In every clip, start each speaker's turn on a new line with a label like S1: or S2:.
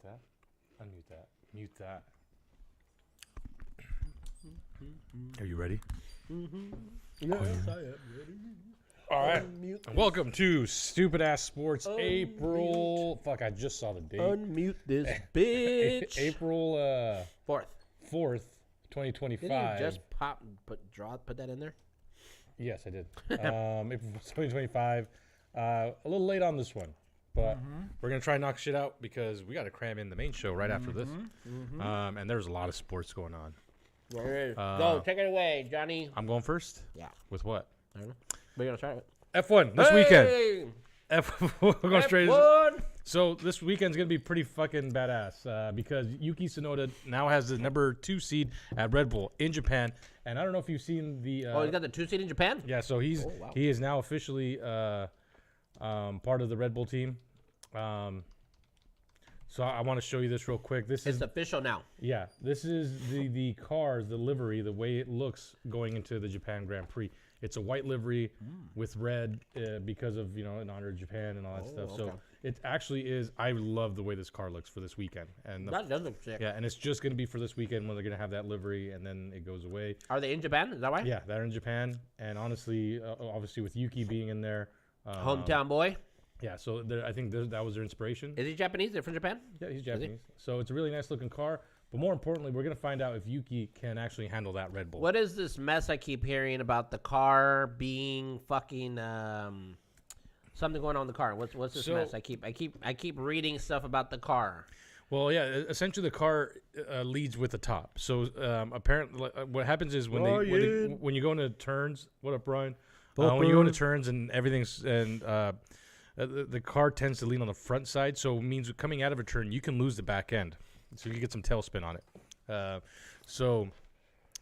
S1: that. Unmute that. Mute that. Are you ready?
S2: Yes, I am ready.
S1: All right.
S2: Unmute this.
S1: Welcome to Stupid Ass Sports April. Fuck, I just saw the date.
S2: Unmute this bitch.
S1: April
S2: 4th.
S1: 4th, 2025.
S2: Did you just put that in there?
S1: Yes, I did. April 2025. A little late on this one, but we're going to try and knock shit out because we got to cram in the main show right after this. And there's a lot of sports going on.
S2: There is. Go, take it away, Johnny.
S1: I'm going first?
S2: Yeah.
S1: With what?
S2: I don't know. We're going to start it.
S1: F1 this weekend. We're going straight.
S2: F1.
S1: So this weekend's going to be pretty fucking badass because Yuki Tsunoda now has the number 2 seed at Red Bull in Japan. And I don't know if you've seen the...
S2: he's got the 2 seed in Japan?
S1: Yeah, so he is now officially part of the Red Bull team. So I want to show you this real quick.
S2: It's official now.
S1: Yeah, this is the cars, the livery, the way it looks going into the Japan Grand Prix. It's a white livery with red because of, in honor of Japan and all that stuff.
S2: Okay.
S1: So it actually is. I love the way this car looks for this weekend. And
S2: That does look sick.
S1: yeah, and it's just going to be for this weekend when they're going to have that livery and then it goes away.
S2: Are they in Japan? Is that why?
S1: Yeah, they're in Japan. And honestly, obviously with Yuki being in there.
S2: Hometown boy.
S1: Yeah, so I think that was their inspiration.
S2: Is he Japanese? They're from Japan?
S1: Yeah, he's Japanese. So it's a really nice looking car. But more importantly, we're going to find out if Yuki can actually handle that Red Bull.
S2: What is this mess I keep hearing about the car being fucking something going on in the car? What's this mess? I keep reading stuff about the car.
S1: Well, yeah, essentially the car leads with the top. So apparently, what happens is when you go into turns. What up, Brian? When you go into turns and everything's the car tends to lean on the front side, so it means coming out of a turn you can lose the back end. So you can get some tailspin on it. So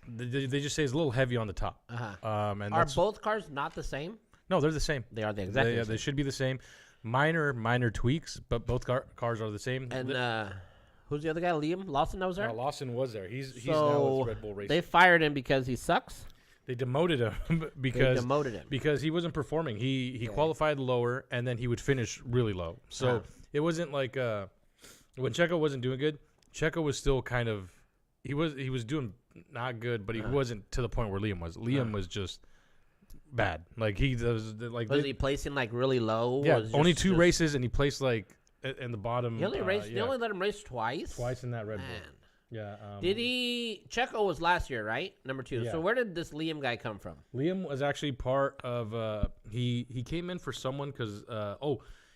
S1: they just say it's a little heavy on the top. And
S2: are both cars not the same?
S1: No, they're the same.
S2: They are exactly the same.
S1: They should be the same. Minor tweaks, but both cars are the same.
S2: And who's the other guy? Liam Lawson that was there?
S1: Lawson was there. He's now with Red Bull Racing.
S2: They fired him because he sucks?
S1: They demoted him because he wasn't performing. He qualified lower, and then he would finish really low. So it wasn't like when Checo wasn't doing good, Checo was still kind of he was doing not good, but he wasn't to the point where Liam was. Liam was just bad. Like he was like
S2: was he placing like really low?
S1: Yeah, only 2 races, and he placed like in the bottom.
S2: He only raced. They only let him race twice.
S1: Twice in that Red Bull. Yeah.
S2: Did he? Checo was last year, right? Number 2.
S1: Yeah.
S2: So where did this Liam guy come from?
S1: Liam was actually part of. He came in for someone because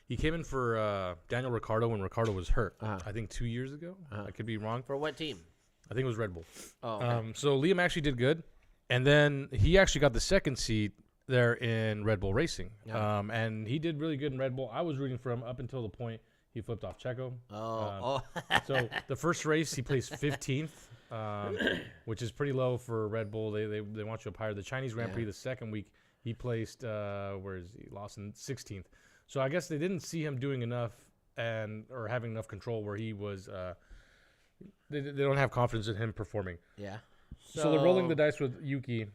S1: he came in for Daniel Ricciardo when Ricciardo was hurt. I think 2 years ago. I could be wrong.
S2: For what team?
S1: I think it was Red Bull.
S2: Oh. Okay.
S1: So Liam actually did good, and then he actually got the 2nd seat there in Red Bull Racing.
S2: Yeah.
S1: And he did really good in Red Bull. I was rooting for him up until the point he flipped off Checo. So the first race he placed 15th, which is pretty low for Red Bull. They want you up higher. The Chinese Grand Prix the second week he placed Lawson 16th. So I guess they didn't see him doing enough or having enough control where he was. They don't have confidence in him performing.
S2: Yeah.
S1: So they're rolling the dice with Yuki.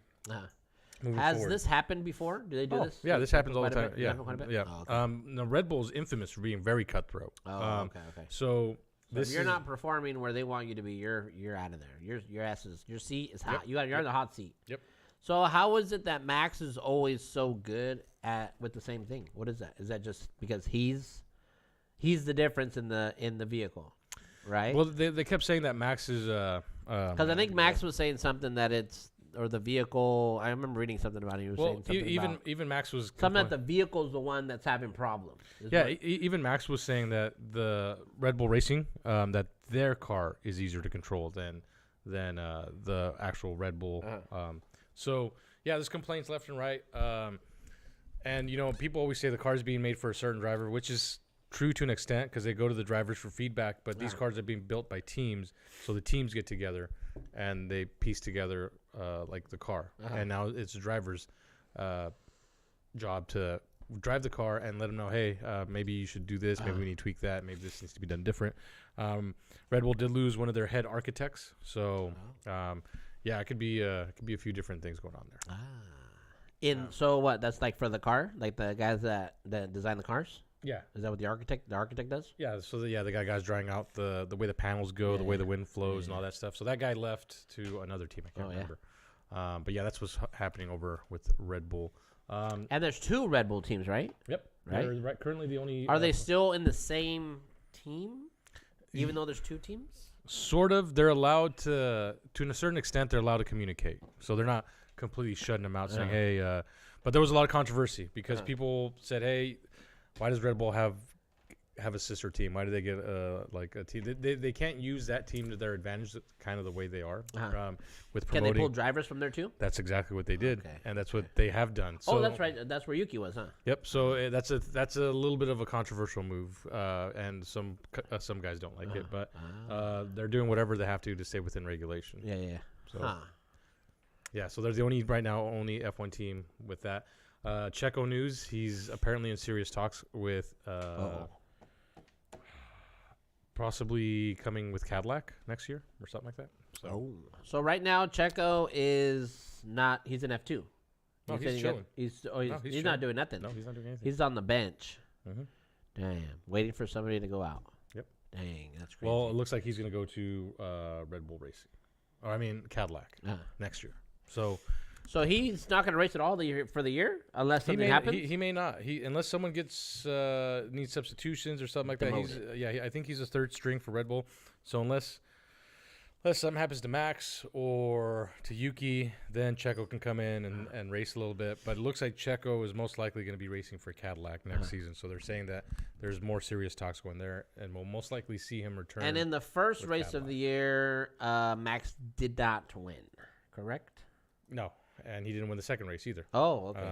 S2: Has forward. This happened before? Do they do this?
S1: Yeah, this happens all the time.
S2: Yeah.
S1: Yeah.
S2: Oh, okay.
S1: Now Red Bull's infamous for being very cutthroat.
S2: Okay.
S1: So
S2: if you're not performing where they want you to be, you're out of there. Your seat is hot. You're in the hot seat.
S1: Yep.
S2: So how is it that Max is always so good with the same thing? What is that? Is that just because he's the difference in the vehicle, right?
S1: Well, they kept saying that Max is
S2: because I think Max was saying something that it's. Or the vehicle. I remember reading something about it. He was saying something
S1: even Max was
S2: something that the vehicle's the one that's having problems.
S1: Yeah, even Max was saying that the Red Bull Racing, that their car is easier to control than the actual Red Bull. So yeah, there's complaints left and right. And people always say the car is being made for a certain driver, which is true to an extent because they go to the drivers for feedback. But these cars are being built by teams, so the teams get together and they piece together like the car. And now it's the driver's job to drive the car and let them know, hey, maybe you should do this, maybe we need to tweak that, maybe this needs to be done different. Red Bull did lose one of their head architects, so it could be a few different things going on there.
S2: So what? That's like for the car, like the guys that design the cars.
S1: Yeah.
S2: Is that what the architect does?
S1: Yeah. So the guys drying out the way the panels go, the way the wind flows, and all that stuff. So that guy left to another team. I can't remember. But yeah, that's what's happening over with Red Bull.
S2: And there's 2 Red Bull teams, right?
S1: Yep.
S2: Right.
S1: They're currently the only.
S2: Are they still in the same team, even though there's 2 teams?
S1: Sort of. They're allowed to a certain extent. They're allowed to communicate. So they're not completely shutting them out, saying, "Hey." But there was a lot of controversy because people said, "Hey, why does Red Bull have a sister team? Why do they get a team? They can't use that team to their advantage. That's kind of the way they are with promoting.
S2: Can they pull drivers from there too?
S1: That's exactly what they did, and that's what they have done. So,
S2: that's right. That's where Yuki was, huh?
S1: Yep. So that's a little bit of a controversial move, and some guys don't like it, but they're doing whatever they have to stay within regulation.
S2: Yeah.
S1: So, yeah. So they're the only F1 team with that. Checo news. He's apparently in serious talks with. Possibly coming with Cadillac next year or something like that.
S2: So right now Checo is not. He's an F2.
S1: No, he's chilling.
S2: He's not doing nothing.
S1: No, he's not doing anything.
S2: He's on the bench.
S1: Mm-hmm.
S2: Damn, waiting for somebody to go out.
S1: Yep.
S2: Dang, that's crazy.
S1: Well, it looks like he's going to go to Red Bull Racing. Cadillac next year.
S2: So he's not going to race at all for the year unless something happens.
S1: He may not. Unless someone needs substitutions or something like that. I think he's a third string for Red Bull. So unless something happens to Max or to Yuki, then Checo can come in and race a little bit. But it looks like Checo is most likely going to be racing for Cadillac next season. So they're saying that there's more serious talks going there, and we'll most likely see him return.
S2: And in the first race Cadillac of the year, Max did not win, correct?
S1: No. And he didn't win the second race either.
S2: Oh, okay.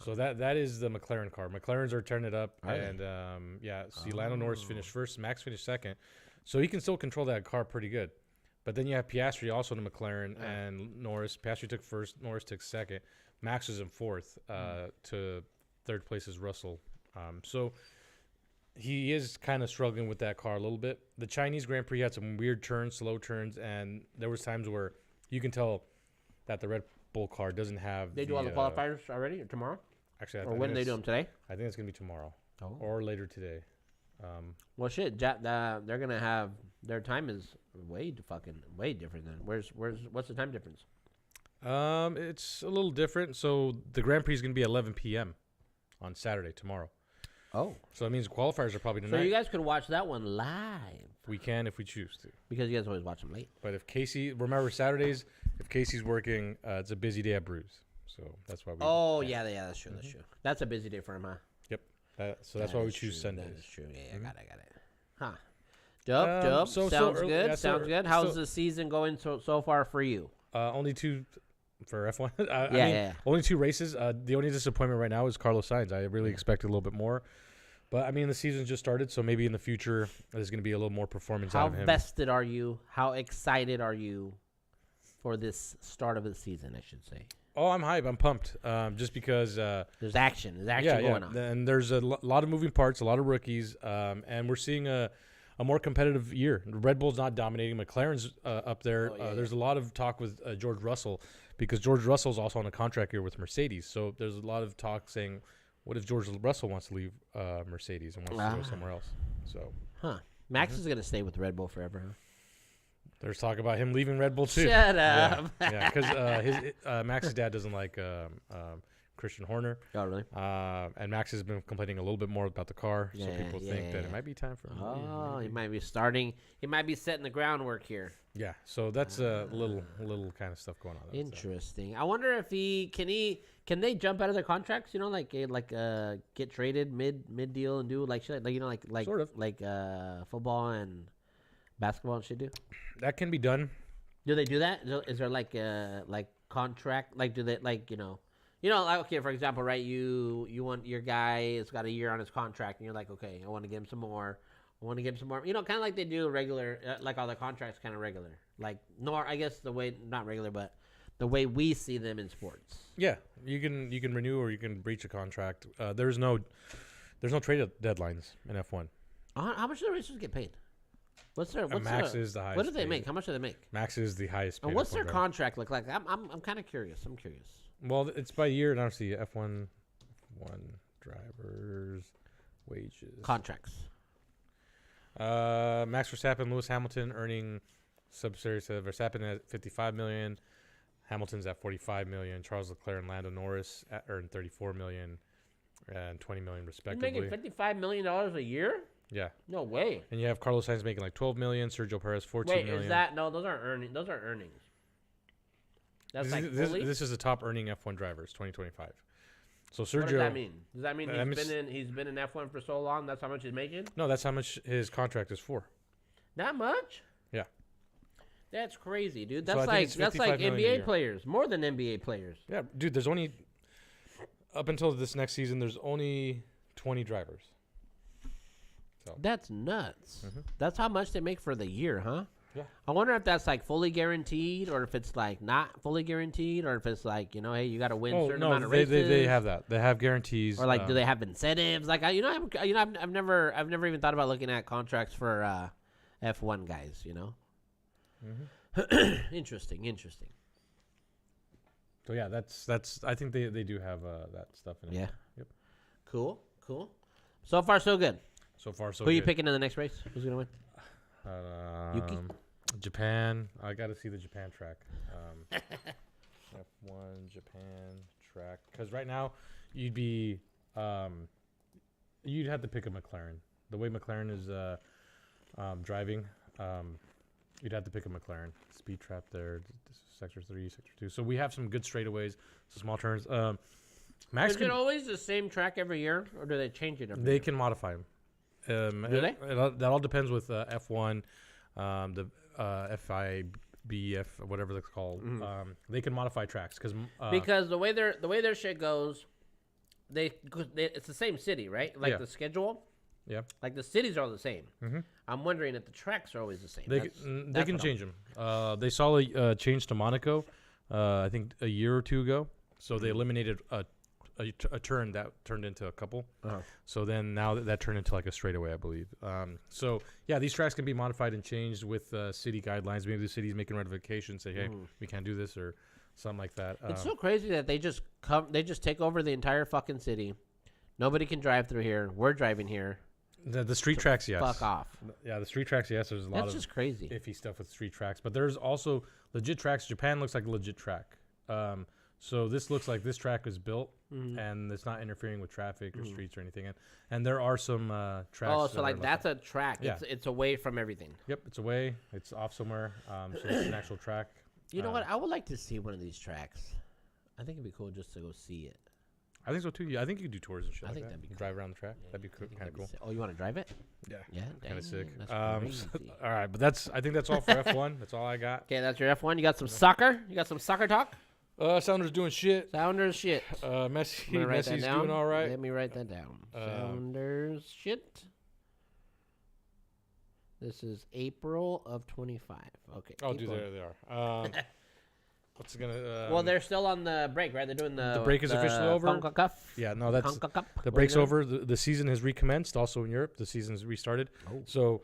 S1: So that is the McLaren car. McLarens are turning it up, and Lando Norris finished first, Max finished second, so he can still control that car pretty good. But then you have Piastri also in the McLaren, and Norris. Piastri took first, Norris took second, Max was in fourth. To third place is Russell. So he is kind of struggling with that car a little bit. The Chinese Grand Prix had some weird turns, slow turns, and there was times where you can tell that the Red Bull car doesn't have.
S2: They do all the qualifiers already, or tomorrow?
S1: Actually,
S2: or when do they do them today?
S1: I think it's gonna be tomorrow or later today.
S2: Well, shit, they're gonna have their time is way different than. What's the time difference?
S1: It's a little different. So the Grand Prix is gonna be at 11 p.m. on Saturday tomorrow.
S2: Oh,
S1: so that means the qualifiers are probably tonight.
S2: So you guys could watch that one live.
S1: We can if we choose to.
S2: Because you guys always watch them late.
S1: But if remember Saturdays, if Casey's working, it's a busy day at Brews. So that's why we.
S2: Oh, yeah, that's true. That's true. That's a busy day for him, huh?
S1: Yep. So that's why we choose Sundays.
S2: That is true. Yeah, I got it. Huh. Dope. Sounds good. Yeah, Sounds good. How's the season going so far for you?
S1: Only 2 for F1. Only 2 races. The only disappointment right now is Carlos Sainz. I really expected a little bit more. But, the season just started, so maybe in the future there's going to be a little more performance out of him.
S2: How vested are you? How excited are you for this start of the season, I should say?
S1: Oh, I'm hype. I'm pumped. Just because
S2: there's action. There's action going on.
S1: And there's a lot of moving parts, a lot of rookies, and we're seeing a more competitive year. Red Bull's not dominating. McLaren's up there. There's a lot of talk with George Russell because George Russell's also on a contract year with Mercedes. So there's a lot of talk saying, what if George Russell wants to leave Mercedes and wants to go somewhere else? So,
S2: Max is going to stay with Red Bull forever, huh?
S1: There's talk about him leaving Red Bull too.
S2: Shut up.
S1: Yeah, because Max's dad doesn't like Christian Horner.
S2: Oh, really?
S1: And Max has been complaining a little bit more about the car, so people think that it might be time for him.
S2: Oh, he might be starting. He might be setting the groundwork here.
S1: Yeah, so that's a little kind of stuff going on.
S2: Interesting. I wonder if can they jump out of their contracts? Get traded mid deal and do like shit, like
S1: sort of
S2: like football and basketball and shit do.
S1: That can be done.
S2: Do they do that? Is there like contract? Like do they like okay, for example, right? You want your guy has got a year on his contract, and you're like, okay, I want to give him some more. Kind of like they do regular, like all the contracts, kind of regular. Like I guess the way not regular, but the way we see them in sports. Yeah,
S1: you can renew or you can breach a contract. There's no trade deadlines in F1.
S2: How much do the racers get paid?
S1: Max is the highest.
S2: What do they make? How much do they make?
S1: Max is the highest paid.
S2: And what's their contract look like? I'm kind of curious. I'm curious.
S1: Well, it's by year, and obviously F1 drivers. wages.
S2: Contracts.
S1: Max Verstappen, Lewis Hamilton earning subsidiary to Verstappen at 55 million. Hamilton's at 45 million. Charles Leclerc and Lando Norris earn 34 million and 20 million respectively.
S2: He's making $55 million a year?
S1: Yeah.
S2: No way.
S1: And you have Carlos Sainz making like 12 million. Sergio Perez 14 million.
S2: Wait, is that no? Those aren't earnings. Those are earnings. That's
S1: This is the top earning F1 drivers 2025. So Sergio.
S2: What does that mean? Does that mean
S1: that
S2: he's been in F1 for so long? That's how much he's making?
S1: No, that's how much his contract is for.
S2: That much?
S1: Yeah.
S2: That's crazy, dude.
S1: So
S2: That's like NBA players, more than NBA players.
S1: Yeah, dude. There's only up until this next season. There's only 20 drivers. So.
S2: That's nuts.
S1: Mm-hmm.
S2: That's how much they make for the year, huh?
S1: Yeah.
S2: I wonder if that's like fully guaranteed, or if it's like not fully guaranteed, or if it's like, hey, you got to win a certain amount of races.
S1: They have that. They have guarantees.
S2: Or like, do they have incentives? Like, I've never even thought about looking at contracts for F1 guys.
S1: Mm-hmm.
S2: Interesting.
S1: So yeah, that's. I think they do have that stuff in it.
S2: Yeah.
S1: Yep.
S2: Cool. So far, so good.
S1: So far, so
S2: Who are
S1: good.
S2: you picking in the next race? Who's gonna win? Yuki?
S1: Japan. I got to see the Japan track. F1 Japan track. Because right now, you'd have to pick a McLaren. The way McLaren is driving, you'd have to pick a McLaren. Speed trap there. This is sector 3, sector 2. So we have some good straightaways, some small turns. Max
S2: Is it always the same track every year, or do they change it every year?
S1: They can modify them.
S2: Do they?
S1: That all depends with F1, the FIBF, whatever it's called.
S2: Mm-hmm.
S1: They can modify tracks
S2: because the way their shit goes, it's the same city, right? Like the schedule.
S1: Yeah.
S2: Like the cities are all the same.
S1: Mm-hmm.
S2: I'm wondering if the tracks are always the same.
S1: They can change them. They saw a change to Monaco, I think a year or two ago. So they eliminated a turn that turned into a couple.
S2: Uh-huh.
S1: So then now that turned into like a straightaway, I believe. So yeah, these tracks can be modified and changed with city guidelines. Maybe the city's making ratifications, say, hey, we can't do this or something like that.
S2: It's so crazy that they just take over the entire fucking city. Nobody can drive through here. We're driving here.
S1: The street tracks, yes.
S2: Fuck off.
S1: Yeah, the street tracks, yes. There's a lot of
S2: just crazy.
S1: iffy stuff with street tracks, but there's also legit tracks. Japan looks like a legit track. So this looks like this track is built and it's not interfering with traffic or streets or anything. And there are some tracks.
S2: Oh, so like that's a track. Yeah. It's away from everything.
S1: Yep, it's away. It's off somewhere. So it's an actual track.
S2: You know what? I would like to see one of these tracks. I think it'd be cool just to go see it.
S1: I think so too. Yeah, I think you could do tours and shit.
S2: I think
S1: that.
S2: that'd be cool.
S1: Drive around the track.
S2: Yeah,
S1: that'd be kind of cool.
S2: Oh, you want to drive it?
S1: Yeah.
S2: Yeah.
S1: Kind of sick.
S2: That's
S1: all right, but I think that's all for F1. That's all I got.
S2: Okay, that's your F1. You got some soccer? You got some soccer talk?
S1: Sounders doing shit.
S2: Sounders shit.
S1: Messi's doing all right.
S2: Let me write that down. Sounders shit. This is April of 25. Okay.
S1: Oh, dude, there they are. What's it gonna?
S2: Well, they're still on the break, right? They're doing the
S1: break is officially over.
S2: CONCACAF.
S1: Yeah, no, that's the break's over. The season has recommenced. Also in Europe, the season's restarted. Oh. So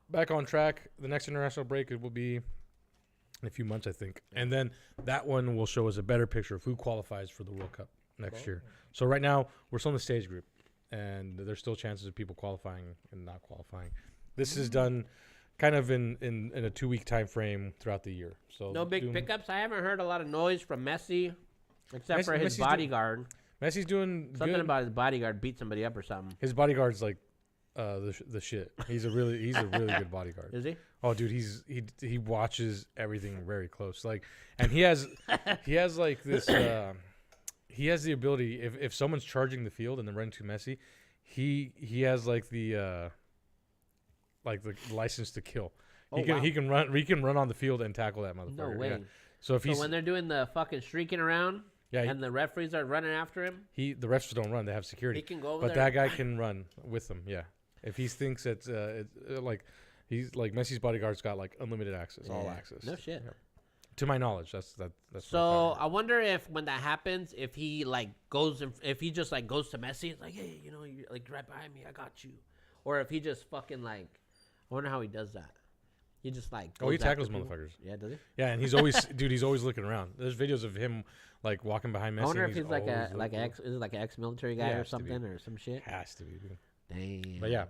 S1: back on track. The next international break it will be in a few months, I think, and then that one will show us a better picture of who qualifies for the World Cup next year. So right now we're still in the stage group, and there's still chances of people qualifying and not qualifying. This is done kind of in a 2-week time frame throughout the year. So
S2: no big pickups. I haven't heard a lot of noise from Messi, except for his bodyguard.
S1: Messi's doing
S2: something about his bodyguard beat somebody up or something.
S1: His bodyguard's like the shit. He's a really good bodyguard.
S2: Is he?
S1: Oh, dude, he watches everything very close. Like, and he has like this. He has the ability if someone's charging the field and they're running too Messi, he has like the license to kill. He can run on the field and tackle that motherfucker.
S2: No way.
S1: Yeah. So when
S2: they're doing the fucking streaking around, and the referees are running after him,
S1: the refs don't run. They have security.
S2: He can go over
S1: but that guy can run with them. Yeah. If he thinks it's like he's like Messi's bodyguard's got like unlimited access, all access.
S2: No shit.
S1: Yeah. To my knowledge, that's.
S2: So I wonder if when that happens, if he like if he just like goes to Messi, it's like, hey, you're like right behind me, I got you, or if he just fucking like. I wonder how he does that. He just like
S1: he tackles motherfuckers.
S2: Yeah, does he?
S1: Yeah, and he's always he's always looking around. There's videos of him like walking behind Messi.
S2: I wonder if he's like an ex-military guy or something or some shit.
S1: Has to be, dude.
S2: Damn.
S1: But yeah,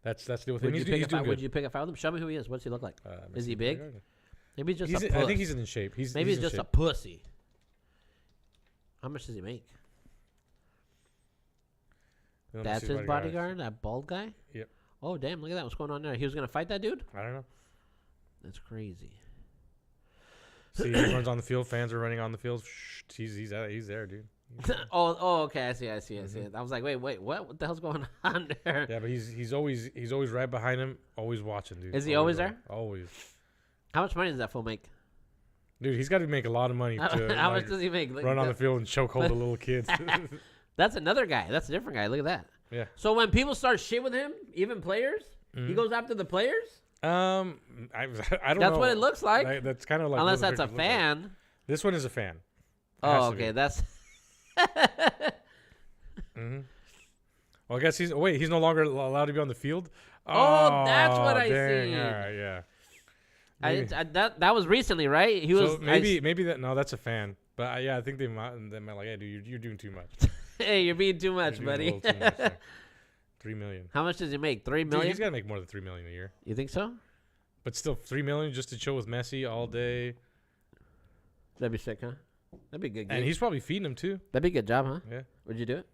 S1: that's the deal with him.
S2: Would
S1: He's
S2: you
S1: doing
S2: Would
S1: good.
S2: you pick a fight with him? Show me who he is. What's he look like? Is he big? Maybe he's just
S1: He's,
S2: a puss.
S1: I think he's in shape.
S2: Maybe
S1: he's
S2: he's just
S1: in
S2: a
S1: shape.
S2: pussy. How much does he make?
S1: Let me
S2: That's
S1: see
S2: his
S1: what I got.
S2: bodyguard, that bald guy?
S1: Yep.
S2: Oh, damn, look at that. What's going on there? He was going to fight that dude?
S1: I don't know.
S2: That's crazy.
S1: See, everyone's on the field. Fans are running on the field. Shh, he's there, dude.
S2: oh, okay. I see. I was like, wait, what? What the hell's going on there?
S1: Yeah, but he's always right behind him, always watching, dude.
S2: Is he always there?
S1: Always.
S2: How much money does that fool make?
S1: Dude, he's got to make a lot of money to
S2: How much does he make?
S1: run on the field and choke hold the little kids.
S2: That's another guy. That's a different guy. Look at that.
S1: Yeah.
S2: So when people start shit with him, even players, he goes after the players?
S1: I don't know.
S2: That's what it looks like.
S1: That's kind of like
S2: Unless
S1: what the
S2: that's a
S1: pictures look like.
S2: fan.
S1: This one is a fan. It
S2: Oh,
S1: has to be.
S2: okay. That's.
S1: Well, I guess he's no longer allowed to be on the field.
S2: Oh, that's what I
S1: dang.
S2: see.
S1: All right, yeah. Maybe.
S2: That was recently, right? He was
S1: So maybe that that's a fan. But yeah, I think they might like, hey, dude, you're doing too much.
S2: Hey, you're being too much,
S1: You're doing a
S2: buddy.
S1: little too much there. $3 million.
S2: How much does he make? $3
S1: Dude,
S2: million?
S1: he's got to make more than $3 million a year.
S2: You think so?
S1: But still, $3 million just to chill with Messi all day,
S2: That'd be sick, huh? That'd be a good.
S1: and
S2: Gig.
S1: he's probably feeding him too.
S2: That'd be a good job, huh?
S1: Yeah,
S2: Would you do it?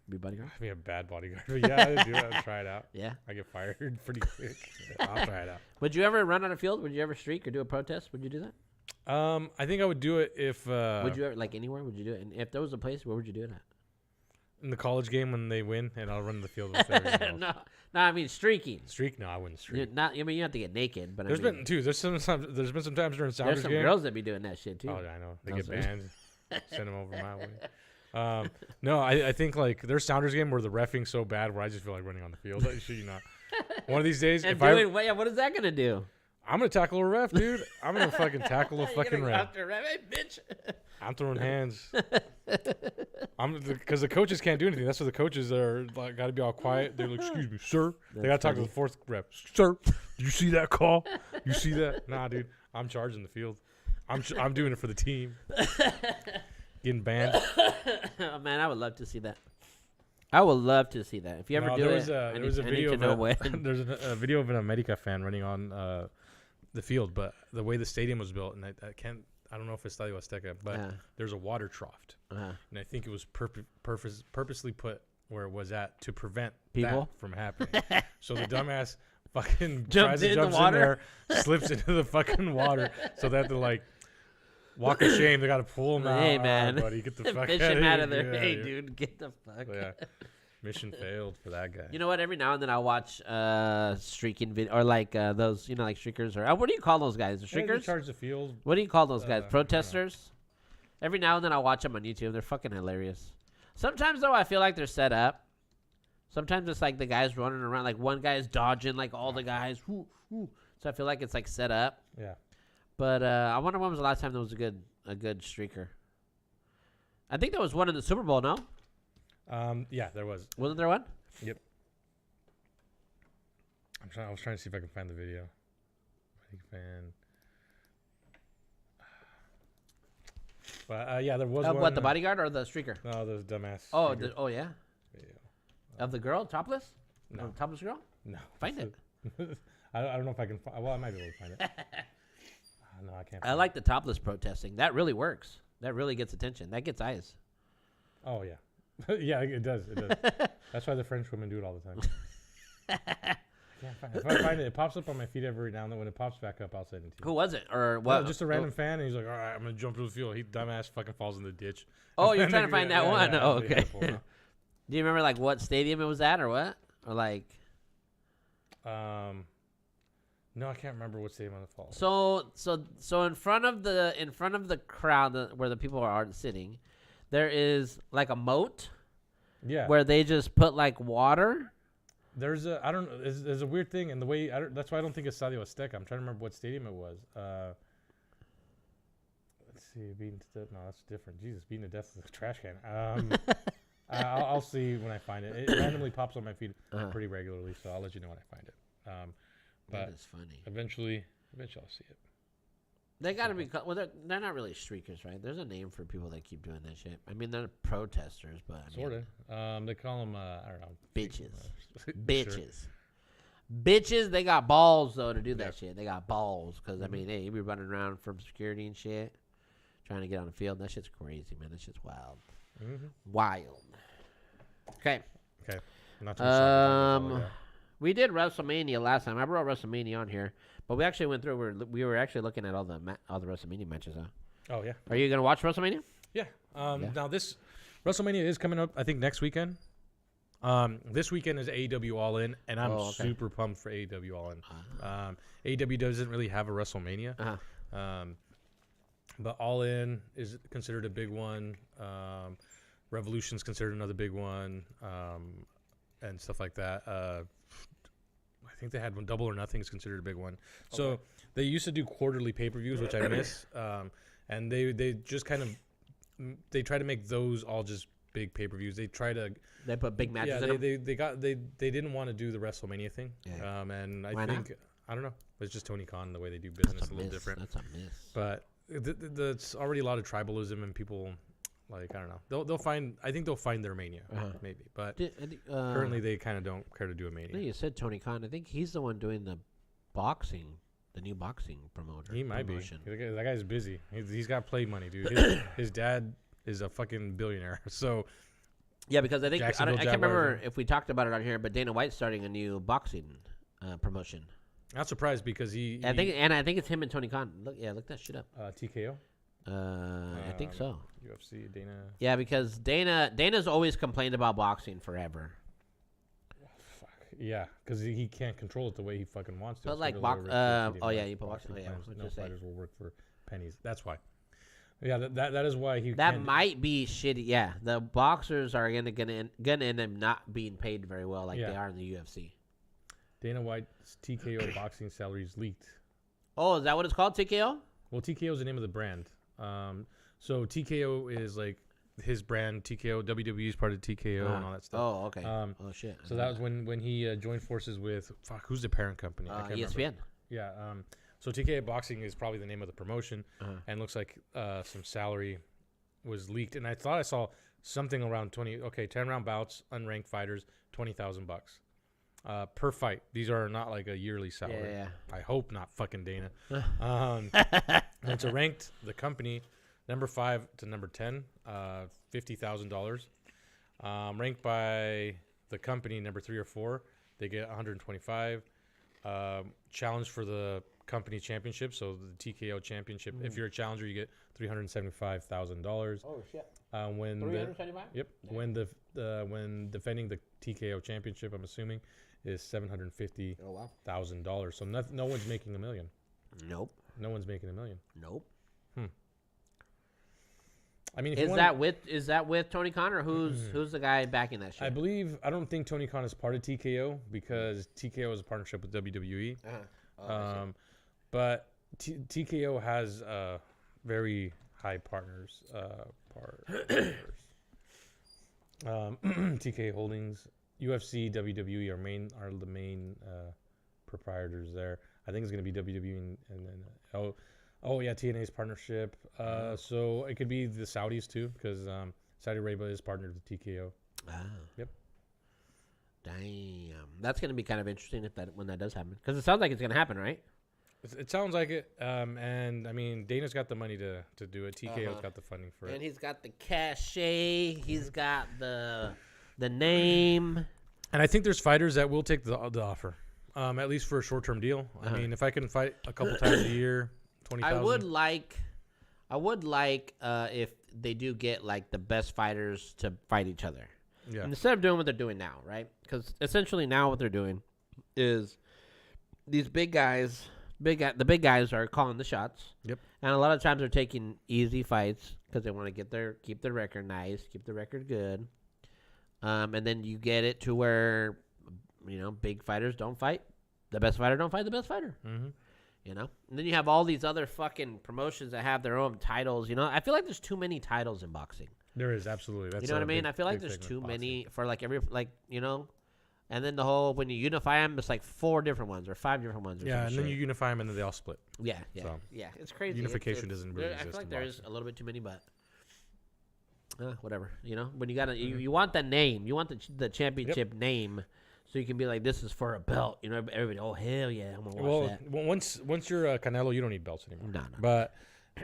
S2: Be bodyguard?
S1: I'd be a bad bodyguard, but yeah, I'd do it. I'd try it out.
S2: Yeah.
S1: I get fired pretty quick. I'll try it out.
S2: Would you ever run on a field? Would you ever streak or do a protest? Would you do that?
S1: I think I would do it if
S2: Would you ever like anywhere? Would you do it? And if there was a place, where would you do it at?
S1: in the college game when they win, and I'll run the field with everyone else.
S2: No, I mean streaking.
S1: Streak? No, I wouldn't streak.
S2: I mean, you have to get naked, but
S1: There's
S2: I mean,
S1: been too. There's been some times during Sounders
S2: there's some
S1: game.
S2: girls that be doing that shit too.
S1: Oh, yeah, I know. They
S2: That's
S1: get
S2: right.
S1: banned. Send them over my way. No, I think like there's Sounders game where the reffing's so bad where I just feel like running on the field. I shit you not. One of these days,
S2: And
S1: if
S2: what is that gonna do?
S1: I'm gonna tackle a ref, dude. I'm gonna fucking tackle a fucking ref.
S2: Hey, bitch.
S1: I'm throwing hands. Because the coaches can't do anything. That's what the coaches are like. Got to be all quiet. They're like, "Excuse me, sir." They got to talk to the fourth ref. Sir, you see that call? You see that? Nah, dude. I'm charging the field. I'm doing it for the team. Getting banned.
S2: Oh, man, I would love to see that. I would love to see that. If you ever do it,
S1: there was a video of there's a video of an America fan running on the field, but the way the stadium was built, and I don't know if it's Estadio Azteca, but there's a water trough, and I think it was purposely put where it was at to prevent
S2: People
S1: that from happening. So the dumbass fucking
S2: jumps in
S1: there, slips into the fucking water, so that they're like. Walk of shame. They got to pull him out.
S2: Hey, man.
S1: Buddy, get the fuck
S2: Fish
S1: out
S2: him out of
S1: here.
S2: there.
S1: Yeah,
S2: Hey,
S1: yeah.
S2: dude, get the fuck.
S1: So, yeah. Mission failed for that guy.
S2: You know what? Every now and then I watch streaking video or like those, like streakers or what do you call those guys? The
S1: Yeah, they
S2: streakers?
S1: charge the field.
S2: What do you call those guys?
S1: I don't
S2: Protesters? Every now and then I watch them on YouTube. They're fucking hilarious. Sometimes though I feel like they're set up. Sometimes it's like the guys running around, like one guy's dodging like all the guys. Whoo, whoo. So I feel like it's like set up.
S1: Yeah.
S2: But I wonder when was the last time there was a good streaker. I think there was one in the Super Bowl, no?
S1: Yeah, there was.
S2: Wasn't there one?
S1: Yep. I was trying to see if I can find the video. Big fan. But yeah, there was one.
S2: What, the bodyguard or the streaker?
S1: No, the dumbass.
S2: Oh,
S1: streaker
S2: yeah.
S1: video.
S2: Of the girl, topless?
S1: No.
S2: Oh, topless girl?
S1: No.
S2: Find it.
S1: I don't know if I can. Well, I might be able to find it. No, I can't.
S2: I like the topless protesting. That really works. That really gets attention. That gets eyes.
S1: Oh yeah, yeah, it does. It does. That's why the French women do it all the time. If I find it, it pops up on my feed every now and then. When it pops back up, I'll send it to you.
S2: Who was it? Or what?
S1: No, just a random fan, and he's like, "All right, I'm gonna jump through the field." He dumbass fucking falls in the ditch.
S2: Oh, you're trying to find that one?
S1: Yeah,
S2: Oh, okay.
S1: pull it out.
S2: Do you remember like what stadium it was at, or what? Or like?
S1: No, I can't remember what stadium on the fall.
S2: So in front of the crowd where the people are sitting, there is like a moat.
S1: Yeah.
S2: Where they just put like water.
S1: There's a weird thing, and the way that's why I don't think it's Estadio Azteca. I'm trying to remember what stadium it was. Let's see, beaten to death. No, that's different. Jesus, beaten to death is a trash can. I'll see when I find it. It randomly pops on my feed pretty regularly, so I'll let you know when I find it. But
S2: that is funny.
S1: eventually I'll see it.
S2: They gotta be. Well, they're not really streakers, right? There's a name for people that keep doing that shit. I mean, they're protesters, but I mean,
S1: Sort of. They call them, I don't know.
S2: bitches.
S1: Sure.
S2: Bitches. Bitches, they got balls, though, to do that shit. They got balls. Because, I mean, hey, you be running around from security and shit, trying to get on the field. That shit's crazy, man. That shit's wild. Wild. Okay.
S1: Not too much
S2: we did WrestleMania last time. I brought WrestleMania on here. But we actually went through. We were actually looking at all the WrestleMania matches. Huh?
S1: Oh yeah.
S2: Are you gonna watch WrestleMania?
S1: Yeah. Now this WrestleMania is coming up. I think next weekend. This weekend is AEW All In, and I'm super pumped for AEW All In. AEW doesn't really have a WrestleMania, but All In is considered a big one. Revolution's considered another big one, and stuff like that. I think they had one. Double or Nothing is considered a big one. So they used to do quarterly pay-per-views, which I miss. And they just kind of they try to make those all just big pay-per-views. They
S2: put big matches in them?
S1: They didn't want to do the WrestleMania thing.
S2: Yeah.
S1: And
S2: Why
S1: think
S2: not?
S1: I don't know. It's just Tony Khan, the way they do business a little different.
S2: That's a miss.
S1: But it's already a lot of tribalism, and people like, I don't know. They'll find. I think they'll find their mania maybe. But currently they kind of don't care to do a mania.
S2: I think you said Tony Khan. I think he's the one doing the boxing, the new boxing promoter.
S1: He might be. That guy's busy. He's got play money, dude. His dad is a fucking billionaire. So
S2: yeah, because I think I can't remember if we talked about it on here, but Dana White's starting a new boxing promotion.
S1: Not surprised because I
S2: think it's him and Tony Khan. Look that shit up.
S1: TKO.
S2: I think so.
S1: UFC, Dana.
S2: Yeah, because Dana's always complained about boxing forever.
S1: Fuck. Yeah, because he can't control it the way he fucking wants to.
S2: But like you put boxing. Oh yeah,
S1: no fighters will work for pennies. That's why. Yeah, that is why he.
S2: That might be shitty. Yeah, the boxers are gonna end up not being paid very well like they are in the UFC.
S1: Dana White's TKO boxing salaries leaked.
S2: Oh, is that what it's called, TKO?
S1: Well, TKO is the name of the brand. So TKO is like his brand. TKO, WWE is part of TKO and all that stuff.
S2: Oh, okay. Oh shit.
S1: So that was when he joined forces with who's the parent company? I can't
S2: ESPN.
S1: Remember. Yeah. So TKO Boxing is probably the name of the promotion, and looks like some salary was leaked. And I thought I saw something around 10-round bouts, unranked fighters, $20,000 per fight. These are not like a yearly salary.
S2: Yeah.
S1: I hope not fucking Dana. And to ranked the company, number 5 to number 10, $50,000. Ranked by the company, number 3 or 4, they get $125. Challenge for the company championship, so the TKO championship. If you're a challenger, you get $375,000.
S2: Oh shit!
S1: When
S2: $375?
S1: Yep. Yeah. When defending the TKO championship, I'm assuming, is $750,000.
S2: Oh wow!
S1: So no one's making $1 million.
S2: Nope.
S1: No one's making $1 million.
S2: Nope.
S1: I mean,
S2: is that with Tony Khan or who's the guy backing that shit?
S1: I don't think Tony Khan is part of TKO because TKO is a partnership with WWE. But TKO has very high partners. TK Holdings, UFC, WWE are the main proprietors there. I think it's going to be WWE and then TNA's partnership. So it could be the Saudis too, because Saudi Arabia is partnered with TKO. Yep.
S2: Damn, that's going to be kind of interesting when that does happen, because it sounds like it's going to happen, right?
S1: It sounds like it. And I mean, Dana's got the money to do it. TKO's got the funding for it,
S2: and he's got the cachet. He's got the name.
S1: And I think there's fighters that will take the offer, at least for a short-term deal. I mean, if I can fight a couple times a year.
S2: I would like if they do get like the best fighters to fight each other.
S1: Yeah.
S2: And instead of doing what they're doing now, right? Because essentially now what they're doing is these the big guys are calling the shots.
S1: Yep.
S2: And a lot of times they're taking easy fights because they want to keep their record nice, keep the record good. And then you get it to where, big fighters don't fight. The best fighter don't fight the best fighter.
S1: Mm-hmm.
S2: And then you have all these other fucking promotions that have their own titles. I feel like there's too many titles in boxing.
S1: There is, absolutely. That's
S2: you know what I mean? I feel like there's too many for like every And then when you unify them, it's like 4 different ones or 5 different ones. Or
S1: Yeah,
S2: some
S1: and
S2: shit.
S1: then you unify them and then they all split.
S2: Yeah.
S1: So,
S2: It's crazy.
S1: Unification doesn't really exist.
S2: I feel like
S1: in
S2: there's
S1: boxing.
S2: a little bit too many, but whatever. When you got you want the name, you want the championship name, so you can be like, this is for a belt. Everybody, oh hell yeah, I'm gonna watch that.
S1: Well, once you're a Canelo, you don't need belts anymore.
S2: No.
S1: But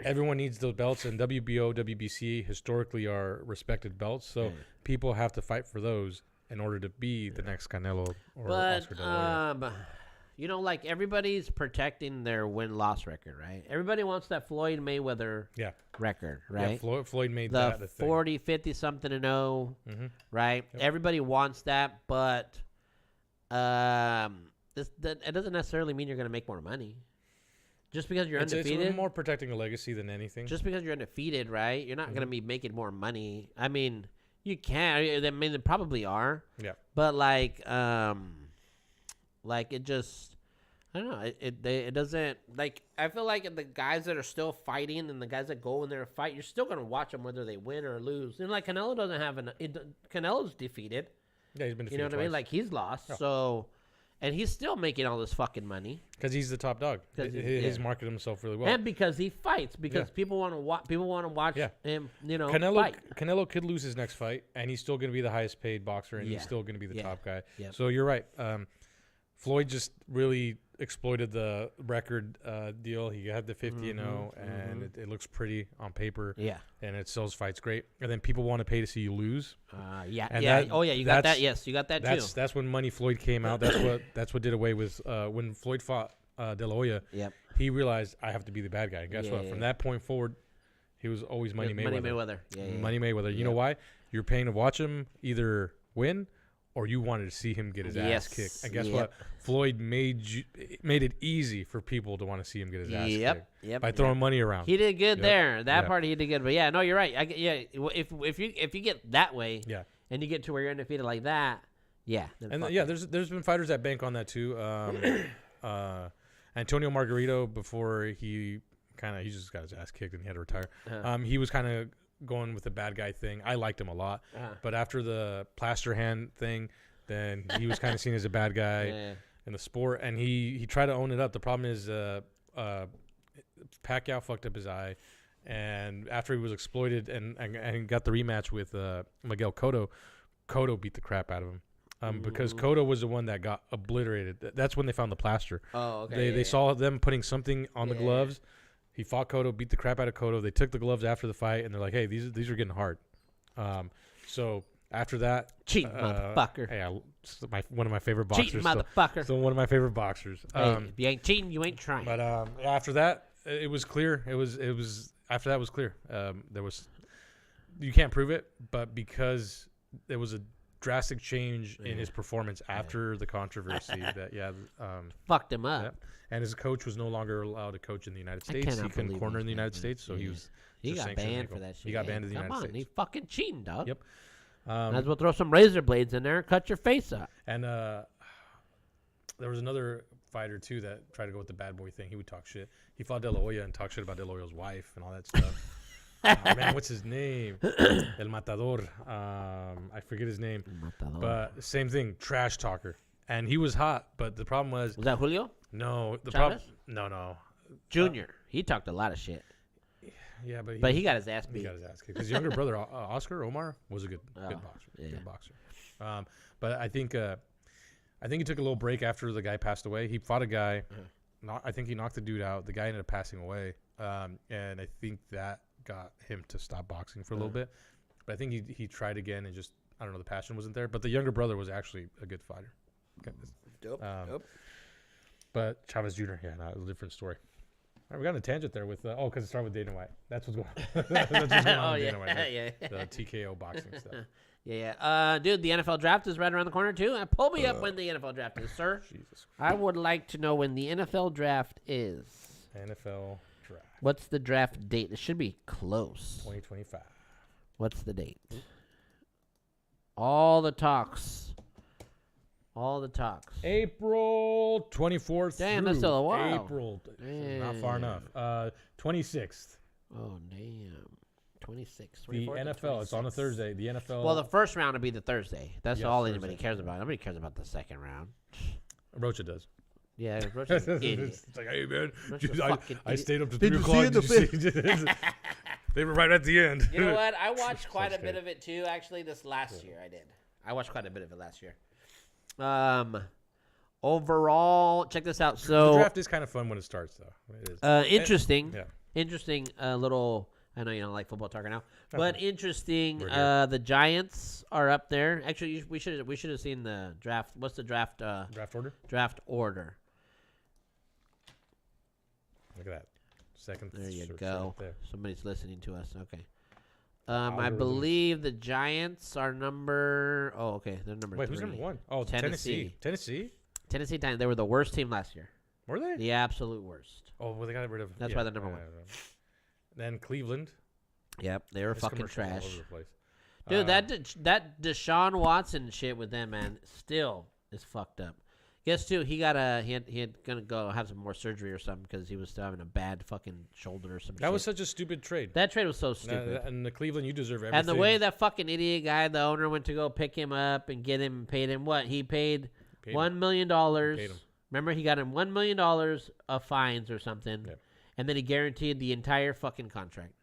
S1: everyone needs those belts, and WBO, WBC historically are respected belts, so people have to fight for those in order to be the next Canelo or Oscar De La Hoya.
S2: Like everybody's protecting their win-loss record, right? Everybody wants that Floyd Mayweather record, right?
S1: Yeah, Floyd made
S2: the
S1: that a thing.
S2: 40, 50 something and 0, right?
S1: Yep.
S2: Everybody wants that, but it doesn't necessarily mean you're going to make more money. Just because you're undefeated.
S1: It's more protecting a legacy than anything.
S2: Just because you're undefeated, right? You're not going to be making more money. I mean, you can. I mean, they probably are.
S1: Yeah.
S2: But like it just, I don't know. It doesn't, like, I feel like the guys that are still fighting and the guys that go in there and fight, you're still going to watch them whether they win or lose. And like Canelo doesn't have Canelo's defeated.
S1: Yeah, he's been defeated.
S2: You know what I mean? Like, he's lost.
S1: Yeah.
S2: So, and he's still making all this fucking money.
S1: Because he's the top dog. He's marketed himself really well.
S2: And because he fights. Because people want to watch. People want to watch him. Fight.
S1: Canelo could lose his next fight, and he's still going to be the highest paid boxer, and he's still going to be the top guy.
S2: Yeah.
S1: So you're right. Floyd just really exploited the record deal. He had the 50-0, and it looks pretty on paper.
S2: Yeah.
S1: And it sells fights great. And then people want to pay to see you lose. You got
S2: that. Yes, you got that too.
S1: That's when Money Floyd came out. That's what did away with when Floyd fought De La Hoya.
S2: Yep.
S1: He realized I have to be the bad guy. And guess what? From that point forward, he was always Money Mayweather. Money Mayweather. You know why? You're paying to watch him either win or you wanted to see him get his ass kicked. And guess what? Floyd made it easy for people to want to see him get his ass kicked by throwing money around.
S2: He did good there. That part he did good. But yeah, no, you're right. If you get that way, and you get to where you're undefeated like that,
S1: there's been fighters that bank on that too. Antonio Margarito, before he just got his ass kicked and he had to retire. He was kind of going with the bad guy thing. I liked him a lot, but after the plaster hand thing, then he was kind of seen as a bad guy in the sport, and he tried to own it up. The problem is Pacquiao fucked up his eye, and after he was exploited and got the rematch with Miguel Cotto beat the crap out of him. Because Cotto was the one that got obliterated. That's when they found the plaster.
S2: Oh, okay.
S1: They saw them putting something on the gloves. He fought Cotto, beat the crap out of Cotto. They took the gloves after the fight, and they're like, "Hey, these are getting hard." So after that,
S2: cheating motherfucker.
S1: Hey, one of my favorite boxers.
S2: Cheating motherfucker.
S1: Still one of my favorite boxers.
S2: If you ain't cheating, you ain't trying.
S1: But after that, it was clear. It was after that was clear. You can't prove it, but because there was a drastic change in his performance after the controversy
S2: fucked him up.
S1: And his coach was no longer allowed to coach in the United States. He couldn't corner in the United States, so he
S2: got banned for that shit.
S1: He got banned in the United States.
S2: He's fucking cheating, dog.
S1: Yep.
S2: Might as well throw some razor blades in there and cut your face up.
S1: And there was another fighter too that tried to go with the bad boy thing. He would talk shit. He fought De La Hoya and talked shit about De La Hoya's wife and all that stuff. Man, what's his name? El Matador. I forget his name. But same thing, trash talker. And he was hot, but the problem was
S2: that Julio?
S1: No, the
S2: Chavez?
S1: problem. No.
S2: Junior. He talked a lot of shit.
S1: Yeah,
S2: but he got his ass beat.
S1: He got his ass kicked. His younger brother, Oscar Omar, was a good boxer.
S2: Yeah.
S1: Good boxer. But I think he took a little break after the guy passed away. He fought a guy. I think he knocked the dude out. The guy ended up passing away, and I think that got him to stop boxing for a little bit. But I think he tried again and just, I don't know, the passion wasn't there. But the younger brother was actually a good fighter.
S2: Dope.
S1: But Chavez Jr., it was a different story. All right, we got on a tangent there with because it started with Dana White. That's what's going on. That's what's going on with Dana White. The TKO boxing stuff.
S2: Yeah. Dude, the NFL draft is right around the corner too. Pull me up when the NFL draft is, sir.
S1: Jesus.
S2: I would like to know when the NFL draft is.
S1: NFL draft.
S2: What's the draft date? It should be close.
S1: 2025.
S2: What's the date? All the talks.
S1: April 24th.
S2: Damn, that's still a while.
S1: April. Not far enough. 26th.
S2: Oh, damn. 26th.
S1: The
S2: 24th,
S1: NFL. It's on a
S2: 26th.
S1: Thursday. The NFL.
S2: Well, the first round would be the Thursday. That's
S1: Yeah,
S2: all
S1: Thursday.
S2: anybody cares about. Nobody cares about the second round.
S1: Rocha does.
S2: Yeah, Rocha's an idiot.
S1: It's like, hey man,
S2: Rocha's
S1: dude,
S2: a fucking
S1: I
S2: idiot.
S1: stayed up to
S2: Did
S1: 3
S2: you see
S1: o'clock.
S2: in the
S1: Did you see? They were right at the end.
S2: You know what? I watched quite a
S1: Sounds
S2: bit
S1: good.
S2: of it too. Actually, this last year I did. I watched quite a bit of it last year. Overall, check this out.
S1: The
S2: So
S1: draft is kind of fun when it starts, though. It is.
S2: interesting.
S1: Yeah.
S2: Interesting. Little. I know you don't like football talk right now, but interesting.
S1: We're here.
S2: The Giants are up there. Actually, we should have seen the draft. What's the draft?
S1: Draft order.
S2: Draft order.
S1: Look at that. Second.
S2: There you
S1: search
S2: go.
S1: right there.
S2: Somebody's listening to us. Okay. I
S1: Algorithms.
S2: believe the Giants are number. Oh, okay. They're number.
S1: Wait,
S2: 3.
S1: who's number 1? Oh,
S2: Tennessee.
S1: Tennessee.
S2: Tennessee Titans. They were the worst team last year.
S1: Were they?
S2: The absolute worst.
S1: Oh, well, they got rid of.
S2: That's why they're number 1.
S1: Then Cleveland.
S2: Yep, they were
S1: This
S2: fucking
S1: commercial's all
S2: trash.
S1: over the place.
S2: Dude, that Deshaun Watson shit with them, man, still is fucked up. Guess too, he had gonna go have some more surgery or something because he was still having a bad fucking shoulder or some shit.
S1: That was such a stupid trade.
S2: That trade was so stupid.
S1: And the Cleveland, you deserve everything.
S2: And the way that fucking idiot guy, the owner, went to go pick him up and get him, paid him what? He paid $1 million.
S1: Paid him.
S2: Remember, he got him $1 million of fines or something,
S1: Yep.
S2: and then he guaranteed the entire fucking contract.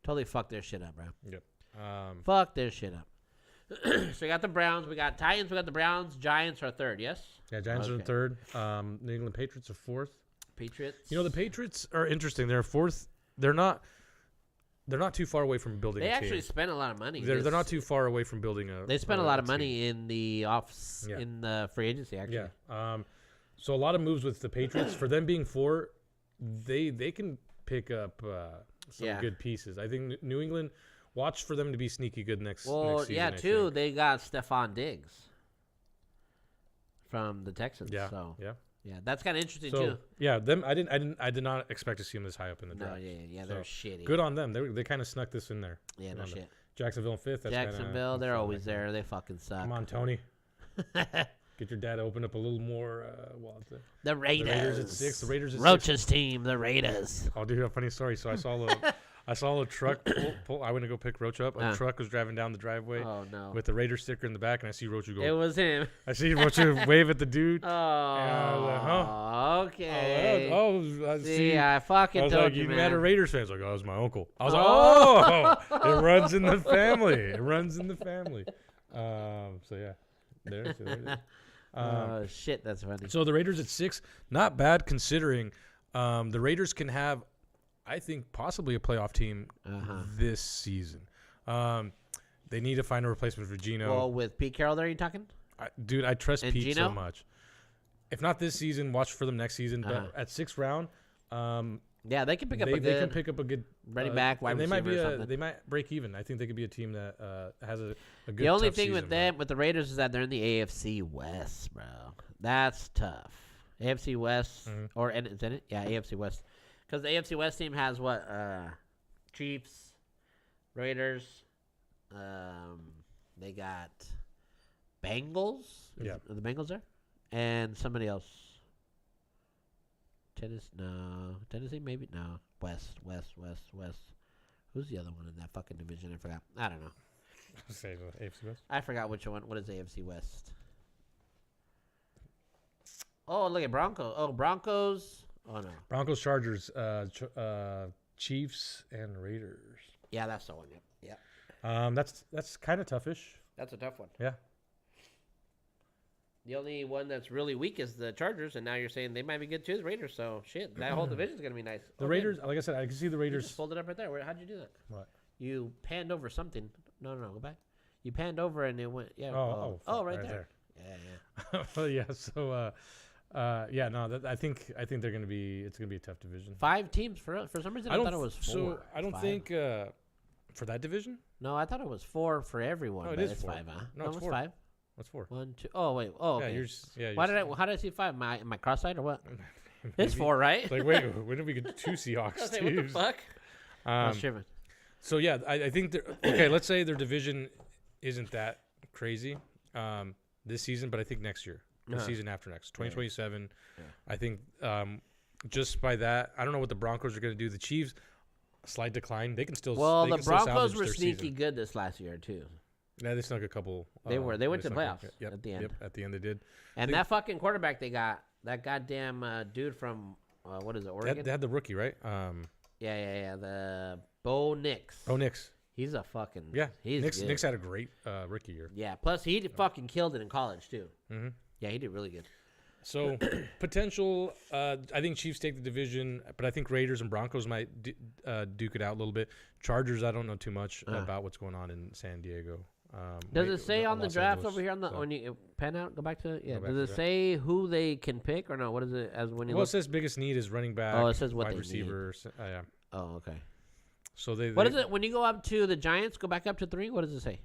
S2: Totally fucked their shit up, bro.
S1: Yep.
S2: Fuck their shit up. So we got the Browns, we got Titans, we got the Browns. Giants are third, yes?
S1: Yeah, Giants are the
S2: Okay.
S1: third. New England Patriots are fourth.
S2: Patriots.
S1: You know, the Patriots are interesting. They're fourth. They're not too far away from building
S2: They
S1: a
S2: actually
S1: team.
S2: spent a lot of money.
S1: They're not too far away from building a.
S2: They spent a lot of
S1: team.
S2: money in the office,
S1: Yeah.
S2: in the free agency, actually.
S1: Yeah. So a lot of moves with the Patriots. For them being four, they can pick up some
S2: Yeah.
S1: good pieces. I think New England. Watch for them to be sneaky good next.
S2: Well,
S1: next season,
S2: yeah,
S1: I
S2: too.
S1: think.
S2: They got Stephon Diggs from the Texans.
S1: Yeah.
S2: So
S1: Yeah.
S2: that's kind of interesting
S1: So
S2: too.
S1: yeah, them. I did not expect to see them this high up in the
S2: No,
S1: draft.
S2: yeah,
S1: So,
S2: they're shitty.
S1: Good on them. They kind of snuck this in there.
S2: Yeah,
S1: Good
S2: no
S1: on them.
S2: shit.
S1: Jacksonville in fifth. That's
S2: Jacksonville,
S1: kinda,
S2: they're always there. They fucking suck.
S1: Come on, Tony. Get your dad to open up a little more.
S2: The Raiders.
S1: The Raiders at 6. The Raiders at 6.
S2: Roach's team, the Raiders.
S1: Oh, dude, a funny story. So I saw a truck pull. I went to go pick Roach up. A truck was driving down the driveway
S2: Oh no.
S1: with the Raider sticker in the back, and I see Roach
S2: It
S1: go.
S2: was him.
S1: I see Roach wave at the dude.
S2: Oh,
S1: I was like,
S2: okay.
S1: I see.
S2: See, I fucking
S1: I was
S2: told
S1: like,
S2: you,
S1: you
S2: man.
S1: met a Raiders fan. He's like, oh, it was my uncle. I was
S2: Oh.
S1: like, oh, it runs in the family. It runs in the family. So yeah, there it is.
S2: Oh shit, that's funny.
S1: So the Raiders at 6, not bad considering the Raiders can have, I think, possibly a playoff team this season. They need to find a replacement for Geno.
S2: Well, with Pete Carroll there, you talking?
S1: Dude, I trust
S2: And
S1: Pete
S2: Geno?
S1: so much. If not this season, watch for them next season. But at 6th round,
S2: Yeah, they can pick up
S1: they
S2: a good
S1: can pick up a good
S2: running back, wide
S1: and they might
S2: receiver
S1: be
S2: or something.
S1: they might break even. I think they could be a team that has a good.
S2: The only
S1: tough
S2: thing
S1: season,
S2: with them, with the Raiders, is that they're in the AFC West, bro. That's tough. AFC West, or is that it? Yeah, AFC West. Because the AFC West team has what? Chiefs, Raiders. They got Bengals.
S1: Yeah.
S2: Are the Bengals there? And somebody else. Tennessee, maybe? No. West. Who's the other one in that fucking division? I forgot. I don't know.
S1: Say the AFC West.
S2: I forgot which one. What is AFC West? Oh, look at Broncos. Oh, Broncos. Oh, no.
S1: Broncos, Chargers, Chiefs, and Raiders.
S2: Yeah, that's the one. Yeah.
S1: That's kind of toughish.
S2: That's a tough one.
S1: Yeah.
S2: The only one that's really weak is the Chargers, and now you're saying they might be good too, the Raiders. So, shit, that whole division's going to be nice.
S1: The Raiders, like I said, I can see the
S2: You
S1: Raiders.
S2: just folded up right there. How'd you do that?
S1: What?
S2: You panned over something. No, go back. You panned over and it went. Yeah.
S1: Oh,
S2: right there. Yeah.
S1: Well, yeah. So, yeah. No, I think they're gonna be. It's gonna be a tough division.
S2: 5 teams for some reason. I thought it was 4.
S1: So I don't
S2: 5.
S1: think for that division.
S2: No, I thought it was 4 for everyone.
S1: No, it
S2: but
S1: is
S2: it's
S1: 4.
S2: 5, huh?
S1: No, it's 4.
S2: 5.
S1: What's 4?
S2: 1, 2. Oh wait. Oh, okay.
S1: Why
S2: How did I see 5? Am I cross-eyed or what?
S1: Maybe.
S2: It's 4, right?
S1: It's like, wait, when did we get 2 Seahawks
S2: I was like, what the
S1: teams?
S2: fuck? I was tripping.
S1: So yeah, I think okay. Let's say their division isn't that crazy this season, but I think next year, the season after next, 2027, I think just by that, I don't know what the Broncos are going to do. The Chiefs, slight decline. They can still.
S2: Well,
S1: they
S2: the
S1: can still
S2: Broncos
S1: salvage
S2: were
S1: their
S2: sneaky
S1: season.
S2: good this last year too.
S1: Yeah, they snuck a couple.
S2: They went to the
S1: snuck
S2: playoffs
S1: yep,
S2: at the end.
S1: Yep, at the end they did.
S2: And that fucking quarterback they got, that goddamn dude from what is it, Oregon?
S1: They had the rookie, right?
S2: Yeah. The Bo Nix.
S1: Oh, Nix.
S2: He's a fucking He's
S1: Nix.
S2: good.
S1: Nix had a great rookie year.
S2: Yeah. Plus he fucking killed it in college too.
S1: Mm-hmm.
S2: Yeah, he did really good.
S1: So potential. I think Chiefs take the division, but I think Raiders and Broncos might duke it out a little bit. Chargers, I don't know too much about what's going on in San Diego.
S2: Does it say on the
S1: Los
S2: draft
S1: Angeles,
S2: over here on the
S1: so.
S2: when you pen out? Go back to it. Yeah.
S1: Go back
S2: Does
S1: to
S2: it
S1: that.
S2: say who they can pick or no? What is it as when you
S1: Well, it
S2: look?
S1: says biggest need is running back.
S2: Oh, it says what
S1: wide
S2: they
S1: receiver. Yeah.
S2: Oh, okay.
S1: So
S2: What is it when you go up to the Giants? Go back up to 3. What does it say?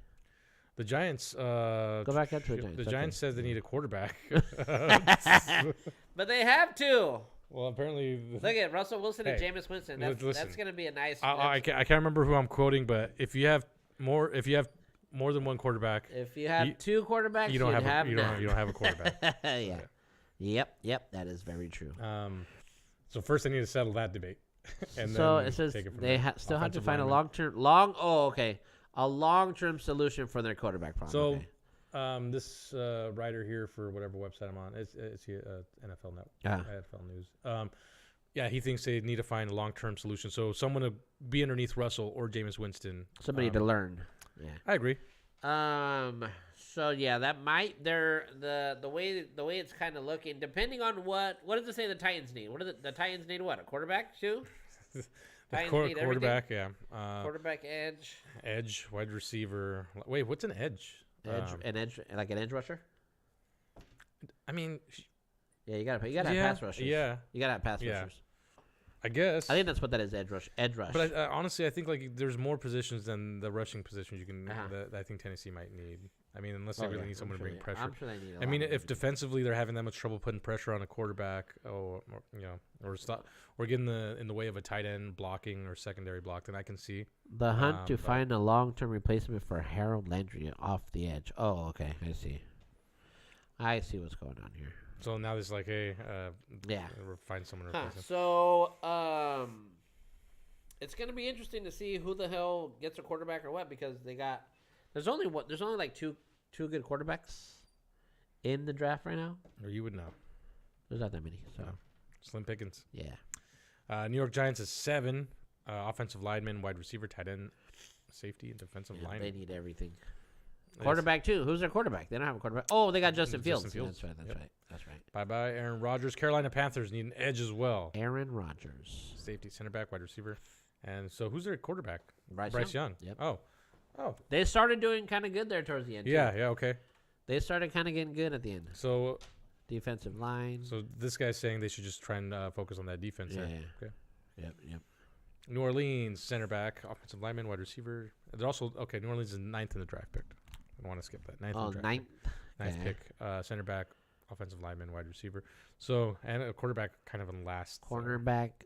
S1: The Giants.
S2: Go back up to the Giants.
S1: The Giants says they need a quarterback.
S2: But they have to.
S1: Well, apparently.
S2: Look at Russell Wilson and
S1: Hey,
S2: Jameis Winston.
S1: listen.
S2: That's going to be a nice.
S1: I can't remember who I'm quoting, but if you have more than one quarterback,
S2: If you have 2 quarterbacks,
S1: you don't have
S2: none.
S1: you don't have a quarterback.
S2: Yeah. Yep. That is very true.
S1: So first, they need to settle that debate. And
S2: So
S1: then
S2: it says
S1: take it from
S2: they
S1: there.
S2: still have to
S1: Offensive
S2: find
S1: lineman.
S2: a long-term solution for their quarterback problem.
S1: So,
S2: okay.
S1: this writer here for whatever website I'm on, it's NFL Net, NFL News. Yeah, he thinks they need to find a long-term solution. So someone to be underneath Russell or Jameis Winston.
S2: Somebody to learn. Yeah.
S1: I agree.
S2: So yeah, that might the way it's kind of looking, depending on what does it say the Titans need? What do the Titans need? What, a quarterback too? Titans need
S1: Quarterback,
S2: everything?
S1: yeah.
S2: Quarterback,
S1: Edge, wide receiver. Wait, what's an edge?
S2: an edge, like an edge rusher.
S1: I mean,
S2: Yeah, you gotta have pass rushers.
S1: yeah,
S2: You gotta have pass
S1: Yeah.
S2: rushers.
S1: I guess.
S2: I think that's what that is. Edge rush.
S1: But honestly, I think like there's more positions than the rushing positions you can
S2: Uh-huh.
S1: that I think Tennessee might need. I mean, unless they really need someone to bring pressure.
S2: I'm sure they need.
S1: I mean, if defensively they're having that much trouble putting pressure on a quarterback, or getting in the way of a tight end blocking or secondary block, then I can see
S2: the hunt to
S1: but-
S2: find a long-term replacement for Harold Landry off the edge. Oh, okay, I see what's going on here.
S1: So now there's like, hey,
S2: Yeah.
S1: we'll find someone to replace him.
S2: So, it's gonna be interesting to see who the hell gets a quarterback or what, because there's only like two good quarterbacks in the draft right now.
S1: Or you would know.
S2: There's not that many. So
S1: No. Slim Pickens.
S2: yeah.
S1: New York Giants is 7 offensive lineman, wide receiver, tight end, safety, and defensive
S2: Yeah,
S1: lineman.
S2: they need everything.
S1: Yes.
S2: Quarterback too. Who's their quarterback? They don't have a quarterback. Oh, they got Justin Fields.
S1: Justin Fields.
S2: That's right.
S1: Bye-bye, Aaron Rodgers. Carolina Panthers need an edge as well.
S2: Aaron Rodgers.
S1: Safety, center back, wide receiver. And so who's their quarterback?
S2: Bryce
S1: Young.
S2: Yep.
S1: Oh.
S2: They started doing kind of good there towards the end.
S1: Yeah,
S2: too.
S1: yeah, okay.
S2: They started kind of getting good at the end.
S1: So
S2: Defensive line.
S1: this guy's saying they should just try and focus on that defense.
S2: Yeah.
S1: there. Okay.
S2: Yep.
S1: New Orleans, center back, offensive lineman, wide receiver. They're also, okay, New Orleans is 9th in the draft pick. I don't want to skip that. 9th in the draft
S2: ninth.
S1: pick. 9th
S2: Okay.
S1: pick, center back, offensive lineman, wide receiver. So, and a quarterback kind of in last.
S2: Quarterback.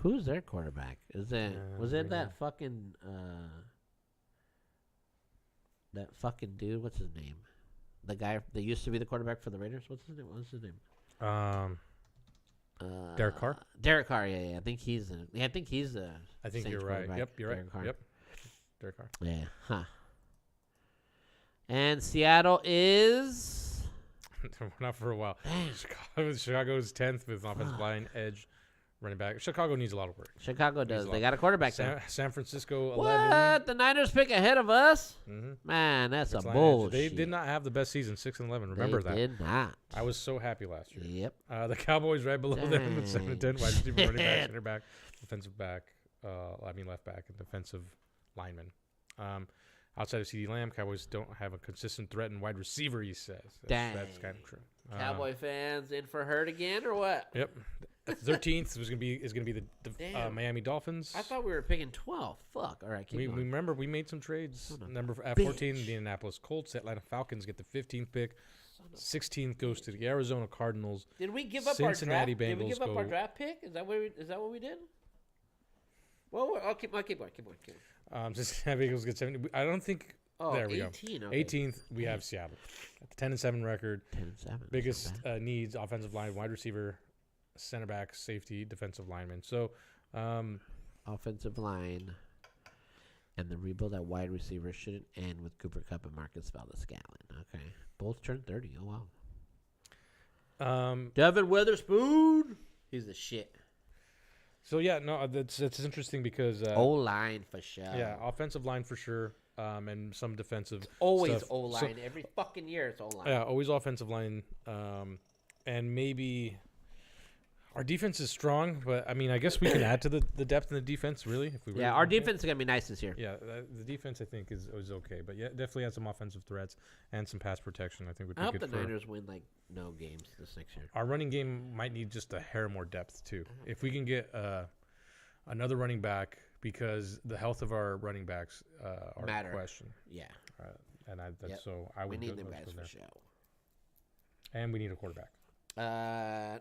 S2: Who's their quarterback? Was it
S1: there you
S2: that fucking dude? What's his name? The guy that used to be the quarterback for the Raiders. What's his name?
S1: Derek Carr?
S2: Derek Carr. Yeah. I think he's the.
S1: I think
S2: Saints
S1: you're right.
S2: quarterback,
S1: Yep, you're right.
S2: Derek Carr.
S1: Yep. Derek Carr.
S2: Yeah. Huh. And Seattle is.
S1: Not for a while. Chicago's 10th with offensive line, edge, running back. Chicago needs a lot of work.
S2: Chicago does. They got a quarterback now.
S1: San Francisco, 11.
S2: What? The Niners pick ahead of us?
S1: Mm-hmm.
S2: Man, that's a
S1: Lions.
S2: bullshit.
S1: They did not have the best season, 6-11. Remember
S2: They
S1: that.
S2: did not.
S1: I was so happy last year.
S2: Yep.
S1: The Cowboys right below them with 7-10, wide receiver, running back, center back, defensive back, left back, and defensive lineman. Outside of CeeDee Lamb, Cowboys don't have a consistent threat in wide receiver, he says. That's kind of true.
S2: Cowboy fans in for hurt again or what?
S1: Yep. 13th is gonna be the Miami Dolphins.
S2: I thought we were picking 12. Fuck. All right, keep
S1: We
S2: going.
S1: remember we made some trades. Number at
S2: bitch.
S1: 14, the Indianapolis Colts. Atlanta Falcons get the 15th pick. 16th goes to the Arizona Cardinals.
S2: Did we give up
S1: Cincinnati
S2: our draft? Did we
S1: Bengals
S2: give up our
S1: go-
S2: draft pick? Is that what we did? Well, I'll keep going.
S1: Cincinnati Bengals get 70. I don't think.
S2: Oh,
S1: There we
S2: 18.
S1: go.
S2: Okay.
S1: 18th, we have Seattle. At the 10-7 record.
S2: 10-7.
S1: Biggest needs: offensive line, wide receiver, center back, safety, defensive lineman. So,
S2: offensive line, and the rebuild at wide receiver shouldn't end with Cooper Kupp and Marcus Valdez-Scantling. Okay, both turned 30. Oh wow. Devin Witherspoon, he's the shit.
S1: So yeah, no, it's interesting because
S2: O-line for sure.
S1: Yeah, offensive line for sure, and some defensive.
S2: Always
S1: stuff.
S2: O-line. Every fucking year it's O-line.
S1: Yeah, always offensive line, and maybe our defense is strong, but I mean, I guess we can add to the depth in the defense, really. If we really
S2: our defense is gonna be nice this year.
S1: Yeah, the defense I think is okay, but yeah, definitely has some offensive threats and some pass protection. I think would be
S2: I
S1: good.
S2: hope the Niners win like no games this next year.
S1: Our running game might need just a hair more depth too. If we can get another running back, because the health of our running backs are in question.
S2: Yeah,
S1: we
S2: need them guys for sure.
S1: And we need a quarterback.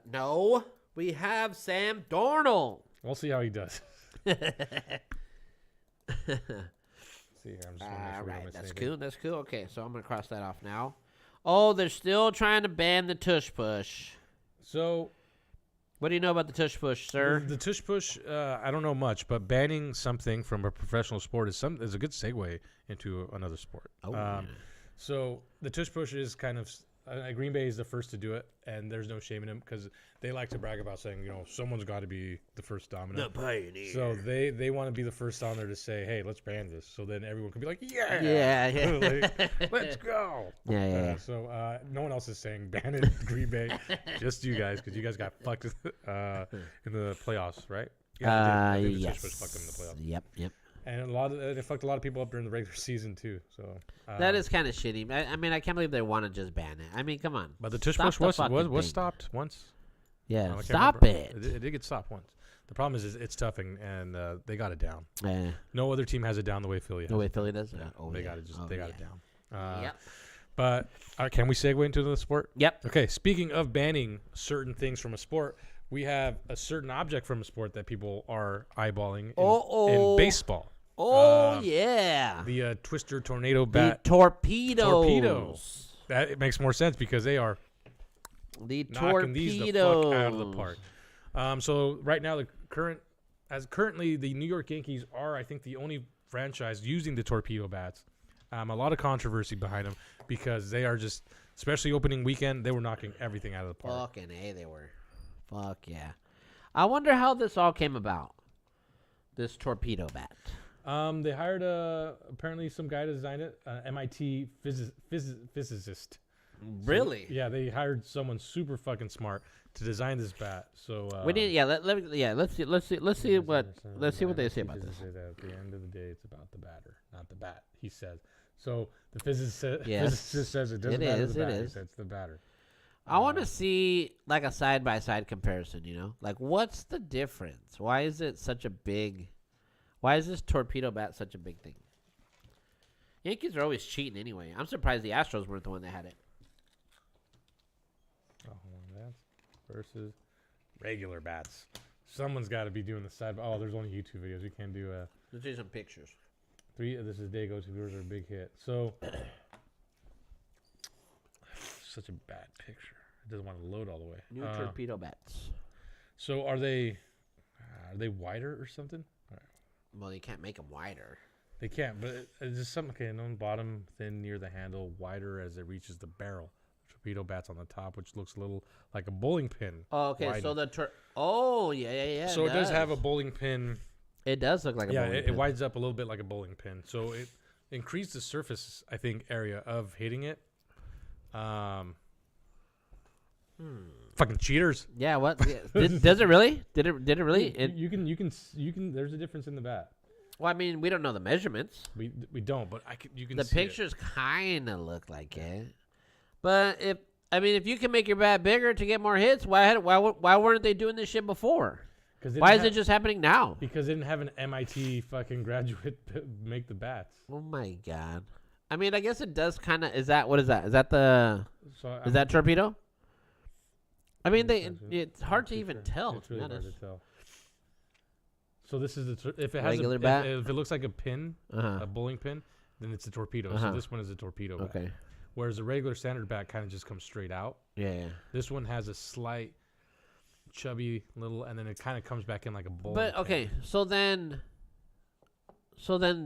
S2: No. We have Sam Darnold.
S1: We'll see how he does. See here, I'm just
S2: all right, that's cool. That's cool. Okay, so I'm gonna cross that off now. Oh, they're still trying to ban the tush push.
S1: So,
S2: what do you know about the tush push, sir?
S1: The tush push, I don't know much, but banning something from a professional sport is a good segue into another sport.
S2: Oh,
S1: so the tush push is kind of. Green Bay is the first to do it, and there's no shame in them because they like to brag about saying, someone's got to be the first dominant.
S2: The pioneer.
S1: So they want to be the first on there to say, hey, let's ban this. So then everyone can be like, yeah. Like, let's go.
S2: Yeah.
S1: So no one else is saying ban it, Green Bay. Just you guys, because you guys got fucked in the playoffs, right?
S2: Yeah,
S1: yes. Fucked them in the playoffs.
S2: Yep.
S1: And it fucked a lot of people up during the regular season too. So
S2: that is kind of shitty. I mean, I can't believe they want to just ban it. I mean, come on.
S1: But the tush push was stopped once.
S2: Yeah, stop it.
S1: It did get stopped once. The problem is it's tough, and they got it down.
S2: Yeah.
S1: No other team has it down the way Philly has.
S2: The way Philly does.
S1: They got it down.
S2: Yep.
S1: But can we segue into the sport?
S2: Yep.
S1: Okay. Speaking of banning certain things from a sport, we have a certain object from a sport that people are eyeballing in baseball.
S2: Yeah.
S1: The Twister Tornado Bat.
S2: The torpedoes.
S1: That it makes more sense because they are
S2: the
S1: knocking these the fuck out of the park. So right now, currently the New York Yankees are, I think, the only franchise using the torpedo bats. A lot of controversy behind them because they are just, especially opening weekend, they were knocking everything out of the park.
S2: Fucking A, they were. Fuck yeah. I wonder how this all came about. This torpedo bat.
S1: They hired apparently some guy to design it, MIT physicist.
S2: Really?
S1: So, yeah, they hired someone super fucking smart to design this bat. So
S2: we need, let's see what they say about this.
S1: At the end of the day, it's about the batter, not the bat. He says. So the physicist says it doesn't matter the batter. He says it's the batter.
S2: I want to see like a side by side comparison. Like what's the difference? Why is this torpedo bat such a big thing? Yankees are always cheating anyway. I'm surprised the Astros weren't the one that had it.
S1: Bats versus regular bats. Someone's got to be doing the side. Oh, there's only YouTube videos. We can't do
S2: Let's do some pictures.
S1: This is Dago. Two viewers are a big hit. So such a bad picture. It doesn't want to load all the way.
S2: New torpedo bats.
S1: So are they wider or something?
S2: Well, you can't make them wider.
S1: They can't, but it's just something. Okay, on the bottom, thin near the handle, wider as it reaches the barrel. Torpedo bats on the top, which looks a little like a bowling pin.
S2: Oh, okay. Widened. So yeah.
S1: So it does have a bowling pin.
S2: It does look like a bowling pin.
S1: It widens up a little bit like a bowling pin. So it increased the surface, I think, area of hitting it. Fucking cheaters.
S2: Yeah. What? Does it really? Did it really?
S1: You can. There's a difference in the bat.
S2: Well, I mean, we don't know the memeasurements.
S1: We don't, but you can.
S2: The
S1: see
S2: pictures kind of look like it. But if you can make your bat bigger to get more hits, why weren't they doing this shit before? Why is it just happening now?
S1: Because they didn't have an MIT fucking graduate make the bats.
S2: Oh my god. I mean, I guess it does kind of. What is that? Is that is that torpedo? I mean, it's hard to even tell.
S1: It's really hard to tell. So this is if it has
S2: regular bat.
S1: If it looks like a pin, a bowling pin, then it's a torpedo. So this one is a torpedo bat.
S2: Okay.
S1: Whereas a regular standard bat kind of just comes straight out.
S2: Yeah.
S1: This one has a slight chubby little, and then it kind of comes back in like a bowl.
S2: But okay, so then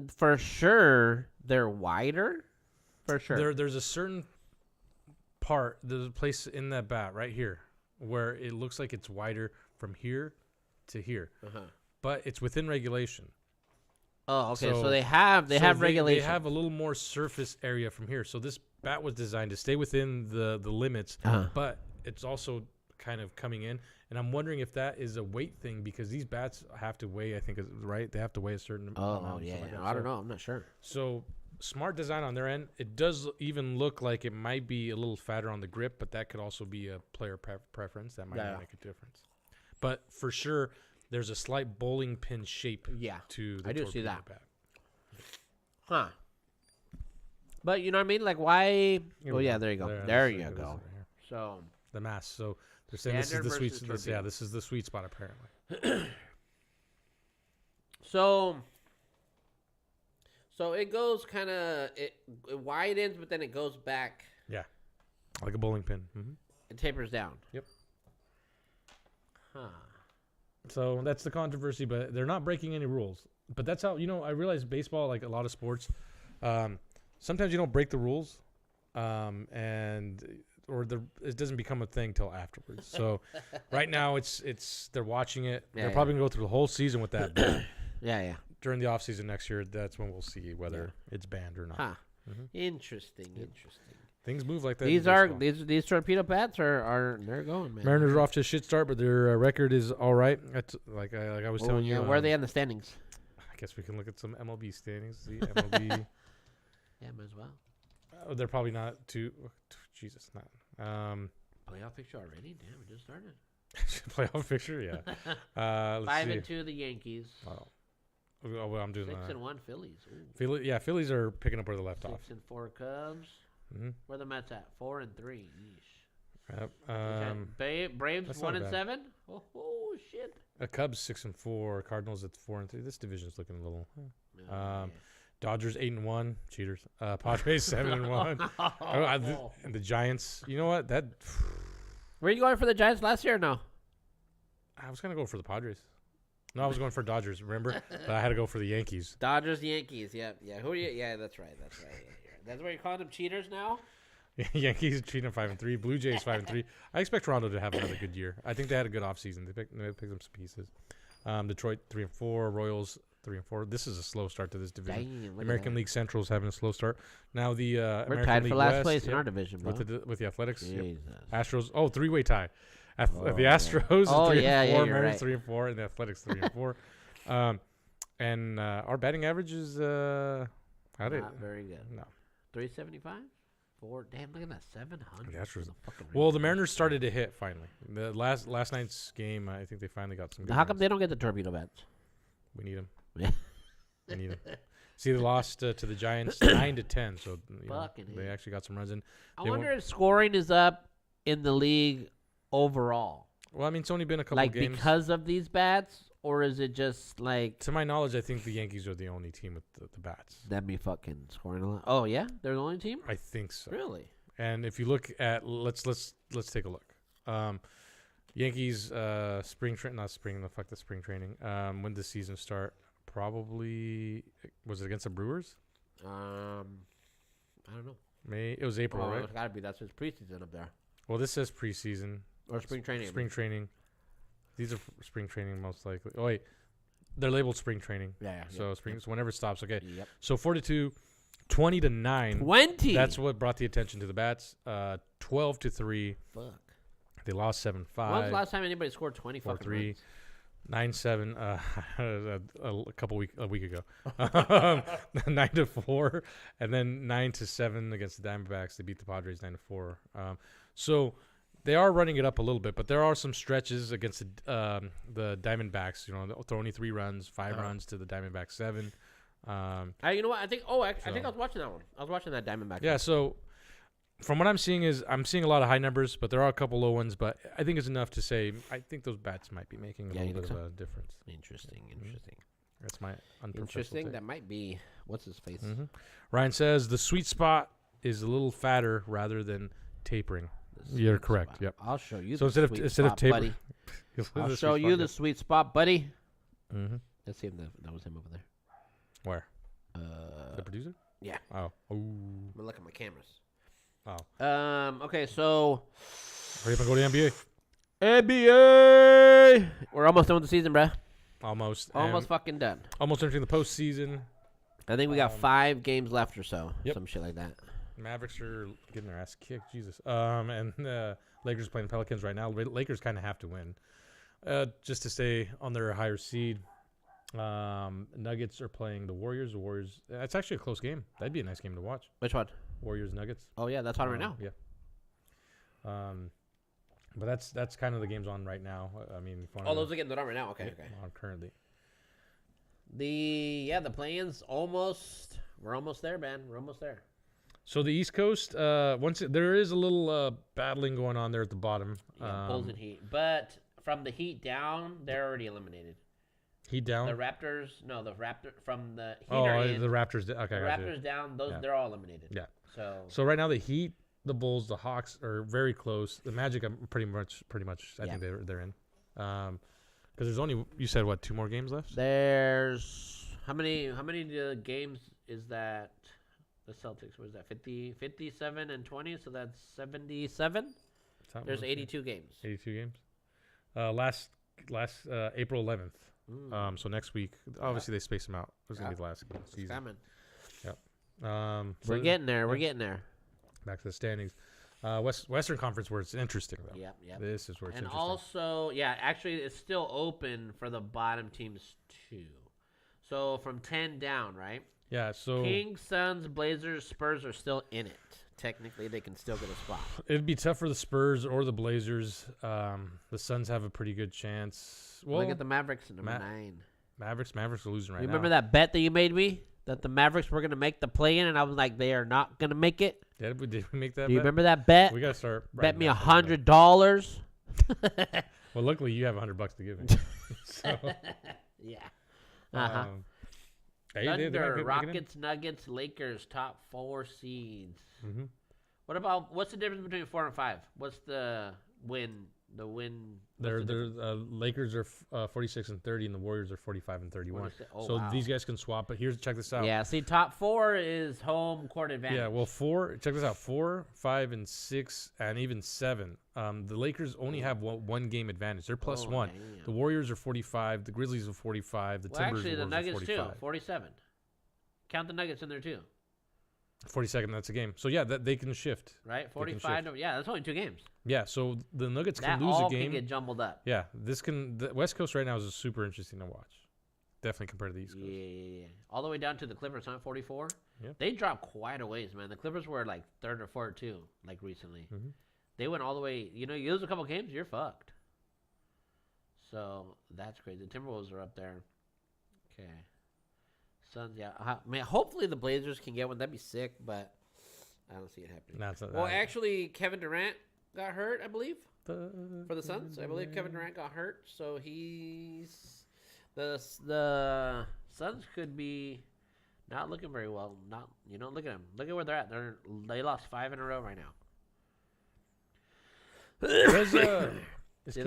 S2: for sure they're wider. For sure.
S1: There's a certain part, there's a place in that bat right here where it looks like it's wider from here to here, but it's within regulation.
S2: Oh, okay. So they have regulation.
S1: They have a little more surface area from here. So this bat was designed to stay within the limits, but it's also kind of coming in. And I'm wondering if that is a weight thing because these bats have to weigh, I think, right? They have to weigh a certain amount.
S2: Oh, yeah. I don't know. I'm not sure.
S1: So smart design on their end. It does even look like it might be a little fatter on the grip, but that could also be a player preference. That might not make a difference. But for sure, there's a slight bowling pin shape to the
S2: I do see that.
S1: bat.
S2: Huh. But you know what I mean? Like, why? Oh, yeah, there you go. There you go. Right, so
S1: the mass. So they're saying this is the sweet spot. This is the sweet spot, apparently.
S2: So it goes kind of it widens, but then it goes back.
S1: Yeah, like a bowling pin.
S2: It tapers down.
S1: Yep.
S2: Huh.
S1: So that's the controversy, but they're not breaking any rules. But that's how, I realize baseball, like a lot of sports, sometimes you don't break the rules, it doesn't become a thing till afterwards. So right now they're watching it. They're probably gonna go through the whole season with that bat.
S2: Yeah.
S1: During the off season next year, that's when we'll see whether it's banned or not.
S2: Huh. Interesting.
S1: Things move like that.
S2: These torpedo bats are they're going, man.
S1: Mariners are off to a shit start, but their record is all right. That's like I was telling you.
S2: Where are they in the standings?
S1: I guess we can look at some MLB standings. The MLB.
S2: Yeah, might as well.
S1: They're probably not too. Jesus, not.
S2: Playoff picture already? Damn, we just started.
S1: Playoff picture, yeah. Let's
S2: 5-2 the Yankees.
S1: Oh, well, I'm doing
S2: 6-1 Phillies.
S1: Phillies are picking up where they left off.
S2: 6-4 Cubs. Where the Mets at? 4-3. Yeesh.
S1: Yep.
S2: Braves 1-7. Oh shit.
S1: Cubs 6-4. Cardinals at 4-3. This division's looking a little. Dodgers 8-1. Cheaters. Padres 7-1. And the Giants. You know what?
S2: Were you going for the Giants last year or no?
S1: I was gonna go for the Padres. No, I was going for Dodgers. Remember, but I had to go for the Yankees.
S2: Dodgers, Yankees. Yeah. Who are you? Yeah, that's right. That's where you're calling them cheaters now.
S1: Yankees cheating 5-3. Blue Jays 5-3. I expect Toronto to have another good year. I think they had a good offseason. They picked up some pieces. Detroit 3-4. Royals 3-4. This is a slow start to this division.
S2: Dang,
S1: American League Central is having a slow start. Now the
S2: we're
S1: American
S2: tied
S1: League
S2: for last
S1: West,
S2: place in our division, bro.
S1: with the Athletics.
S2: Jesus.
S1: Astros. Oh, three-way tie. The Astros is 3-4. Mariners 3-4, and the Athletics 3-4. And our batting average is
S2: not very good.
S1: No.
S2: 375. 4. Damn, look at that. 700.
S1: The Astros. Well, the Mariners started to hit finally. The last night's game, I think they finally got some.
S2: How come they don't get the torpedo bats?
S1: We need them. We need them. See, they lost to the Giants 9-10, so they actually got some runs in.
S2: I wonder if scoring is up in the league overall.
S1: Well, I mean, it's only been a couple games.
S2: Like because of these bats, or is it just like?
S1: To my knowledge, I think the Yankees are the only team with the bats.
S2: That'd be fucking scoring a lot. Oh yeah, they're the only team.
S1: I think so.
S2: Really?
S1: And if you look at let's take a look. Yankees spring training. When did the season start? Probably was it against the Brewers?
S2: I don't know.
S1: It was April, right?
S2: It's gotta be. That's his preseason up there.
S1: Well, this says preseason
S2: or spring training.
S1: Spring training. These are spring training most likely. Oh wait, they're labeled spring training. Yeah. So spring. So whenever it stops. Okay.
S2: Yep.
S1: So 4-2, 20-9.
S2: 20.
S1: That's what brought the attention to the bats. 12-3.
S2: Fuck.
S1: They lost 7-5.
S2: When was the last time anybody scored 20 fucking runs?
S1: 9-7 a week ago. 9-4, and then 9-7 against the Diamondbacks. They beat the Padres 9-4. So they are running it up a little bit, but there are some stretches against the Diamondbacks. They'll throw only 3 runs, 5 runs to the Diamondbacks 7.
S2: You know what? I think I was watching that one. I was watching that Diamondbacks.
S1: Yeah.
S2: One.
S1: So from what I'm seeing I'm seeing a lot of high numbers, but there are a couple low ones. But I think it's enough to say I think those bats might be making a little bit of a difference.
S2: Interesting.
S1: That's my
S2: interesting. That might be what's his face.
S1: Ryan says the sweet spot is a little fatter rather than tapering. You're correct.
S2: Spot.
S1: Yep.
S2: I'll show you.
S1: So instead of
S2: I'll show you the sweet spot, buddy.
S1: Mm-hmm.
S2: Let's see if that was him over there.
S1: Where? The producer?
S2: Yeah.
S1: Oh.
S2: I'm gonna look at my cameras.
S1: Oh.
S2: Okay, so.
S1: Hurry up and go to the NBA.
S2: NBA. We're almost done with the season, bruh.
S1: Almost
S2: fucking done.
S1: Almost entering the postseason.
S2: I think we got 5 games left or so.
S1: Yep.
S2: Some shit like that.
S1: Mavericks are getting their ass kicked. Jesus. And Lakers playing Pelicans right now. Lakers kind of have to win, just to stay on their higher seed. Nuggets are playing the Warriors. The Warriors. It's actually a close game. That'd be a nice game to watch.
S2: Which one?
S1: Warriors Nuggets.
S2: Oh yeah, that's on right now.
S1: Yeah. But that's kind of the games on right now. I mean,
S2: those are getting on right now. Okay.
S1: On currently.
S2: The play-ins almost. We're almost there, man. We're almost there.
S1: So the East Coast, there is a little battling going on there at the bottom.
S2: Yeah, Bulls and Heat, but from the Heat down, they're already eliminated.
S1: Heat down.
S2: The Raptors from the Heat are in.
S1: The Raptors. Okay,
S2: the Raptors down. They're all eliminated.
S1: Yeah.
S2: So
S1: right now the Heat, the Bulls, the Hawks are very close. The Magic, I'm pretty much. I think they're in. Because there's only, you said what, 2 more games left?
S2: There's how many games is that? The Celtics, what is that? 57 and 20, so that's 77. There's 82 games.
S1: 82 games. Last April 11th. So next week, obviously they space them out. It was gonna be the last game of the season.
S2: Coming.
S1: Yep.
S2: We're getting there. We're getting there.
S1: Back to the standings. Western Conference, where it's interesting though.
S2: Yep.
S1: This is where it's interesting.
S2: And also, actually, it's still open for the bottom teams too. So from 10 down, right?
S1: Yeah, so
S2: Kings, Suns, Blazers, Spurs are still in it. Technically, they can still get a spot.
S1: It'd be tough for the Spurs or the Blazers. The Suns have a pretty good chance. Well,
S2: look at the Mavericks, number 9.
S1: Mavericks are losing right now.
S2: You remember that bet that you made me? That the Mavericks were going to make the play-in, and I was like, they are not going to make it?
S1: Did we make that bet?
S2: Do you remember that bet?
S1: We got to start.
S2: Bet me $100.
S1: Well, luckily, you have $100 to give me. So,
S2: yeah. Uh-huh. Thunder,
S1: good,
S2: Rockets, Nuggets, Lakers, top 4 seeds.
S1: Mm-hmm.
S2: What's the difference between 4 and 5? What's the win?
S1: The Lakers are 46 and 30, and the Warriors are 45 and 31. Wow. These guys can swap. But check this out.
S2: Yeah, see, top 4 is home court advantage.
S1: Yeah, well, 4. Check this out: 4, 5, and 6, and even 7. The Lakers only have one game advantage. They're plus 1. Damn. The Warriors are 45. The Grizzlies are 45. The Timbers
S2: actually, the Nuggets
S1: 45.
S2: too, 47. Count the Nuggets in there too.
S1: 42nd, that's a game. So yeah, they can shift.
S2: Right, 45. That's only 2 games.
S1: Yeah, so the Nuggets can lose a game.
S2: Can get jumbled up.
S1: Yeah, the West Coast right now is super interesting to watch. Definitely compared to the East Coast.
S2: Yeah. All the way down to the Clippers, 44.
S1: Yeah.
S2: They dropped quite a ways, man. The Clippers were like 3rd or 4th too, like recently.
S1: Mm-hmm.
S2: They went all the way. You lose a couple games, you're fucked. So that's crazy. The Timberwolves are up there. Okay. Suns, yeah. Man, hopefully the Blazers can get one. That'd be sick, but I don't see it happening. Actually, Kevin Durant got hurt, I believe, for the Suns. I believe Kevin Durant got hurt, so he's the Suns could be not looking very well. Look at them. Look at where they're at. They lost 5 in a row right now.
S1: Is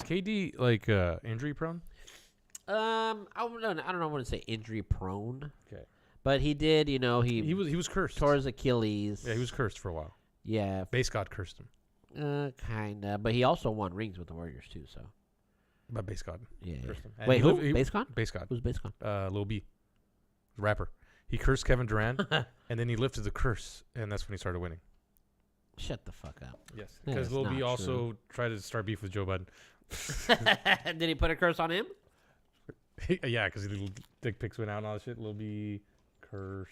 S1: KD like injury prone?
S2: I don't know. I don't want to say injury prone.
S1: Okay.
S2: But he did, he
S1: was cursed.
S2: Tore his Achilles.
S1: Yeah, he was cursed for a while.
S2: Yeah.
S1: Base God cursed him.
S2: Kinda. But he also won rings with the Warriors too, so.
S1: But Base God.
S2: Yeah.
S1: Cursed him.
S2: Wait, who? Base God?
S1: Base God.
S2: Who's Base God?
S1: Lil B. The rapper. He cursed Kevin Durant, and then he lifted the curse, and that's when he started winning.
S2: Shut the fuck up.
S1: Yes. Because Lil B also tried to start beef with Joe Budden.
S2: Did he put a curse on him?
S1: Yeah, because the dick pics went out and all that shit. Lil B, curse.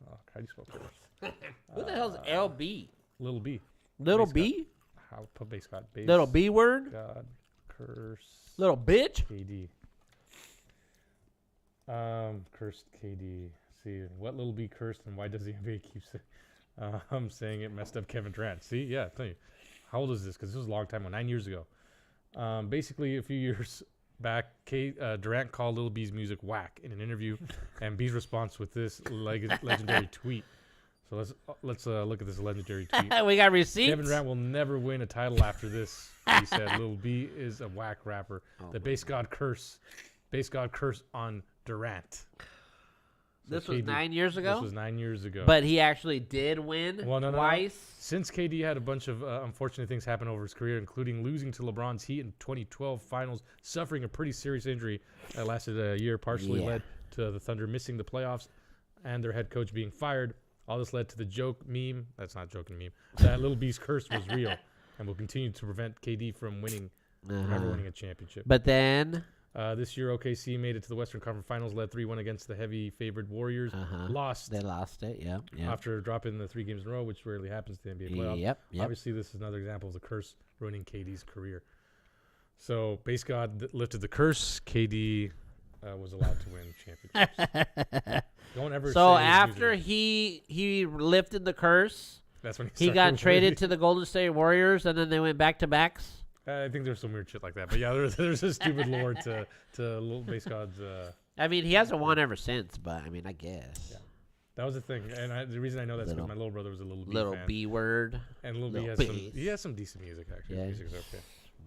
S1: Oh, how do you spell curse?
S2: Who the hell's LB?
S1: Little B.
S2: Little B?
S1: How put base God? Base
S2: little B word?
S1: God, curse.
S2: Little bitch?
S1: KD. Cursed KD. See, what Little B cursed and why does the NBA keep saying it messed up Kevin Durant? See, yeah, I'll tell you. How old is this? Because this was a long time ago, 9 years ago. Basically, a few years back, Durant called Lil B's music whack in an interview, and B's response with this legendary tweet. So let's look at this legendary tweet.
S2: We got receipts.
S1: Kevin Durant will never win a title after this. He said, "Lil B is a whack rapper. The base god curse on Durant." So
S2: This was
S1: KD
S2: 9 years ago.
S1: This was 9 years ago.
S2: But he actually did win twice.
S1: Since KD had a bunch of unfortunate things happen over his career, including losing to LeBron's Heat in 2012 finals, suffering a pretty serious injury that lasted a year, partially led to the Thunder missing the playoffs and their head coach being fired. All this led to the joke meme. That's not joking meme. That Lil B's curse was real and will continue to prevent KD from ever winning a championship.
S2: But then
S1: this year, OKC made it to the Western Conference Finals, led 3-1 against the heavy favored Warriors. Lost.
S2: They lost it. Yeah.
S1: After dropping the 3 games in a row, which rarely happens to the NBA playoffs.
S2: Yep.
S1: Obviously, this is another example of the curse ruining KD's career. So, base god lifted the curse. KD was allowed to win championships. Don't ever.
S2: So
S1: say
S2: after he lifted the curse,
S1: that's when
S2: he got traded to the Golden State Warriors, and then they went back to backs.
S1: I think there's some weird shit like that, but yeah, there's a stupid lore to little base gods.
S2: I mean, he hasn't won ever since, but I mean, I guess.
S1: Yeah. That was the thing, and the reason I know that's because my little brother was a little fan.
S2: B word.
S1: And Lil B has some decent music actually.
S2: Yeah.
S1: His music's okay.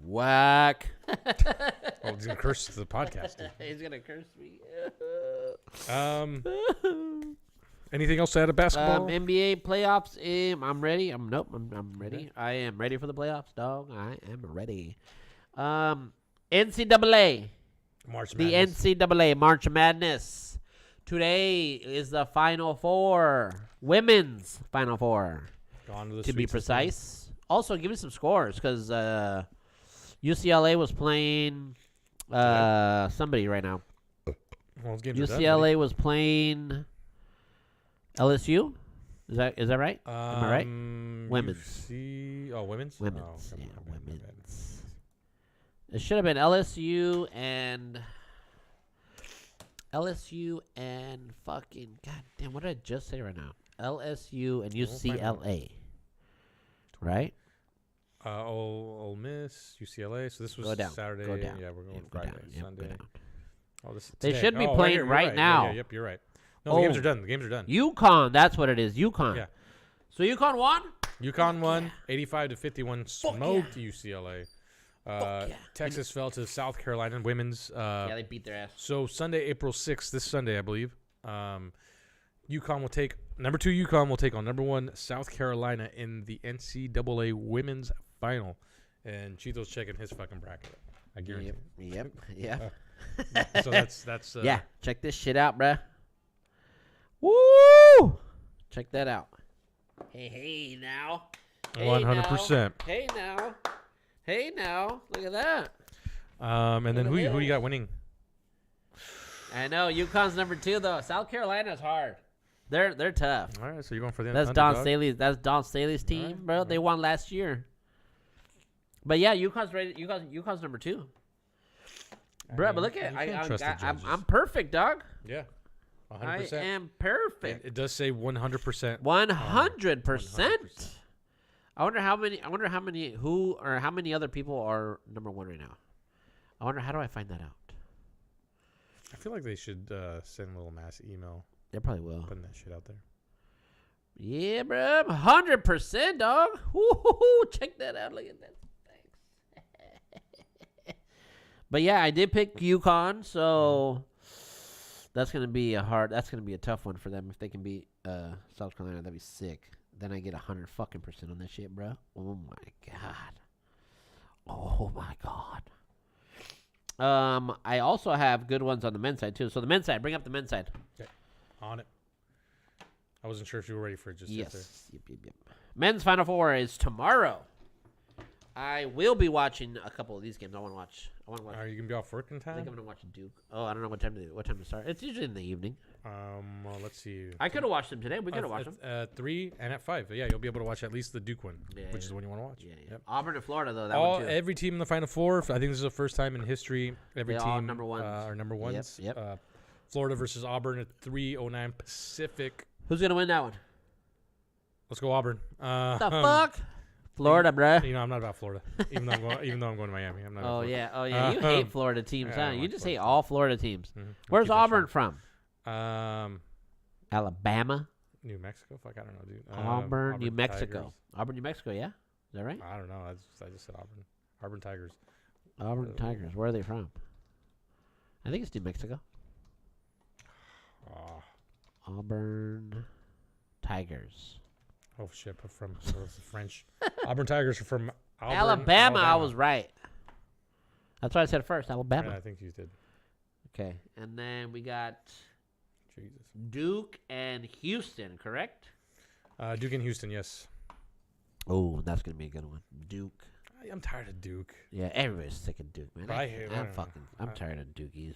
S2: Whack.
S1: Oh, he's gonna curse the podcast. Dude.
S2: He's gonna curse me.
S1: Anything else to add to basketball?
S2: NBA playoffs. I'm ready. I'm ready. Okay. I am ready for the playoffs, dog. I am ready. NCAA.
S1: March Madness.
S2: The NCAA March Madness. Today is the Final Four. Women's Final Four. To be precise. Also, give me some scores because UCLA was playing somebody right now.
S1: Well,
S2: UCLA was playing LSU. Is that right? Am I right? Women's.
S1: Women's.
S2: Women's. Women's. It should have been LSU and fucking goddamn. What did I just say right now? LSU and UCLA. Right?
S1: Ole Miss, UCLA. So this was Saturday.
S2: Go down.
S1: Yeah, we're going Friday, Sunday.
S2: They should be playing right now.
S1: Yeah, yep, you're right. No, the games are done.
S2: UConn, that's what it is. UConn.
S1: Yeah.
S2: So UConn won?
S1: UConn won 85-51, smoked UCLA. Texas fell to South Carolina women's.
S2: They beat their ass.
S1: So Sunday, April 6th, this Sunday, I believe, UConn will take number 2 UConn will take on number 1 South Carolina in the NCAA women's final. And Cheeto's checking his fucking bracket. I guarantee.
S2: Yep.
S1: So that's
S2: yeah, check this shit out, bruh. Woo! Check that out. Hey now.
S1: 100%.
S2: Hey now. Look at that.
S1: And then who you got winning?
S2: I know UConn's number 2 though. South Carolina's hard. They're tough.
S1: All right, so you're going for the
S2: That's
S1: underdog?
S2: That's Don Staley's team, bro. Right. They won last year. But yeah, UConn's rated. UConn's number 2. Bro, but look at I'm perfect, dog.
S1: Yeah. 100%.
S2: I am perfect.
S1: It does say 100%.
S2: 100%. I wonder how many other people are number 1 right now. I wonder how do I find that out?
S1: I feel like they should send a little mass email.
S2: They probably will.
S1: Putting that shit out there.
S2: Yeah, bro. 100%, dog. Woo-hoo-hoo. Check that out. Look at that. Thanks. But yeah, I did pick UConn, so that's gonna be a tough one for them if they can beat South Carolina. That'd be sick. Then I get 100% on this shit, bro. Oh my god. I also have good ones on the men's side too. So the men's side, bring up the men's side.
S1: Okay. On it. I wasn't sure if you were ready for it just
S2: yep. Men's Final Four is tomorrow. I will be watching a couple of these games. I want to watch.
S1: Are you gonna be off work in time?
S2: I think I'm gonna watch Duke. Oh, I don't know what time to start. It's usually in the evening.
S1: Well, let's see.
S2: I could have watched them today. We could have watched them
S1: at 3 and at 5. Yeah, you'll be able to watch at least the Duke one, which is the one you want to watch.
S2: Yeah. Yep. Auburn and Florida though. That one too.
S1: Every team in the Final Four. I think this is the first time in history every team
S2: all number ones.
S1: Are number ones.
S2: Yep.
S1: Florida versus Auburn at 3:09 Pacific.
S2: Who's gonna win that one?
S1: Let's go Auburn.
S2: The fuck? Florida, bruh.
S1: You know I'm not about Florida, even though I'm going to Miami. I'm not.
S2: Oh yeah. You hate Florida teams, huh? You just hate all Florida teams. Mm-hmm. Where's Auburn from? Alabama.
S1: New Mexico? Fuck, I don't know, dude.
S2: Auburn, New Mexico.
S1: Tigers.
S2: Auburn, New Mexico. Yeah, is that right?
S1: I don't know. I just said Auburn. Auburn Tigers.
S2: Auburn Tigers. Where are they from? I think it's New Mexico. Auburn Tigers.
S1: Oh shit! From French. Auburn Tigers are from
S2: Alabama. I was right. That's what I said first. Alabama.
S1: Yeah, I think you did.
S2: Okay, and then we got
S1: Jesus.
S2: Duke and Houston. Correct?
S1: Duke and Houston. Yes.
S2: Oh, that's gonna be a good one. Duke.
S1: I'm tired of Duke.
S2: Yeah, everybody's sick of Duke, man. I'm tired of Dookies.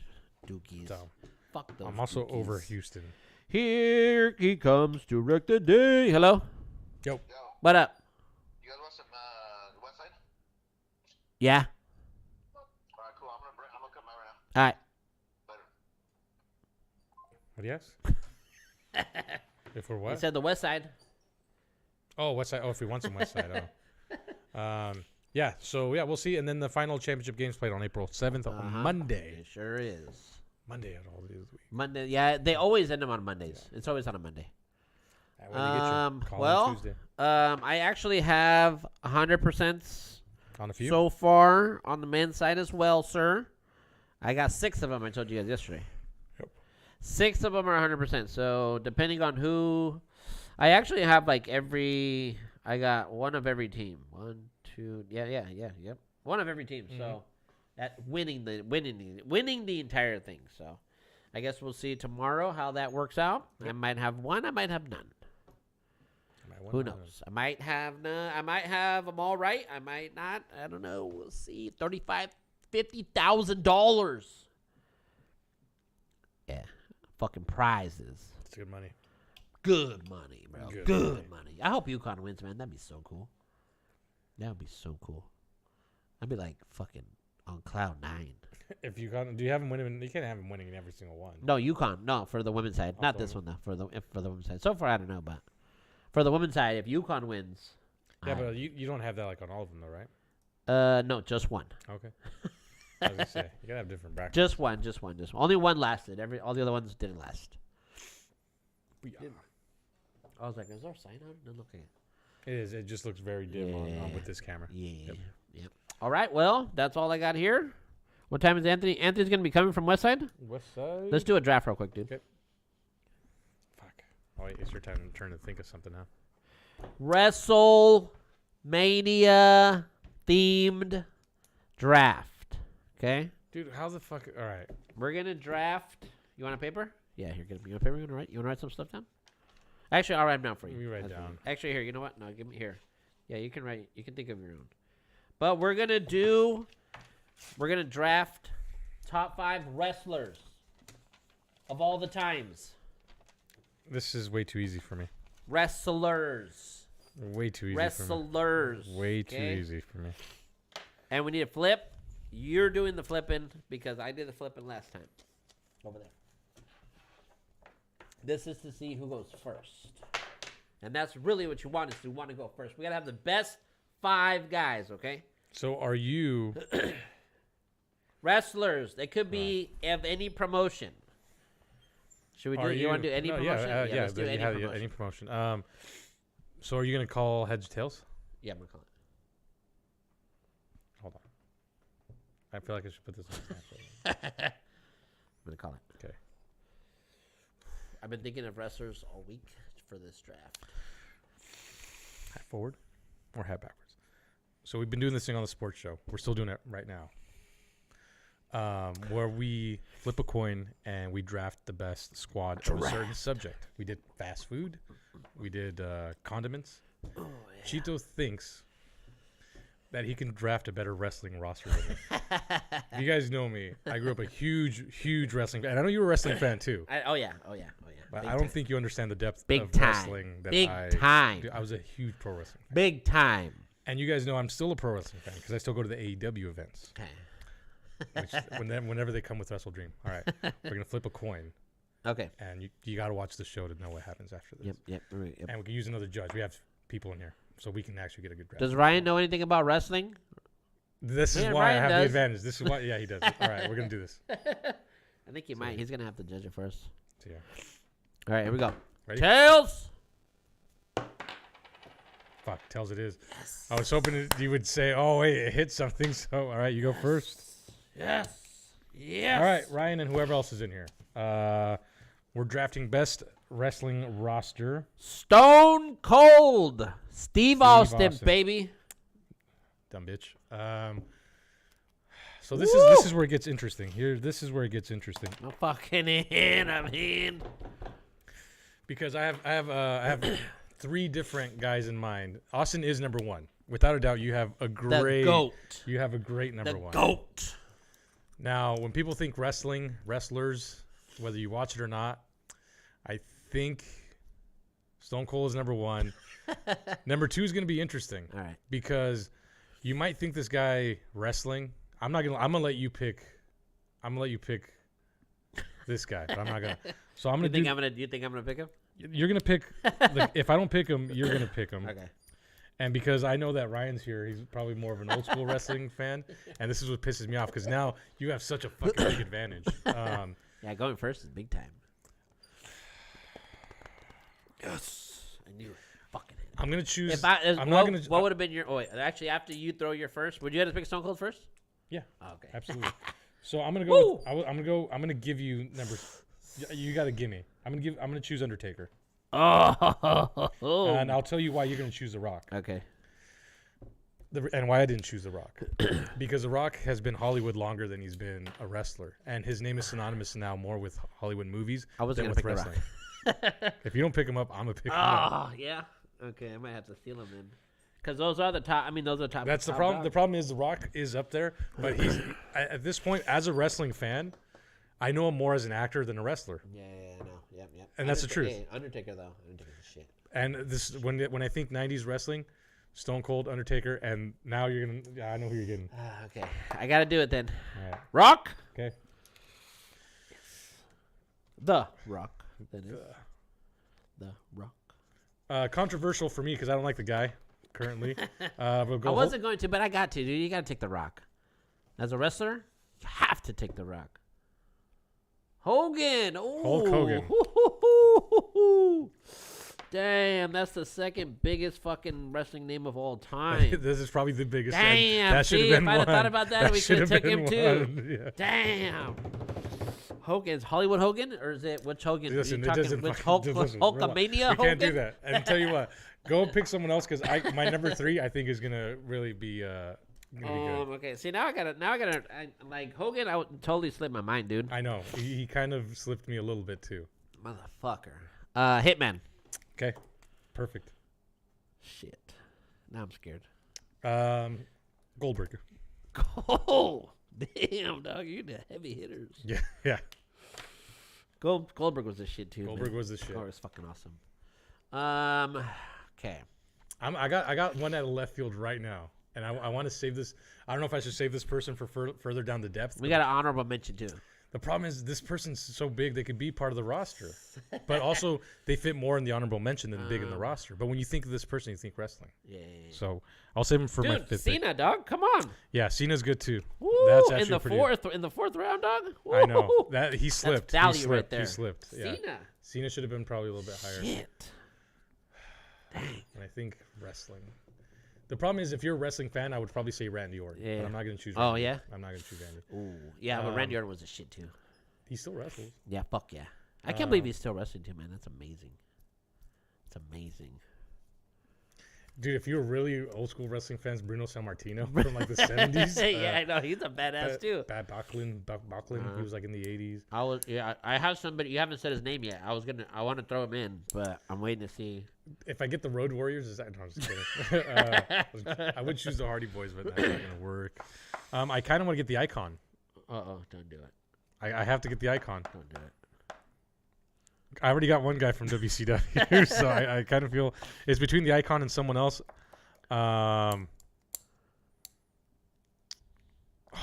S1: So,
S2: Fuck those.
S1: I'm also
S2: Dookies.
S1: over Houston.
S2: Here he comes to wreck the day. Hello.
S1: Yo.
S2: What up?
S3: You guys want some West Side?
S2: Yeah.
S3: All right, cool. I'm gonna cut mine right now.
S2: All right.
S3: Later.
S1: What do you ask? If we're what?
S2: He said the West Side.
S1: Oh, West Side. Oh, if we want some West Side. Oh. Yeah. So yeah, we'll see. And then the final championship games played on April 7th on Monday.
S2: It sure is.
S1: Monday at all days of the week.
S2: Monday. Yeah, they always end them on Mondays. Yeah. It's always on a Monday.
S1: Tuesday.
S2: I actually have 100%
S1: on a few
S2: so far on the men's side as well, sir. I got 6 of them. I told you guys yesterday.
S1: Yep.
S2: 6 of them are 100%. So depending on who, I actually have like every. I got one of every team. 1, 2. Yep. One of every team. Mm-hmm. So that winning the entire thing. So I guess we'll see tomorrow how that works out. Yep. I might have one. I might have none. Who knows? I might have none. I might have them all right. I might not. I don't know. We'll see. $50,000. Yeah. Fucking prizes.
S1: It's good money.
S2: Good money, bro. Good money. I hope UConn wins, man. That'd be so cool. That would be so cool. I'd be like fucking on cloud 9.
S1: If UConn, do you have them winning? You can't have them winning in every single one.
S2: No, UConn. No, for the women's side. Not this one though. For the women's side. So far, I don't know, but for the women's side, if UConn wins.
S1: Yeah, but you don't have that like on all of them though, right?
S2: No, just one.
S1: Okay. I was gonna say you gotta have different brackets.
S2: Just one. Only one lasted. All the other ones didn't last.
S1: Yeah.
S2: I was like, is there a sign on it? No, okay.
S1: It is. It just looks very dim on with this camera.
S2: Yeah. Yep. All right. Well, that's all I got here. What time is Anthony? Anthony's going to be coming from West Side?
S1: West Side.
S2: Let's do a draft real quick, dude.
S1: Okay. Fuck. Oh, wait. It's your turn to think of something now.
S2: WrestleMania themed draft. Okay?
S1: Dude, how the fuck? All right.
S2: We're going to draft. You want a paper? Yeah, here. You want a paper? You want to write some stuff down? Actually, I'll write them down for you.
S1: You write down.
S2: Actually, here. You know what? No, give me here. Yeah, you can write. You can think of your own. But we're going to draft top 5 wrestlers of all the times.
S1: This is way too easy for me.
S2: Wrestlers.
S1: Way too easy
S2: Wrestlers.
S1: For me. Way too easy for me.
S2: And we need a flip. You're doing the flipping because I did the flipping last time. Over there. This is to see who goes first. And that's really what you want, is to want to go first. We got to have the best 5 guys, okay?
S1: So are you...
S2: Wrestlers. They could be of any promotion. Should we do it? You want to do any promotion?
S1: Yeah,
S2: let's do any
S1: promotion. So are you going to call heads or tails?
S2: Yeah, I'm going to call it.
S1: Hold on. I feel like I should put this on Snapchat.
S2: I'm going to call it.
S1: Okay.
S2: I've been thinking of wrestlers all week for this draft.
S1: Hat forward or hat backwards. So we've been doing this thing on the sports show. We're still doing it right now. Where we flip a coin and we draft the best squad of a certain subject. We did fast food. We did condiments. Oh, yeah. Cheeto thinks that he can draft a better wrestling roster than me. You guys know me. I grew up a huge wrestling fan. And I know you're a wrestling fan too.
S2: Oh yeah.
S1: But I don't think you understand the depth of wrestling that I was a huge pro wrestling fan.
S2: Big time.
S1: And you guys know I'm still a pro wrestling fan because I still go to the AEW events.
S2: Okay.
S1: Which whenever they come with Wrestle Dream. All right. We're going to flip a coin.
S2: Okay.
S1: And you got to watch the show to know what happens after this.
S2: Yep.
S1: And we can use another judge. We have people in here, so we can actually get a good draft.
S2: Does Ryan know anything about wrestling?
S1: This is why I have the advantage. This is why, yeah, he does. All right, we're going to do this.
S2: I think he might. He's going to have to judge it first.
S1: So, yeah.
S2: All right, here we go.
S1: Ready?
S2: Tails!
S1: Fuck, tells it is. Yes. I was hoping you would say, "Oh, wait, it hit something." So, all right, you go first.
S2: Yes. Yes.
S1: All right, Ryan and whoever else is in here. We're drafting best wrestling roster.
S2: Stone Cold. Steve Austin, baby.
S1: Dumb bitch. So this is where it gets interesting. This is where it gets interesting.
S2: I'm fucking in. I'm in.
S1: Because I have 3 different guys in mind. Austin is number 1. Without a doubt, you have a great
S2: GOAT.
S1: You have a great number 1.
S2: GOAT.
S1: Now, when people think wrestlers, whether you watch it or not, I think Stone Cold is number 1. Number 2 is going to be interesting.
S2: All right.
S1: Because you might think this guy wrestling. I'm gonna let you pick. I'm gonna let you pick this guy, but I'm not gonna. So I'm gonna.
S2: You think I'm gonna pick him?
S1: You're gonna pick. If I don't pick him, you're gonna pick him.
S2: Okay.
S1: And because I know that Ryan's here, he's probably more of an old school wrestling fan, and this is what pisses me off because now you have such a fucking big advantage.
S2: Yeah, going first is big time. Yes, I knew it. Fucking it.
S1: I'm gonna choose.
S2: What would have been your? Oh, wait, actually, after you throw your first, would you have to pick Stone Cold first?
S1: Yeah.
S2: Oh, okay.
S1: Absolutely. So I'm gonna go. I'm gonna give you number. You got to give me. I'm gonna choose Undertaker.
S2: Oh.
S1: And I'll tell you why you're gonna choose The Rock.
S2: Okay.
S1: And why I didn't choose The Rock. Because The Rock has been Hollywood longer than he's been a wrestler, and his name is synonymous now more with Hollywood movies than with wrestling. If you don't pick him up, I'm gonna pick him up.
S2: Oh yeah. Okay, I might have to steal him then. Because those are the top. I mean, those are top.
S1: That's the problem. The problem is The Rock is up there, but he's at this point as a wrestling fan, I know him more as an actor than a wrestler.
S2: Yeah, I know. Yep.
S1: And that's the truth.
S2: Hey, Undertaker though, Undertaker's shit.
S1: And this when I think '90s wrestling, Stone Cold, Undertaker, and now you're gonna. Yeah, I know who you're getting.
S2: Okay, I gotta do it then.
S1: All right.
S2: Rock.
S1: Okay.
S2: The Rock. That is. The Rock.
S1: Controversial for me because I don't like the guy currently. We'll go
S2: I wasn't going to, but I got to, dude. You got to take The Rock. As a wrestler, you have to take The Rock. Hogan. Ooh.
S1: Hulk Hogan.
S2: Damn, that's the second biggest fucking wrestling name of all time.
S1: This is probably the biggest.
S2: Damn,
S1: that should have been
S2: if I'd
S1: one.
S2: have thought about that, we could have taken him too.
S1: Yeah.
S2: Damn. Hogan's Hollywood Hogan, or is it which Hogan?
S1: Listen,
S2: Are you talking which Hulkamania Hogan?
S1: We can't do that. And tell you what, go pick someone else because my number 3 I think is gonna really be good.
S2: Okay. See, now I gotta like Hogan. I would totally slipped my mind, dude.
S1: I know he kind of slipped me a little bit too.
S2: Motherfucker. Hitman.
S1: Okay, perfect.
S2: Shit. Now I'm scared.
S1: Goldberg.
S2: Oh, damn, dog. You're the heavy hitters.
S1: Yeah.
S2: Goldberg was the shit too.
S1: Goldberg
S2: man.
S1: was the shit.
S2: Goldberg was fucking awesome. Okay.
S1: I got one out of left field right now, and I want to save this. I don't know if I should save this person for further down the depth.
S2: We got an honorable mention too.
S1: The problem is this person's so big they could be part of the roster, but also they fit more in the honorable mention than big in the roster. But when you think of this person, you think wrestling.
S2: Yeah.
S1: So I'll save him for my 5th.
S2: Cena, dog. Come on.
S1: Yeah, Cena's good too.
S2: Woo,
S1: That's actually
S2: in the fourth round, dog. Woo.
S1: I know that he slipped.
S2: That's
S1: he
S2: value
S1: slipped.
S2: right there.
S1: He slipped. Yeah. Cena should have been probably a little bit higher.
S2: Shit. Dang.
S1: And I think wrestling. The problem is, if you're a wrestling fan, I would probably say Randy Orton.
S2: Yeah.
S1: But I'm not going to choose.
S2: Oh
S1: Randy.
S2: yeah.
S1: I'm not going to choose Randy.
S2: Ooh. Yeah, but Randy Orton was a shit too.
S1: He still wrestles.
S2: Yeah. Fuck yeah. I can't believe he's still wrestling too, man. That's amazing. It's amazing.
S1: Dude, if you're really old school wrestling fans, Bruno Sammartino from like the 70s.
S2: Yeah, I know. He's a badass too.
S1: Bad Backlund. He was like in the 80s.
S2: I have somebody. You haven't said his name yet. I want to throw him in, but I'm waiting to see.
S1: If I get the Road Warriors, no, I'm just kidding. I would choose the Hardy Boys, but that's not gonna work. I kind of want to get the Icon.
S2: Don't do it.
S1: I have to get the Icon.
S2: Don't do it.
S1: I already got one guy from WCW, so I kind of feel it's between the Icon and someone else. Oh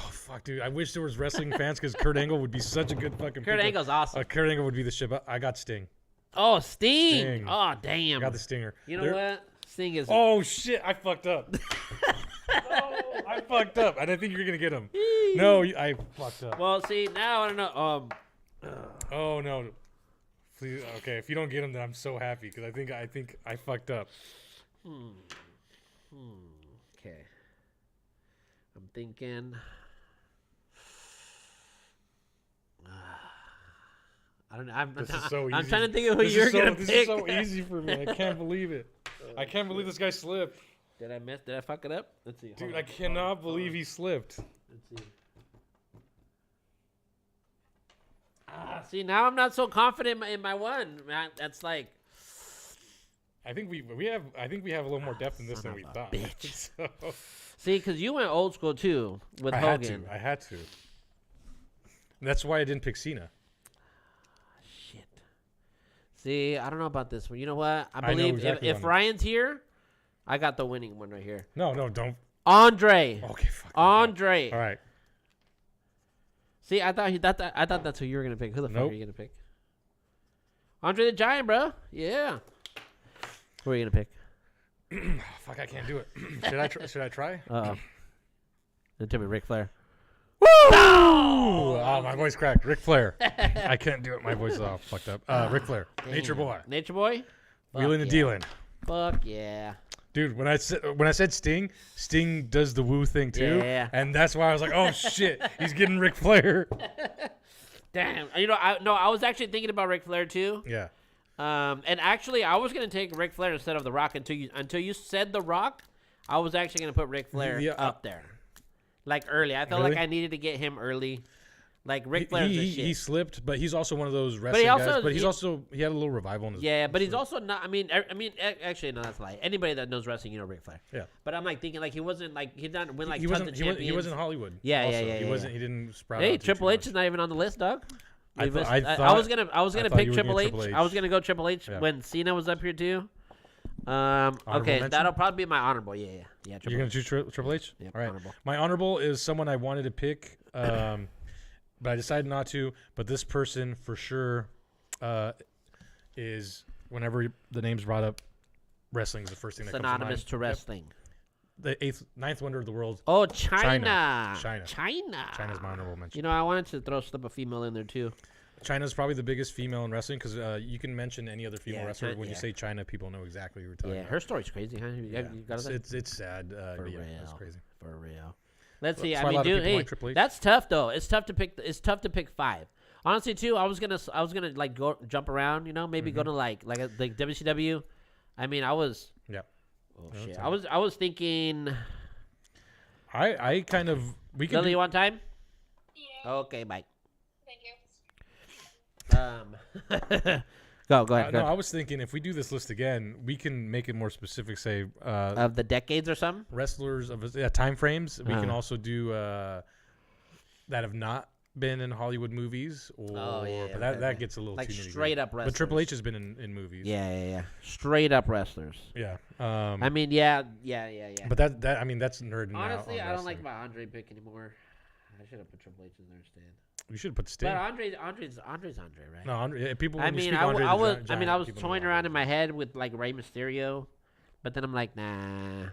S1: fuck, dude! I wish there was wrestling fans because Kurt Angle would be such a good fucking.
S2: Kurt Angle's awesome.
S1: Kurt Angle would be the shit. But I got Sting.
S2: Oh, Sting! Oh, damn!
S1: I got the Stinger.
S2: You know what? Sting is.
S1: Oh shit! I fucked up. I fucked up, and I think you're gonna get him. No, I fucked up.
S2: Well, see now I don't know.
S1: Oh no. Please, okay, if you don't get him, then I'm so happy because I think I fucked up.
S2: Okay. I'm thinking. I don't know.
S1: This is so easy.
S2: I'm trying to think of who you're gonna pick.
S1: This is so easy for me. I can't believe it. I can't believe this guy slipped.
S2: Did I miss? Did I fuck it up? Let's see.
S1: Dude, I cannot believe he slipped.
S2: Let's see. See, now I'm not so confident in my one. Man, that's like.
S1: I think we have a little more depth in this than we thought.
S2: Bitch.
S1: So,
S2: See, because you went old school too with Hogan.
S1: I had to. And that's why I didn't pick Cena.
S2: Shit. See, I don't know about this one. You know what? I
S1: I know
S2: believe
S1: exactly
S2: if Ryan's here, I got the winning one right here.
S1: No, don't.
S2: Andre.
S1: Okay, fuck.
S2: Andre.
S1: All right.
S2: See, I thought that's who you were gonna pick. Who the fuck
S1: Nope.
S2: are you gonna pick? Andre the Giant, bro. Yeah. Who are you gonna pick?
S1: Fuck, I can't do it. Should I try?
S2: Uh-oh. Then tell me Ric Flair.
S1: Woo! Oh, my voice cracked. Ric Flair. I couldn't do it. My voice is all fucked up. Ric Flair.
S2: Damn.
S1: Nature Boy.
S2: Nature Boy?
S1: Wheeling and dealing.
S2: Fuck yeah.
S1: Dude, when I said Sting does the woo thing too.
S2: Yeah.
S1: And that's why I was like, oh shit, he's getting Ric Flair.
S2: Damn. You know, I was actually thinking about Ric Flair too.
S1: Yeah.
S2: And actually, I was gonna take Ric Flair instead of The Rock until you said The Rock. I was actually gonna put Ric Flair up there, like early. I felt like I needed to get him early. Like Ric Flair's the shit.
S1: He slipped, but he's also one of those wrestling guys. But he had a little revival in his.
S2: Yeah, but he's also not. I mean, actually, no, that's a lie. Anybody that knows wrestling, you know Ric Flair.
S1: Yeah.
S2: But I'm like thinking like he wasn't like he didn't win like
S1: he
S2: tons
S1: wasn't
S2: of champions.
S1: he wasn't Hollywood.
S2: Yeah,
S1: also.
S2: yeah.
S1: He wasn't. He didn't sprout.
S2: Hey,
S1: out
S2: Triple
S1: too
S2: H is not even on the list, dog.
S1: I
S2: was gonna
S1: thought
S2: pick
S1: you were
S2: Triple
S1: gonna
S2: H.
S1: Triple H.
S2: I was gonna go Triple H when Cena was up here too. Okay,
S1: mention?
S2: that'll probably be my honorable. Yeah. Triple
S1: You're gonna
S2: H.
S1: choose Triple H?
S2: Yep,
S1: All right.
S2: honorable.
S1: My honorable is someone I wanted to pick, but I decided not to. But this person for sure is whenever the name's brought up, wrestling is the first thing that
S2: Synonymous
S1: comes
S2: to wrestling.
S1: Yep. The ninth wonder of the world.
S2: Oh, China.
S1: China's my honorable mention.
S2: You know, I wanted to slip a female in there too.
S1: China's probably the biggest female in wrestling because you can mention any other female wrestler. When you
S2: yeah.
S1: say China, people know exactly who you're talking about.
S2: Her story's crazy, huh? You got that?
S1: It's sad.
S2: For
S1: yeah,
S2: real.
S1: it's crazy.
S2: For real. Let's see.
S1: That's
S2: I
S1: why a
S2: mean,
S1: lot of
S2: dude,
S1: people
S2: hey,
S1: like Triple H.
S2: that's tough though. It's tough to pick. It's tough to pick 5. Honestly, too, I was gonna like go jump around. You know, maybe go to like WCW. I mean, I was.
S1: Yeah.
S2: Oh shit! I was thinking.
S1: I kind of we can.
S2: Lily, you want time?
S3: Yeah.
S2: Okay, bye.
S3: Thank you.
S2: Go ahead.
S1: No, I was thinking if we do this list again, we can make it more specific. Say
S2: Of the decades or something.
S1: wrestlers of time frames. We can also do that have not been in Hollywood movies, or but that gets a little
S2: like
S1: too nitty-gritty.
S2: straight up wrestlers.
S1: But Triple H has been in movies.
S2: Yeah. Straight up wrestlers.
S1: Yeah.
S2: I mean, yeah.
S1: But that I mean that's nerding out.
S2: Honestly,
S1: on
S2: I don't like
S1: wrestling.
S2: my Andre pick anymore. I should have put Triple H in there instead.
S1: You should put Sting.
S2: But Andre's Andre, right?
S1: No, Andre, people.
S2: I
S1: When you
S2: mean,
S1: speak
S2: I
S1: Andre the
S2: was
S1: Giant,
S2: I was
S1: people know
S2: toying
S1: Andre
S2: around
S1: the
S2: in my head with like Rey Mysterio, but then I'm like, nah.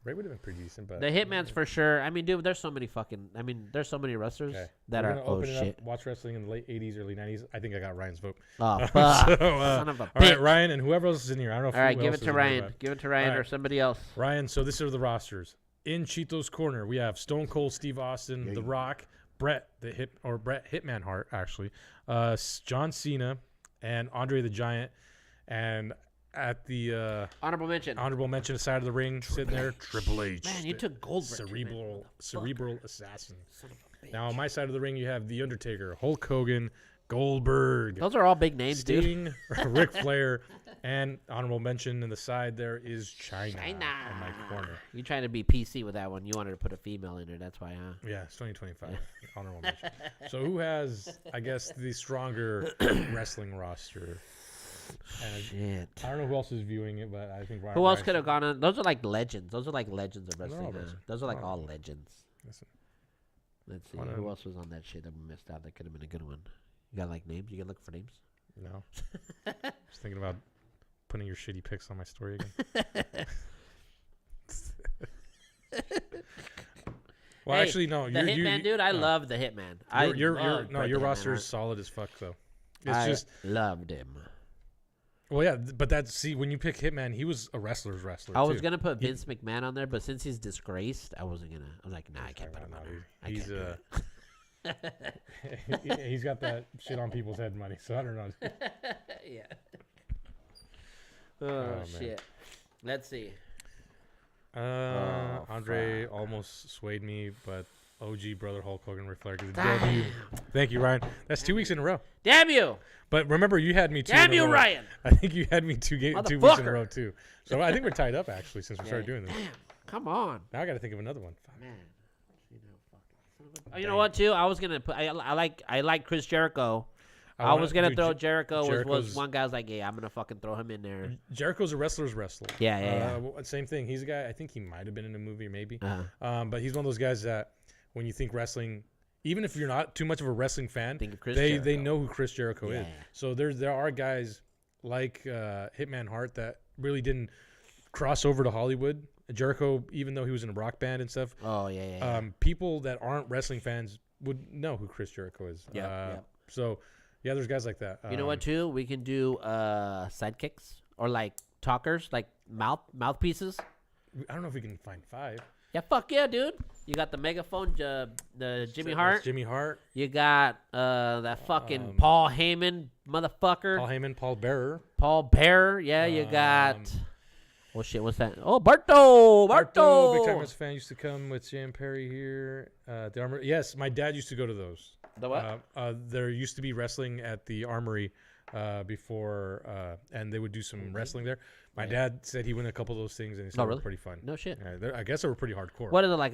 S1: Ray would have been pretty decent, but
S2: The Hitman's for sure. I mean, dude, there's so many wrestlers that
S1: We're
S2: are
S1: gonna
S2: oh
S1: open it
S2: shit.
S1: up, watch wrestling in the late '80s, early '90s. I think I got Ryan's vote.
S2: Oh fuck,
S1: So,
S2: son of a
S1: all right,
S2: bitch.
S1: Ryan, and whoever else is in here. I don't know.
S2: All right,
S1: who
S2: give
S1: else
S2: it to
S1: is in here,
S2: Ryan.
S1: but-
S2: Give it to Ryan
S1: All
S2: or
S1: right.
S2: somebody else.
S1: Ryan, so this are the rosters. In Cheeto's corner, we have Stone Cold Steve Austin, The Rock, Bret Hitman Hart, actually, John Cena, and Andre the Giant. And at the
S2: Honorable mention.
S1: honorable mention aside of the ring, sitting there, Triple H.
S2: Man, you took Goldberg.
S1: cerebral assassin.
S2: Son of a bitch.
S1: Now on my side of the ring, you have The Undertaker, Hulk Hogan, Goldberg,
S2: Those are all big names, dude.
S1: Sting, Ric Flair, and honorable mention in the side there is China in my corner.
S2: You trying to be PC with that one? You wanted to put a female in there. That's why, huh?
S1: Yeah, it's 2025. Honorable mention. So who has, I guess, the stronger wrestling roster? And
S2: Shit.
S1: I don't know who else is viewing it, but I think Ryan.
S2: Who else
S1: Ryan
S2: could have gone on? Those are like legends. Those are like legends of
S1: They're all
S2: wrestling. Huh?
S1: legends.
S2: Those are like
S1: All
S2: all
S1: legends.
S2: legends.
S1: Listen,
S2: Let's see.
S1: Why
S2: Who
S1: not?
S2: else was on that shit that we missed out? That could have been a good one. You got like names? You can look for names?
S1: no. Just thinking about putting your shitty pics on my story again. Well,
S2: Hey,
S1: actually, no.
S2: The Hitman, dude. I
S1: no.
S2: love the Hitman.
S1: Your
S2: loved Bret
S1: your
S2: the
S1: roster
S2: Hitman
S1: is solid as fuck, though. It's
S2: Hart.
S1: just
S2: I loved him.
S1: Well, yeah, but when you pick Hitman, he was a wrestler's wrestler.
S2: I was
S1: too.
S2: gonna put Vince McMahon on there, but since he's disgraced, I wasn't gonna. I was like, nah, I can't put him on there. I
S1: He's
S2: can't do
S1: he's got that shit on people's head money, so I don't know.
S2: yeah.
S1: man.
S2: Shit. Let's see.
S1: Andre almost swayed me, but OG brother Hulk Hogan Ric Flair gets a
S2: Damn.
S1: W. Thank you, Ryan. That's 2 weeks in a row.
S2: Damn you!
S1: But remember, you had me two.
S2: Damn
S1: in a
S2: you,
S1: row.
S2: Ryan!
S1: I think you had me 2 weeks in a
S2: Motherfucker.
S1: row too. So I think we're tied up actually since we
S2: Yeah.
S1: started doing this.
S2: Damn, come on,
S1: Now I got to think of another one. Fuck.
S2: man. You know what? Too, I was gonna put. I like Chris Jericho. I was gonna throw Jericho. Was
S1: Jericho's-
S2: one guy was like, yeah, I'm gonna fucking throw him in there.
S1: Jericho's a wrestler's wrestler.
S2: Yeah.
S1: Same thing. He's a guy. I think he might have been in a movie, maybe.
S2: Uh-huh.
S1: But he's one of those guys that when you think wrestling, even if you're not too much of a wrestling fan,
S2: Think of Chris
S1: they
S2: Jericho.
S1: know who Chris Jericho is.
S2: Yeah.
S1: So there are guys like Hitman Hart that really didn't cross over to Hollywood. Jericho, even though he was in a rock band and stuff,
S2: Oh yeah.
S1: people that aren't wrestling fans would know who Chris Jericho is.
S2: Yep.
S1: So yeah, there's guys like that.
S2: You know what? Too, we can do sidekicks or like talkers, like mouthpieces.
S1: I don't know if we can find 5.
S2: Yeah, fuck yeah, dude. You got the megaphone, the Jimmy Hart.
S1: Jimmy Hart.
S2: You got that fucking Paul Heyman motherfucker.
S1: Paul Heyman, Paul Bearer.
S2: Paul Bearer. Yeah, you got. Oh shit, what's that? Oh, Barto.
S1: Big time wrestling fan used to come with Jam Perry here. The Armory. Yes, my dad used to go to those.
S2: The what?
S1: There used to be wrestling at the Armory before, and they would do some wrestling there. My dad said he went a couple of those things, and he said they were pretty fun.
S2: No shit.
S1: Yeah, I guess they were pretty hardcore.
S2: What is it like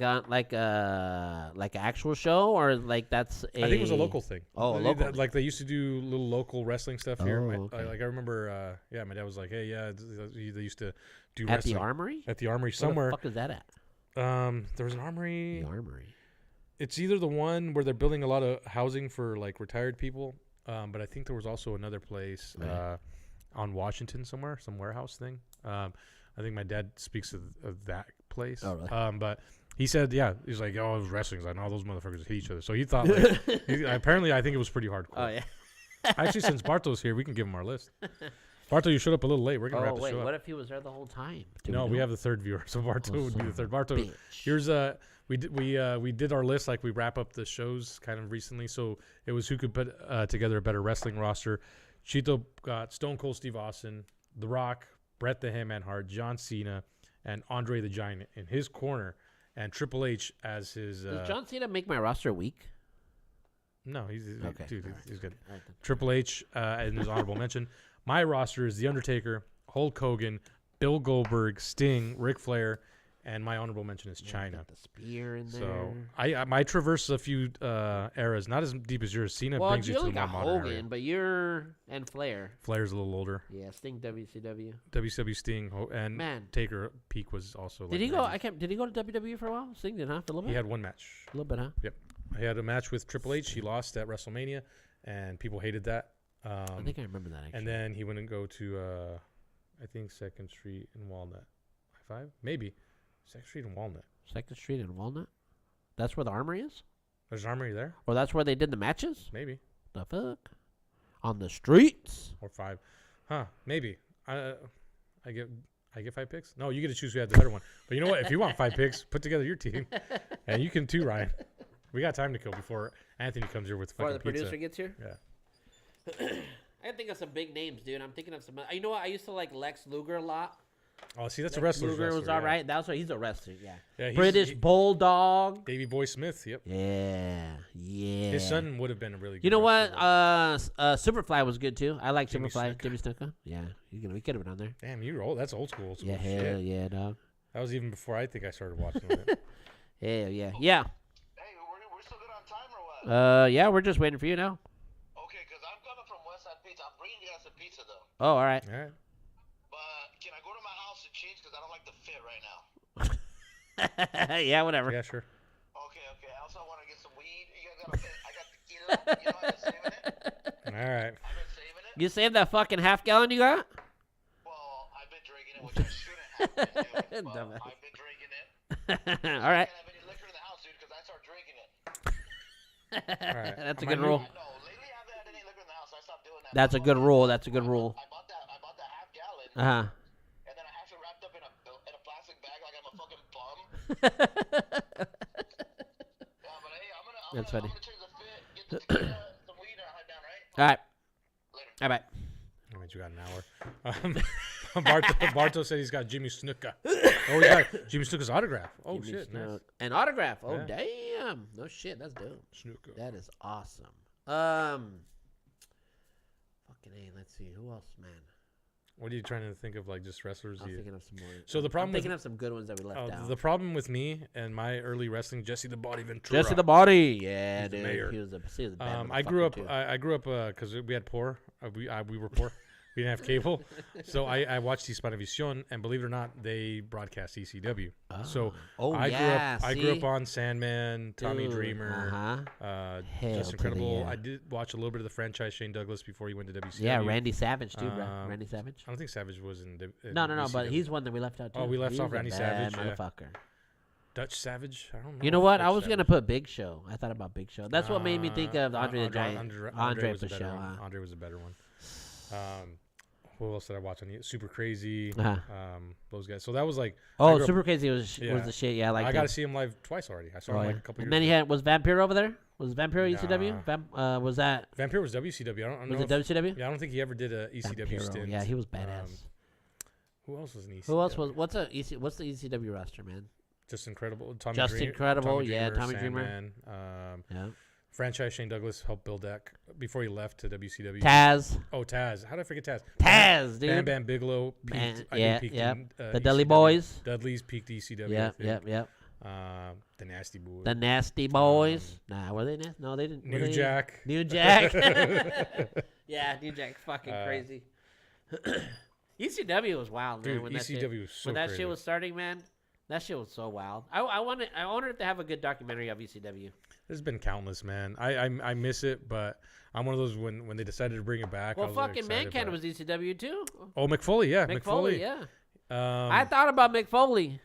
S2: an actual show or like that's a?
S1: I think it was a local thing.
S2: Oh, local.
S1: Like they used to do little local wrestling stuff here.
S2: Oh, okay.
S1: Like I remember, my dad was like, "Hey, yeah, they used to do
S2: At
S1: wrestling
S2: the Armory?
S1: at the Armory
S2: Where
S1: somewhere."
S2: the fuck is that at?
S1: There was an Armory.
S2: The Armory.
S1: It's either the one where they're building a lot of housing for like retired people, but I think there was also another place on Washington somewhere, some warehouse thing. I think my dad speaks of that place.
S2: Oh, really?
S1: But he said, he's like, oh, it was wrestling. He's like, no, those motherfuckers hit each other. So he thought, like, apparently, I think it was pretty hardcore.
S2: Oh yeah.
S1: Actually, since Barto's here, we can give him our list. Barto, you showed up a little late. We're gonna wrap the show up.
S2: What if he was there the whole time?
S1: No, we have the third viewer, so Barto would be the third. Barto,
S2: bitch.
S1: here's we did our list like we wrap up the shows kind of recently, so it was who could put together a better wrestling roster. Chito got Stone Cold Steve Austin, The Rock, Bret the Hitman Hart, John Cena, and Andre the Giant in his corner, and Triple H as his.
S2: Does John Cena make my roster weak?
S1: No, he's
S2: Okay.
S1: dude.
S2: All
S1: He's good.
S2: All right, then.
S1: Triple H in his honorable mention. My roster is The Undertaker, Hulk Hogan, Bill Goldberg, Sting, Ric Flair, and my honorable mention is China.
S2: Got the spear in there.
S1: So I might traverse a few eras, not as deep as yours. Cena brings you
S2: you
S1: to the
S2: only
S1: more
S2: got
S1: modern
S2: Hogan,
S1: era.
S2: but you're and Flair.
S1: Flair's a little older.
S2: Yeah, Sting WCW.
S1: WCW Sting and
S2: Man.
S1: Taker peak was also.
S2: Did
S1: like
S2: he go?
S1: 90s.
S2: Did he go to WWE for a while? Sting did, huh? For a little bit.
S1: He had one match.
S2: A little bit, huh?
S1: Yep. He had a match with Triple H. He lost at WrestleMania, and people hated that.
S2: I think I remember that. Actually.
S1: And then he went and go to, I think 2nd Street in Walnut. High five? Maybe. 2nd Street in Walnut.
S2: 2nd Street in Walnut. That's where the Armory is.
S1: There's an Armory there?
S2: Or that's where they did the matches.
S1: Maybe.
S2: The fuck? On the streets.
S1: Or 5. Huh. Maybe. I get 5 picks? No, you get to choose who had the better one. But you know what? If you want 5 picks, put together your team. And you can too, Ryan. We got time to kill before Anthony comes here with
S2: Before
S1: fucking
S2: the producer
S1: pizza.
S2: gets here.
S1: Yeah.
S2: I think of some big names, dude. I'm thinking of some. You know what? I used to like Lex Luger a lot.
S1: Oh, see, that's a
S2: Lex
S1: wrestler's
S2: Luger
S1: wrestler.
S2: was all right. That's what he's a wrestler. Yeah.
S1: Yeah,
S2: British Bulldog.
S1: Davey Boy Smith. Yep.
S2: Yeah.
S1: His son would have been a really good
S2: You know what?
S1: wrestler.
S2: Superfly was good too. I like
S1: Jimmy
S2: Superfly.
S1: Snuka.
S2: Jimmy Snuka. Yeah. We could have been on there.
S1: Damn, you're old. That's old school.
S2: Yeah.
S1: shit.
S2: Hell yeah, dog.
S1: That was even before I think I started watching it.
S2: Hell yeah. Yeah.
S3: Hey, we're still good on time or what?
S2: Yeah. We're just waiting for you now.
S3: Okay, because I'm coming from Westside Pizza. I'm bringing you guys some pizza, though.
S2: Oh, all right.
S1: All right.
S3: But can I go to my house to change? Because I don't like the fit right now.
S2: Yeah. Whatever.
S1: Yeah, sure.
S3: Okay. I also want to get some weed. You guys got I got tequila. You know, I've been saving it.
S1: All right.
S3: I've been saving it.
S2: You saved that fucking half gallon you got?
S3: Well, I've been drinking it, which I shouldn't have been doing. But
S2: Dumbass.
S3: I've been drinking it.
S2: All right.
S3: I can't have any liquor in the house, dude, because I start drinking it.
S1: right.
S2: That's a
S1: My
S2: good
S1: new-
S2: rule.
S3: No, lately I haven't had any liquor in the house. So I stopped doing that.
S2: That's a good rule. That's a good rule.
S3: I bought that
S2: Uh-huh.
S3: And then I have it wrapped up in a plastic bag like I'm a fucking bum. Yeah, but hey, I'm
S2: That's
S3: gonna
S2: funny.
S3: change the fit, get the tequila, some weed, and I'll head down, right?
S2: All right.
S3: Later.
S2: All right.
S1: I mean, you got an hour. Barto said he's got Jimmy Snuka. Oh, he got Jimmy Snuka's autograph. Oh,
S2: Jimmy
S1: shit.
S2: Snook.
S1: Nice.
S2: An autograph. Oh,
S1: Yeah.
S2: damn. No shit. That's dope.
S1: Snuka.
S2: That is awesome. Fucking A. Let's see. Who else, man?
S1: What are you trying to think of, like, just wrestlers?
S2: I'm thinking of some more.
S1: So the problem
S2: I'm thinking
S1: with-
S2: of some good ones that we left out.
S1: The problem with me and my early wrestling, Jesse the Body Ventura.
S2: Jesse the Body. Yeah,
S1: He's the
S2: dude.
S1: mayor.
S2: He was a bad
S1: I grew up.
S2: motherfucker, too.
S1: I grew up because we had poor. We were poor. We didn't have cable, so I watched Hispanivision, and believe it or not, they broadcast ECW. So I grew up on Sandman, Tommy
S2: Dude,
S1: Dreamer,
S2: Hell
S1: Just
S2: to
S1: Incredible.
S2: the, yeah.
S1: I did watch a little bit of the franchise Shane Douglas before he went to WCW.
S2: Yeah, Randy Savage too, bro.
S1: Um,
S2: Randy Savage.
S1: I don't think Savage was in.
S2: No, but
S1: WCW.
S2: he's one that we left out too.
S1: Oh, we left
S2: He's
S1: off
S2: a
S1: Randy
S2: bad
S1: Savage, yeah.
S2: motherfucker.
S1: Dutch Savage. I don't know.
S2: You know what? I
S1: Dutch
S2: was gonna
S1: Savage.
S2: put Big Show. I thought about Big Show. That's what made me think of Andre the Giant. Andre
S1: was
S2: for
S1: a better
S2: sure.
S1: one. Andre was a better one. Who else did I watch on the Super Crazy?
S2: Uh-huh.
S1: Those guys. So that was like. I
S2: Oh,
S1: grew up-
S2: Super Crazy was
S1: Yeah.
S2: the shit. Yeah, I like
S1: I got to see him live twice already. I saw him like a couple years
S2: And then
S1: ago.
S2: was Vampire over there? Was Vampire ECW?
S1: Nah.
S2: Was that?
S1: Vampire was WCW. I don't know.
S2: Was it WCW?
S1: Yeah, I don't think he ever did a ECW
S2: Vampiro.
S1: stint.
S2: Yeah, he was badass.
S1: Who else was in ECW?
S2: Who else was? What's the ECW roster, man?
S1: Just Incredible. Tommy
S2: Just
S1: Dreamer,
S2: Incredible, yeah, Tommy Dreamer.
S1: Sandman,
S2: Yeah.
S1: franchise Shane Douglas helped build that before he left to WCW.
S2: Taz.
S1: Oh, Taz. How did I forget Taz?
S2: Taz, dude.
S1: Bam Bam Bigelow peaked.
S2: Man,
S1: I
S2: yeah,
S1: think peaked
S2: yeah.
S1: in,
S2: The Dudley
S1: ECW.
S2: Boys.
S1: Dudley's peaked ECW.
S2: Yep,
S1: I think.
S2: yep.
S1: The Nasty Boys.
S2: The Nasty Boys. Were they nasty? No, they didn't. were
S1: New
S2: they?
S1: Jack.
S2: New Jack. Yeah, New Jack's fucking crazy. ECW was wild, man.
S1: Dude,
S2: When that shit,
S1: ECW was so
S2: when that
S1: crazy.
S2: shit was starting, man, that shit was so wild. I wanted it to have a good documentary of ECW.
S1: There's been countless, man. I miss it, but I'm one of those when they decided to bring it back.
S2: Well,
S1: I was like,
S2: fucking
S1: excited,
S2: Mankind
S1: but-
S2: was ECW too.
S1: Oh, McFoley, yeah,
S2: McFoley, yeah.
S1: I
S2: I thought about McFoley.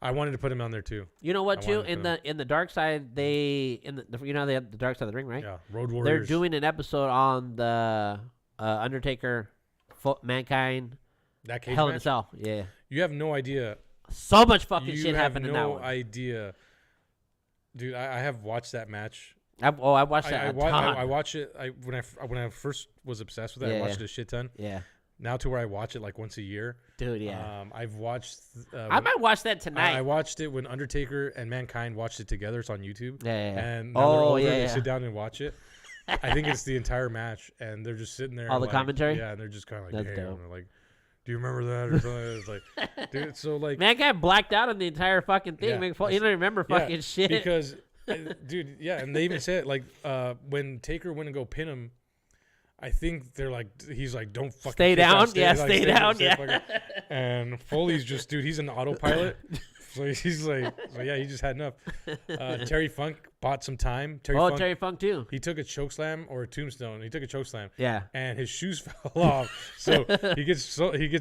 S1: wanted to put him on there too.
S2: You know what?
S1: I
S2: Too
S1: wanted to
S2: in the dark side, they they have the dark side of the ring, right?
S1: Yeah, Road Warriors.
S2: They're doing an episode on the Undertaker, Mankind,
S1: that cage
S2: Hell in a
S1: match.
S2: Cell. Yeah,
S1: You have no idea.
S2: so much fucking
S1: You
S2: shit
S1: have
S2: happened in that
S1: no
S2: one.
S1: idea, dude. I have watched that match.
S2: I watched that a ton.
S1: I watch it. When I first was obsessed with it, I
S2: Yeah.
S1: watched it a shit ton.
S2: Yeah,
S1: Now to where I watch it like once a year.
S2: dude. Yeah,
S1: I've watched.
S2: I might watch that tonight.
S1: I watched it when Undertaker and Mankind watched it together. It's on YouTube.
S2: Yeah.
S1: And now they're older,
S2: yeah,
S1: they
S2: yeah.
S1: sit down and watch it. I think it's the entire match, and they're just sitting there.
S2: All
S1: and
S2: the
S1: like,
S2: commentary?
S1: Yeah, and they're just kind of like,
S2: That's
S1: "Damn,"
S2: dope.
S1: they're like, "Do you remember that?" Or something. It's like, dude. So like,
S2: Mankind blacked out on the entire fucking thing.
S1: Yeah,
S2: He didn't remember
S1: yeah,
S2: fucking shit.
S1: because, dude, yeah, and they even said like, when Taker went to go pin him, I think they're like, he's like, "Don't fucking
S2: Stay
S1: kick out,
S2: down,
S1: stay-
S2: yeah,
S1: like,
S2: stay down, yeah.
S1: fucking-" And Foley's just, dude, he's an autopilot. So he's like, yeah, he just had enough. Terry Funk bought some time.
S2: Terry Funk too.
S1: He took a choke slam or a tombstone. He took a choke slam.
S2: Yeah.
S1: And his shoes fell off. So he gets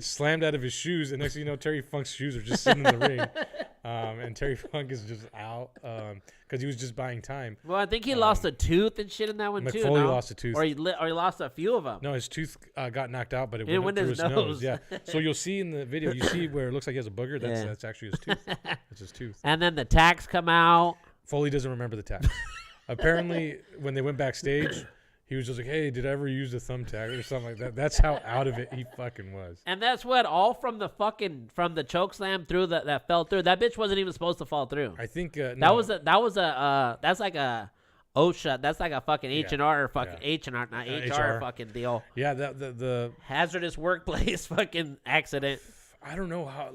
S1: slammed out of his shoes, and next thing you know, Terry Funk's shoes are just sitting in the ring. And Terry Funk is just out because he was just buying time.
S2: Well, I think he lost a tooth and shit in that one too.
S1: McFoley
S2: no?
S1: lost a tooth.
S2: or he lost a few of them.
S1: No, his tooth got knocked out, but it
S2: It
S1: went
S2: went
S1: through
S2: his
S1: his nose.
S2: nose.
S1: Yeah. So you'll see in the video, you see where it looks like he has a booger.
S2: Yeah.
S1: That's actually his tooth. It's his tooth.
S2: And then the tax come out.
S1: Foley doesn't remember the tax. Apparently, when they went backstage, he was just like, "Hey, did I ever use the thumbtack or something like that?" That's how out of it he fucking was.
S2: And that's what all from the choke slam through that fell through. That bitch wasn't even supposed to fall through.
S1: I think
S2: That's like a OSHA. That's like a fucking H&R fucking
S1: Yeah.
S2: H&R, not
S1: HR.
S2: HR fucking deal.
S1: yeah. The
S2: Hazardous workplace fucking accident.
S1: I don't know how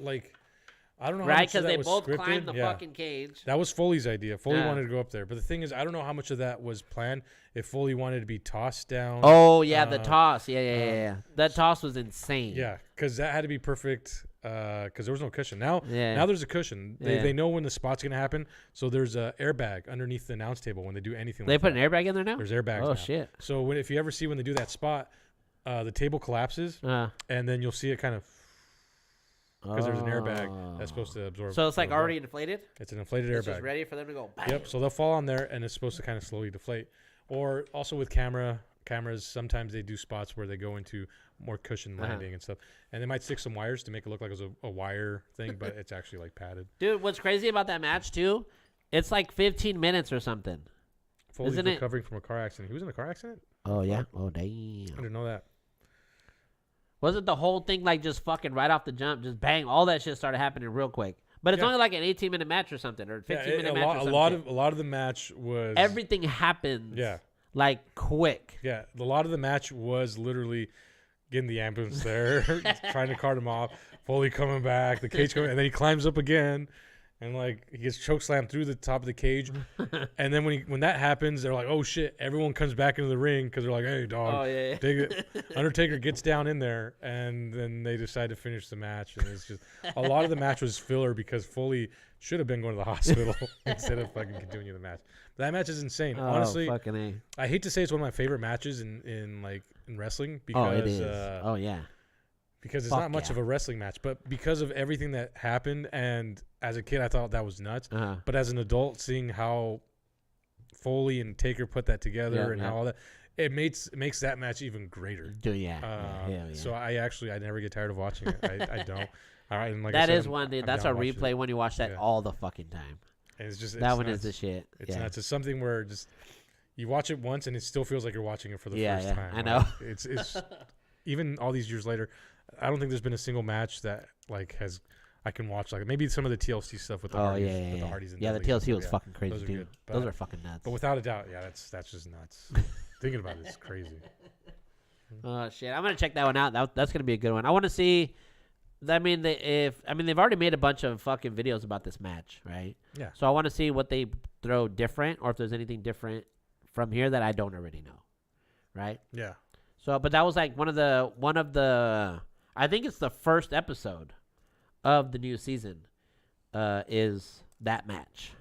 S1: how
S2: Right?
S1: much of
S2: Because
S1: that
S2: they
S1: was
S2: both
S1: scripted.
S2: climbed the
S1: Yeah.
S2: fucking cage.
S1: That was Foley's idea. Foley
S2: Yeah.
S1: wanted to go up there, but the thing is, I don't know how much of that was planned. If Foley wanted to be tossed down.
S2: Oh yeah, the
S1: Uh,
S2: toss. Yeah. That toss was insane.
S1: Yeah, because that had to be perfect. Because there was no cushion. Now there's a cushion.
S2: Yeah.
S1: They know when the spot's gonna happen. So there's a airbag underneath the announce table when they do anything.
S2: They
S1: like
S2: put
S1: that.
S2: an airbag in there now.
S1: There's airbags.
S2: Oh
S1: now.
S2: shit.
S1: So if you ever see when they do that spot, the table collapses, and then you'll see it kind of because there's an airbag that's supposed to absorb.
S2: So it's like already inflated.
S1: It's an inflated
S2: It's just
S1: airbag.
S2: ready for them to go. Bang.
S1: Yep. So they'll fall on there, and it's supposed to kind of slowly deflate. Or also with camera cameras, sometimes they do spots where they go into more cushion landing and stuff, and they might stick some wires to make it look like it was a wire thing, but it's actually like padded.
S2: Dude, what's crazy about that match too? It's like 15 minutes or something.
S1: Foley's
S2: Isn't it?
S1: recovering from a car accident. He was in a car accident?
S2: Oh yeah. Oh
S1: I
S2: damn.
S1: didn't know that.
S2: Wasn't the whole thing like just fucking right off the jump, just bang, all that shit started happening real quick. But it's
S1: Yeah.
S2: only like an 18-minute match or something, or 15-minute match or something.
S1: A lot of the match was
S2: Everything happens.
S1: Yeah.
S2: Like quick.
S1: Yeah, a lot of the match was literally getting the ambulance there, trying to cart him off, Foley coming back, the cage coming, and then he climbs up again, and like he gets choke slammed through the top of the cage, and then when that happens, they're like, oh shit, everyone comes back into the ring because they're like, hey dog,
S2: Oh yeah.
S1: dig it. Undertaker gets down in there, and then they decide to finish the match, and it's just a lot of the match was filler because Foley should have been going to the hospital instead of fucking continuing the match. But that match is insane. Honestly,
S2: fucking A.
S1: I hate to say it's one of my favorite matches in wrestling because
S2: Oh, it is. Oh yeah.
S1: because it's
S2: Fuck
S1: not much
S2: yeah.
S1: of a wrestling match, but because of everything that happened, and as a kid I thought that was nuts, but as an adult seeing how Foley and Taker put that together and how all that, it makes that match even greater.
S2: Dude, yeah. Hell yeah.
S1: So I never get tired of watching it. I don't. All right, and like
S2: That
S1: I said,
S2: is one, dude.
S1: I'm
S2: That's a
S1: down watching
S2: replay
S1: it.
S2: when you watch that
S1: Yeah.
S2: all the fucking time.
S1: And it's just
S2: That one
S1: nuts.
S2: is the shit.
S1: It's nuts. It's something where just you watch it once and it still feels like you're watching it for the
S2: Yeah,
S1: first
S2: yeah,
S1: time.
S2: I know.
S1: Like, it's even all these years later, I don't think there's been a single match that like I can watch, like maybe some of the TLC stuff with the Hardys, with the Hardys and
S2: Yeah, the
S1: Dudleys and
S2: TLC was
S1: stuff,
S2: fucking crazy,
S1: those are
S2: dude.
S1: good,
S2: Those
S1: but-
S2: are fucking nuts.
S1: But without a doubt, yeah, that's just nuts. Thinking about it is crazy.
S2: Oh shit! I'm gonna check that one out. That's gonna be a good one. I want to see. I mean, they've already made a bunch of fucking videos about this match, right?
S1: Yeah.
S2: So I want to see what they throw different, or if there's anything different from here that I don't already know, right?
S1: Yeah.
S2: So, but that was like one of the. I think it's the first episode of the new season. Is that match?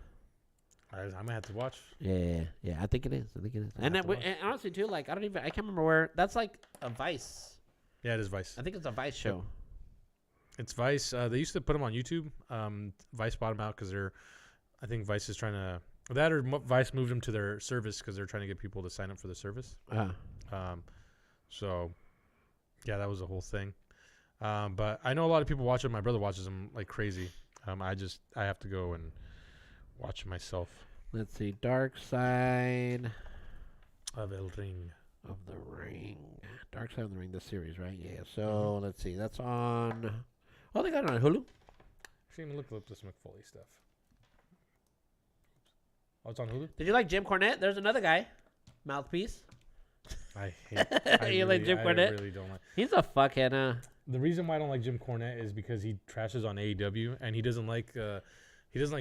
S1: I'm gonna have to watch.
S2: Yeah. I think it is. And honestly, too, like I can't remember where. That's like a Vice.
S1: Yeah, it is Vice.
S2: I think it's a Vice show.
S1: It's Vice. They used to put them on YouTube. Vice bought them out because I think Vice is trying to. That or Vice moved them to their service because they're trying to get people to sign up for the service. So, yeah, that was the whole thing. But I know a lot of people watch it. My brother watches them like crazy. I have to go and watch it myself.
S2: Let's see. Dark Side
S1: Of El Ring.
S2: of the Ring. Dark Side of the Ring, the series, right? Yeah. So let's see. That's on. Oh, they got it on Hulu.
S1: Actually, look up this McFoley stuff. Oh, it's on Hulu?
S2: Did you like Jim Cornette? There's another guy. Mouthpiece.
S1: I hate
S2: You like Jim Cornette?
S1: I really don't like.
S2: He's a fuckhead, huh?
S1: The reason why I don't like Jim Cornette is because he trashes on AEW and he doesn't like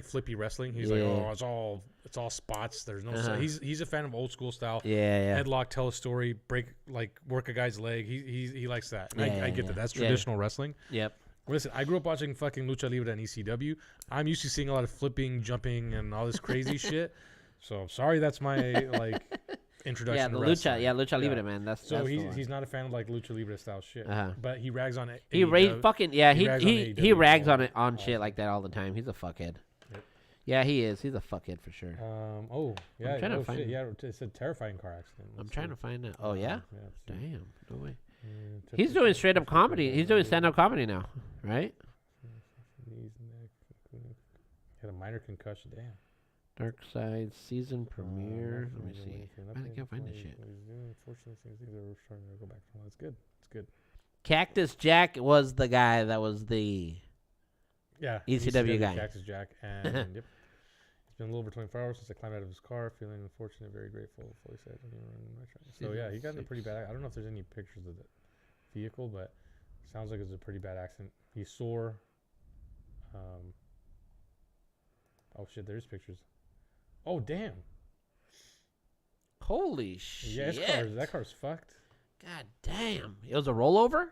S1: flippy wrestling. He's like, oh, it's all spots. There's no. He's a fan of old school style.
S2: Yeah.
S1: Headlock, tell a story, work a guy's leg. He likes that. And I get that. That's traditional wrestling.
S2: Yep.
S1: Listen, I grew up watching fucking Lucha Libre and ECW. I'm used to seeing a lot of flipping, jumping, and all this crazy shit. So I'm sorry, that's my introduction.
S2: Yeah,
S1: to
S2: the
S1: wrestling.
S2: Lucha Libre, man. That's
S1: So
S2: that's the one.
S1: he's not a fan of like Lucha Libre style shit. But he rags on it.
S2: He rags
S1: he
S2: rags on it on shit like that all the time. He's a fuckhead.
S1: Yep.
S2: Yeah, he is. He's a fuckhead for sure.
S1: Yeah.
S2: trying to find
S1: shit.
S2: it.
S1: Yeah, it said terrifying car accident.
S2: I'm trying to find it. Oh yeah.
S1: Yeah,
S2: Damn. No way. He's doing straight up comedy. He's doing stand up comedy now, right?
S1: Knees, neck, had a minor concussion. Damn.
S2: Dark Side season premiere. Let me see. I can't find this shit.
S1: Unfortunately, things are starting to go back. Well, it's good. It's good.
S2: Cactus Jack was the guy that was the
S1: Yeah.
S2: ECW guy.
S1: Cactus Jack. And yep. It's been a little over 24 hours since I climbed out of his car, feeling unfortunate, very grateful. Fully said. So yeah, he got in a pretty bad. I don't know if there's any pictures of the vehicle, but it sounds like it was a pretty bad accident. He's sore. Oh shit, there's pictures. Oh damn.
S2: Holy shit.
S1: Yeah, that car's fucked.
S2: God damn. It was a rollover?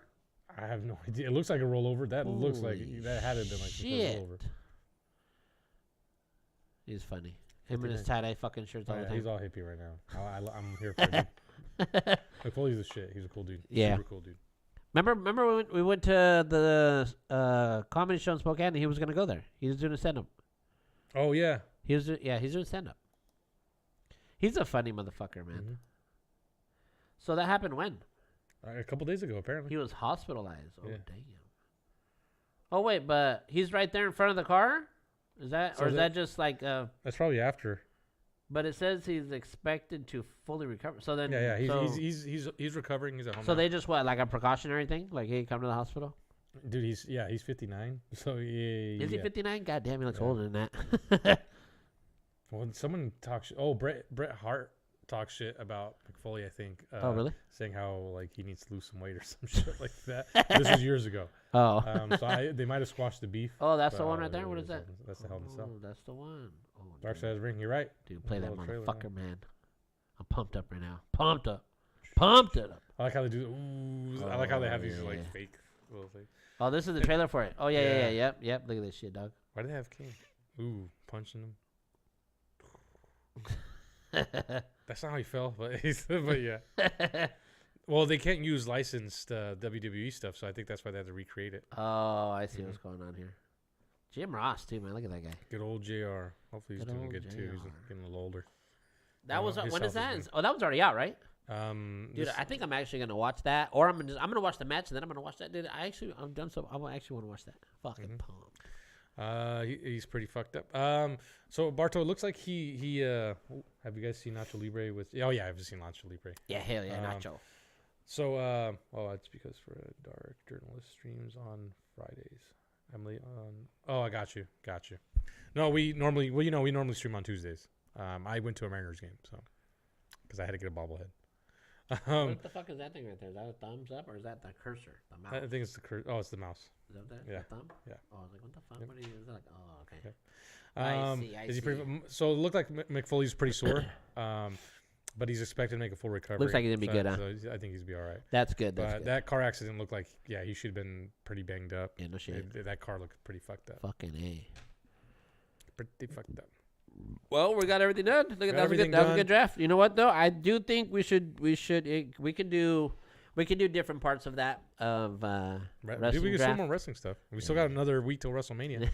S1: I have no idea. It looks like a rollover. That looks like that had to have been like
S2: shit.
S1: a rollover.
S2: He's funny. Him and his tie-dye fucking shirts all the time.
S1: He's all hippie right now. I'm here for him. McFoley's the shit. He's a cool dude.
S2: Yeah.
S1: Super cool dude.
S2: Remember when we went to the comedy show in Spokane and he was going to go there? He was doing a stand-up.
S1: Oh, yeah.
S2: He's doing stand-up. He's a funny motherfucker, man.
S1: Mm-hmm.
S2: So that happened when?
S1: A couple days ago, apparently.
S2: He was hospitalized. Oh,
S1: Yeah.
S2: damn. Oh, wait, but he's right there in front of the car? Is that,
S1: So
S2: or is that just like,
S1: That's probably after.
S2: but it says he's expected to fully recover. So then,
S1: Yeah,
S2: so,
S1: he's recovering. He's at home.
S2: so
S1: now.
S2: they just what, like a precautionary thing? Like, hey, come to the hospital?
S1: Dude, he's 59. So yeah.
S2: Is he 59? God damn, he looks
S1: Yeah.
S2: older than that.
S1: Well, someone talks. Bret Hart talks shit about McFoley. I think.
S2: Oh, really?
S1: Saying how like he needs to lose some weight or some shit like that. This was years ago.
S2: Oh.
S1: So they might have squashed the beef.
S2: Oh, that's the
S1: but,
S2: one right there? What is that?
S1: That's the Hell in a Cell.
S2: Oh, that's the one. Oh,
S1: Dark
S2: dude.
S1: Side's Ring. You're right.
S2: Dude, play that
S1: Little trailer,
S2: motherfucker, man. I'm pumped up right now. Pumped up. Pumped it up.
S1: I like how they do. Ooh, I like how they have these like
S2: yeah.
S1: fake little things.
S2: Oh, this is the trailer for it. Oh, yeah. Yep. Look at this shit, dog.
S1: Why do they have King? Ooh, punching him. That's not how he fell, but but yeah. Well, they can't use licensed WWE stuff, so I think that's why they had to recreate it.
S2: Oh, I see what's going on here. Jim Ross, too, man. Look at that guy.
S1: Good old JR. Hopefully he's
S2: Good
S1: doing
S2: old
S1: good too. He's
S2: JR.
S1: getting a little older.
S2: That was
S1: his
S2: when is
S1: health
S2: that?
S1: is
S2: Oh, that was already out, right?
S1: Dude,
S2: Dude, I think I'm actually gonna watch that, or I'm gonna watch the match and then I'm gonna watch that. Dude, I'm done. So I actually want to watch that. Fucking pumped.
S1: he's pretty fucked up. So Barto, it looks like he have you guys seen Nacho Libre with? Oh yeah, I've seen Nacho Libre.
S2: Yeah, hell yeah, Nacho.
S1: So it's because for Dark Journalist streams on Fridays. Emily on. Oh, I got you. No, we normally stream on Tuesdays. I went to a Mariners game, so because I had to get a bobblehead.
S2: What the fuck is that thing right there? Is that a thumbs up or is that the cursor? The mouse?
S1: I think it's the cursor. Oh, it's the mouse.
S2: Is that
S1: Yeah.
S2: the thumb?
S1: Yeah.
S2: Oh, I was like, what the fuck?
S1: Yep.
S2: What are you? Is that like? Oh, okay.
S1: Yep.
S2: I
S1: Is he
S2: see.
S1: so it looked like McFoley's pretty sore, but he's expected to make a full recovery.
S2: Looks like he's gonna be good, huh?
S1: So I think he's gonna be all right.
S2: That's good.
S1: But
S2: That's good.
S1: that car accident looked like he should have been pretty banged up.
S2: Yeah, no shit.
S1: That car looked pretty fucked up.
S2: Fucking A.
S1: Pretty fucked up.
S2: Well, we got everything done. Look at that. Was a good draft. You know what though? I do think we can do different parts of that of wrestling
S1: Dude, we can
S2: draft.
S1: still more wrestling stuff. We still got another week till WrestleMania.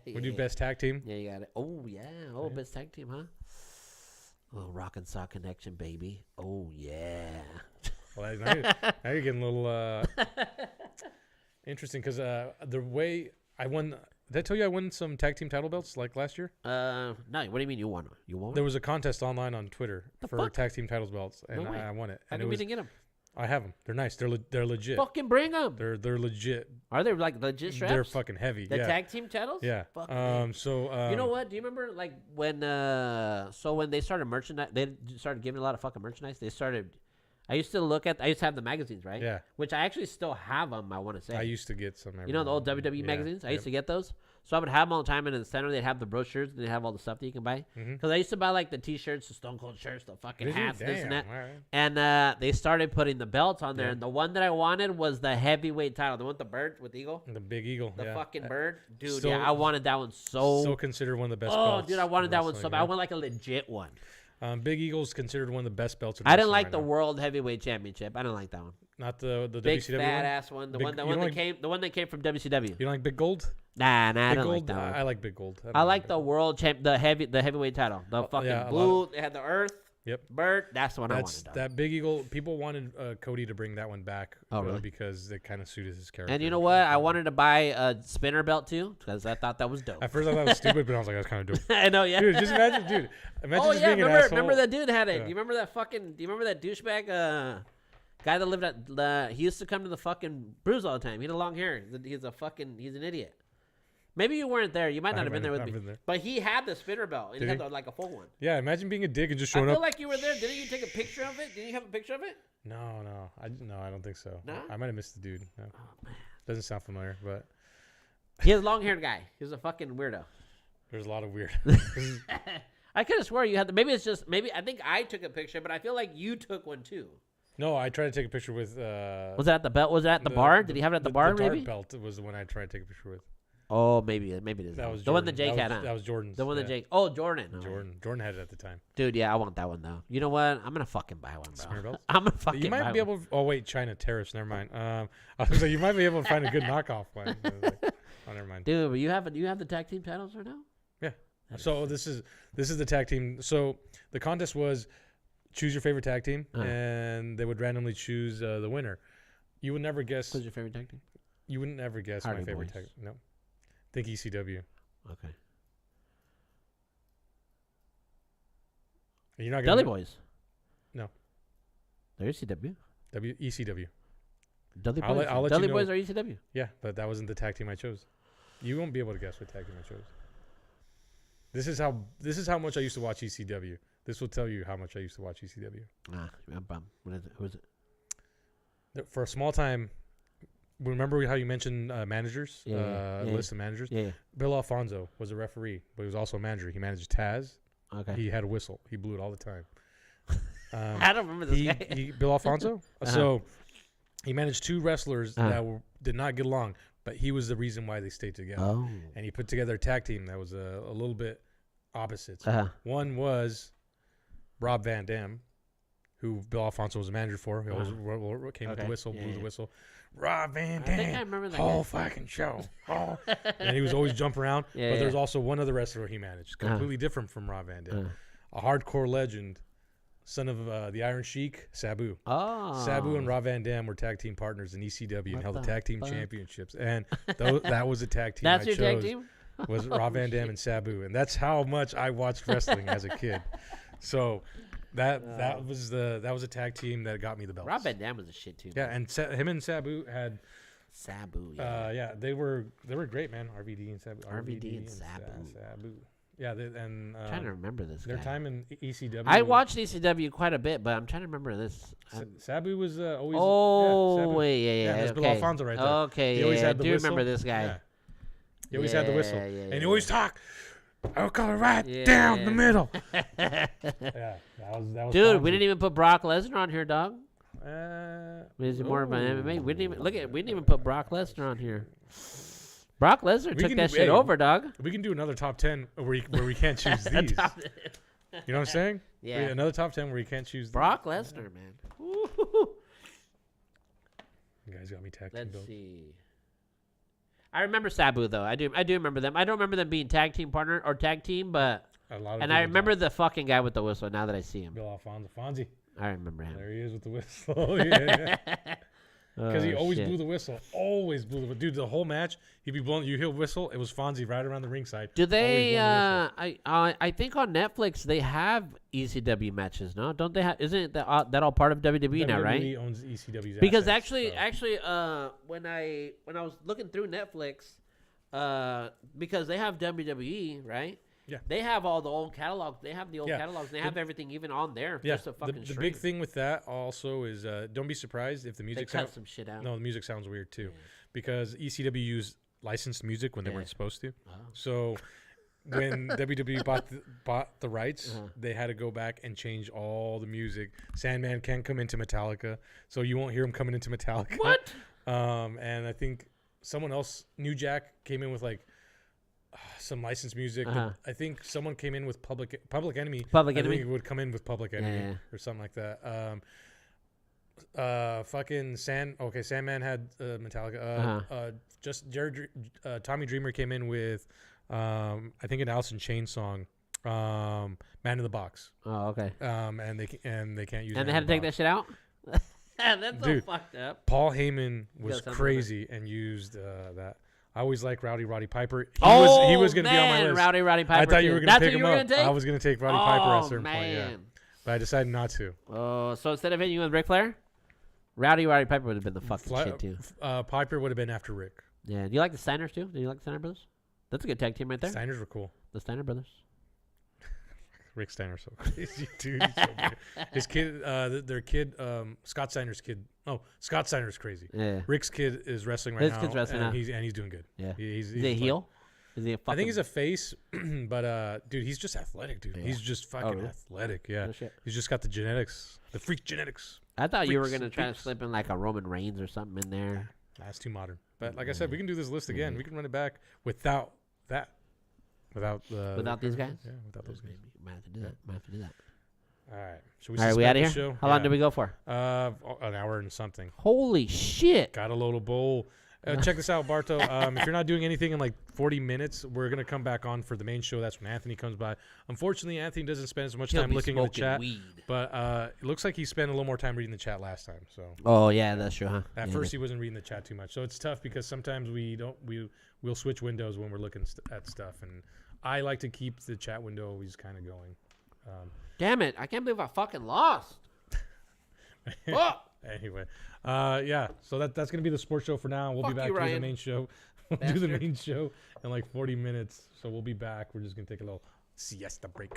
S1: We do best tag team.
S2: Yeah, you got it. Oh yeah. Oh, best tag team, huh? Oh, Rock and Sock Connection, baby. Oh yeah.
S1: Well, now you're getting a little interesting because the way I won. Did I tell you I won some tag team title belts like last year?
S2: No. What do you mean you won? You won?
S1: There was a contest online on Twitter for
S2: fuck?
S1: tag team titles belts, and
S2: No way.
S1: I won it.
S2: How
S1: And
S2: come you didn't get them?
S1: I have them. They're nice. They're legit.
S2: Fucking bring them.
S1: They're legit.
S2: Are they like legit straps?
S1: They're fucking heavy.
S2: The
S1: yeah.
S2: tag team titles?
S1: Yeah.
S2: Fuck me.
S1: So
S2: You know what? Do you remember like when when they started merchandise? They started giving a lot of fucking merchandise. They started. I used to have the magazines, right?
S1: Yeah.
S2: Which I actually still have them. I want to say.
S1: I used to get some.
S2: You know the old WWE magazines? I used to get those. So I would have them all the time, and in the center they'd have the brochures, and they'd have all the stuff that you can buy. Because I used to buy like the T-shirts, the Stone Cold shirts, the fucking
S1: Did you?
S2: hats, this and that.
S1: Damn, all right.
S2: And they started putting the belts on there,
S1: Yeah.
S2: and the one that I wanted was the heavyweight title, the one with the bird, with the eagle,
S1: The big eagle.
S2: the
S1: yeah.
S2: fucking bird. Dude,
S1: still-
S2: yeah, I wanted that one so.
S1: Still considered one of the best
S2: Oh,
S1: belts.
S2: dude, I wanted
S1: in
S2: that one so
S1: wrestling,
S2: bad. I
S1: yeah.
S2: want like a legit one.
S1: Big Eagle's considered one of the best belts. In
S2: I didn't
S1: wrestling
S2: like
S1: right
S2: the
S1: now.
S2: World Heavyweight Championship. I didn't like that one.
S1: Not the
S2: Big
S1: WCW
S2: fat
S1: one.
S2: ass one. The
S1: Big-
S2: one
S1: you don't
S2: the one that came from WCW.
S1: You don't like Big Gold?
S2: Nah, I
S1: Big
S2: don't
S1: Gold.
S2: like that one.
S1: I like Big Gold.
S2: I like the world champ, the heavyweight title, the fucking
S1: yeah, a lot
S2: blue. They had the Earth.
S1: Yep.
S2: Bird. That's the one I
S1: That's
S2: wanted.
S1: that Big Eagle. People wanted Cody to bring that one back.
S2: Oh, really?
S1: Because it kind of suited his character.
S2: And you know what? I wanted to buy a spinner belt too because I thought that was dope.
S1: At first I thought it was stupid, but I was like, that's kind of dope.
S2: I know, yeah.
S1: Dude, just imagine, Imagine
S2: Oh
S1: just
S2: yeah,
S1: being an
S2: remember
S1: asshole.
S2: that dude had it.
S1: Yeah.
S2: Do you remember that fucking? Do you remember that douchebag guy that lived at? He used to come to the fucking Brews all the time. He had long hair. He's an idiot. Maybe you weren't there. You might not have been there with me. But he had the spinner belt. And he had like a full one.
S1: Yeah, imagine being a dick and just
S2: I
S1: showing
S2: feel
S1: up.
S2: like you were there. Didn't you take a picture of it? Didn't you have a picture of it?
S1: No, I don't think so.
S2: No?
S1: I might have missed the dude. No.
S2: Oh man.
S1: Doesn't sound familiar, but
S2: He was a long-haired guy. He was a fucking weirdo.
S1: there's a lot of weird.
S2: I could have swore you had the. Maybe I think I took a picture, but I feel like you took one too.
S1: No, I tried to take a picture with.
S2: Was it at the belt? Was it at the bar? Did he have it at the bar?
S1: The
S2: Maybe.
S1: dart belt was the one I tried to take a picture with.
S2: Oh, maybe it is.
S1: That was
S2: the one
S1: Jordan.
S2: that Jake had. Huh?
S1: That was Jordan's.
S2: The one that
S1: yeah.
S2: Jake. Oh, Jordan. Oh.
S1: Jordan had it at the time.
S2: Dude, yeah, I want that one though. You know what? I'm gonna fucking buy one,
S1: Spinner
S2: bro.
S1: belts?
S2: I'm gonna fucking.
S1: You might
S2: buy
S1: be
S2: one.
S1: able. Oh wait, China tariffs. Never mind. I was like, you might be able to find a good knockoff one. I was like, oh, never mind.
S2: Dude, but you have the tag team titles right now?
S1: Yeah. So this is the tag team. So the contest was choose your favorite tag team, and they would randomly choose the winner. You would never guess.
S2: Who's your favorite tag team?
S1: You wouldn't ever guess
S2: Hardy
S1: my favorite
S2: Boys.
S1: tag. No, think ECW.
S2: Okay.
S1: You're not
S2: Dudley
S1: gonna
S2: Boys.
S1: No.
S2: They're ECW.
S1: ECW.
S2: Dudley
S1: I'll
S2: Boys.
S1: let you
S2: Dudley
S1: know.
S2: Boys are ECW.
S1: Yeah, but that wasn't the tag team I chose. You won't be able to guess what tag team I chose. This is how much I used to watch ECW. This will tell you how much I used to watch ECW.
S2: I'm bummed. What is it? Who is it?
S1: For a small time, remember how you mentioned managers? List of managers?
S2: Yeah.
S1: Bill Alfonso was a referee, but he was also a manager. He managed Taz.
S2: Okay.
S1: He had a whistle. He blew it all the time.
S2: I don't remember this guy.
S1: Bill Alfonso? So he managed two wrestlers that did not get along, but he was the reason why they stayed together.
S2: Oh.
S1: And he put together a tag team that was a little bit opposites. One was Rob Van Dam, who Bill Alfonso was a manager for. He always came with the whistle, blew the whistle. Rob Van Dam,
S2: I think I remember that
S1: whole
S2: guy.
S1: fucking show. Oh. And he was always jumping around. But there's also one other wrestler he managed, completely different from Rob Van Dam. A hardcore legend, son of the Iron Sheik, Sabu.
S2: Oh.
S1: Sabu and Rob Van Dam were tag team partners in ECW and held the tag team championships. And that was a tag team
S2: That's
S1: I
S2: your
S1: chose.
S2: tag team?
S1: Was Rob Van Dam and Sabu. And that's how much I watched wrestling as a kid. So that was a tag team that got me the belts.
S2: Rob Van Dam was a shit too.
S1: Yeah, and him and Sabu had
S2: Sabu.
S1: they were great, man. RVD and Sabu.
S2: RVD and Sabu.
S1: Sabu. Yeah, I'm
S2: trying to remember this
S1: their
S2: guy.
S1: time in ECW.
S2: I watched ECW quite a bit, but I'm trying to remember this.
S1: Sabu was always.
S2: Oh,
S1: Sabu.
S2: yeah.
S1: That's
S2: Okay.
S1: Bill Alfonso right there.
S2: Okay,
S1: He always
S2: I
S1: had the
S2: do
S1: whistle.
S2: remember this guy.
S1: Yeah. He always had the whistle, and he always talk. I'll call it right down the middle. That was.
S2: Dude,
S1: Fonzie.
S2: we didn't even put Brock Lesnar on here, dog. Is it more of an
S1: ooh.
S2: MMA? We didn't even put Brock Lesnar on here. Brock Lesnar took
S1: can
S2: that
S1: do-
S2: shit
S1: hey,
S2: over, dog.
S1: We can do another top 10 where we can't choose these. You know what I'm saying?
S2: Yeah.
S1: Another top 10 where you can't choose.
S2: Brock Lesnar, man. Woo.
S1: You guys got me tag team
S2: Let's
S1: built.
S2: see. I remember Sabu though. I do remember them. I don't remember them being tag team partner or tag team, but
S1: A lot of
S2: and I
S1: people
S2: remember
S1: don't.
S2: the fucking guy with the whistle. Now that I see him,
S1: Bill Alfonso, Fonzie.
S2: I remember him.
S1: There he is with the whistle. Yeah. Because he
S2: Oh,
S1: always
S2: shit.
S1: blew the whistle. Always blew the whistle. Dude, the whole match, he'd be blowing. You hear whistle, it was Fonzie right around the ringside.
S2: Do they?
S1: Always blowing the
S2: I think on Netflix they have ECW matches. No, don't they have? Isn't that all part of WWE now, right?
S1: WWE owns ECW's
S2: Because
S1: assets,
S2: actually,
S1: so.
S2: when I was looking through Netflix, because they have WWE, right?
S1: Yeah.
S2: They have all the old catalogs. They have the old
S1: Yeah.
S2: catalogs. They have everything even on there.
S1: Yeah,
S2: Just a fucking
S1: the big thing with that also is don't be surprised if the
S2: They
S1: music
S2: cut
S1: sounds.
S2: some shit out.
S1: No, the music sounds weird too, because ECW used licensed music when they weren't supposed to.
S2: Oh.
S1: So when WWE bought the rights, they had to go back and change all the music. Sandman can't come into Metallica, so you won't hear him coming into Metallica.
S2: What?
S1: And I think someone else, New Jack, came in with like some licensed music. I think someone came in with Public Enemy.
S2: Public
S1: I
S2: Enemy?
S1: think it would come in with Public Enemy or something like that. Fucking Sandman had Metallica. Just Jared, Tommy Dreamer came in with I think an Alice in Chains song, Man in the Box.
S2: Oh, okay.
S1: And they can't use.
S2: And they
S1: Man
S2: had
S1: in
S2: to take
S1: the
S2: that shit out. That's
S1: Dude.
S2: so fucked up.
S1: Paul Heyman was
S2: something
S1: crazy and used that. I always like Roddy Piper. He
S2: Oh,
S1: was going to be on my list.
S2: Roddy Piper.
S1: I thought you
S2: too.
S1: were going to
S2: That's
S1: pick
S2: what
S1: him
S2: you were
S1: up.
S2: gonna take?
S1: I was going to take Roddy Piper at a certain point, yeah.
S2: man.
S1: But I decided not to.
S2: Oh, so instead of hitting you with Ric Flair, Roddy Piper would have been the fucking shit too.
S1: Piper would have been after Rick.
S2: Yeah. Do you like the Steiners too? Do you like the Steiner brothers? That's a good tag team right there.
S1: Steiners were cool.
S2: The Steiner brothers.
S1: Rick Steiner's so crazy, dude. He's so weird. His kid, their kid, Scott Steiner's kid. Oh, Scott Steiner's crazy.
S2: Yeah.
S1: Rick's kid is wrestling right
S2: His
S1: now.
S2: kid's wrestling
S1: and
S2: now.
S1: he's doing good.
S2: Yeah.
S1: He's
S2: Is he a
S1: like-
S2: heel? Is he a fucking?
S1: I think he's a face, but dude, he's just athletic, dude.
S2: Yeah.
S1: He's just fucking
S2: really?
S1: athletic. Yeah.
S2: No shit.
S1: He's just got the genetics, the freak genetics.
S2: I thought you were
S1: freaks,
S2: gonna try to
S1: freaks.
S2: slip in like a Roman Reigns or something in there.
S1: That's too modern. But like I said, we can do this list again. We can run it back without that. Without
S2: Without these guys?
S1: Yeah, without those guys.
S2: Might have to do that. Might have to do that.
S1: All right. Should we
S2: All right, we
S1: suspend
S2: out of
S1: the
S2: here.
S1: show?
S2: How long
S1: Yeah.
S2: did we go for?
S1: An hour and something.
S2: Holy shit!
S1: Got a load of bowl. Check this out, Barto. If you're not doing anything in like 40 minutes, we're gonna come back on for the main show. That's when Anthony comes by. Unfortunately, Anthony doesn't spend as much
S2: He'll
S1: time
S2: be
S1: looking at the
S2: smoking
S1: chat,
S2: weed.
S1: but it looks like he spent a little more time reading the chat last time. So
S2: Oh yeah, that's true, huh?
S1: at
S2: Yeah,
S1: first he wasn't reading the chat too much, so it's tough because sometimes we'll switch windows when we're looking at stuff, and I like to keep the chat window always kind of going.
S2: Damn it! I can't believe I fucking lost. Fuck.
S1: Anyway, yeah. So that's gonna be the sports show for now. We'll
S2: Fuck
S1: be back
S2: you,
S1: to the
S2: Ryan.
S1: main show. We'll do the
S2: Bastard.
S1: main show in like 40 minutes. So we'll be back. We're just gonna take a little siesta break.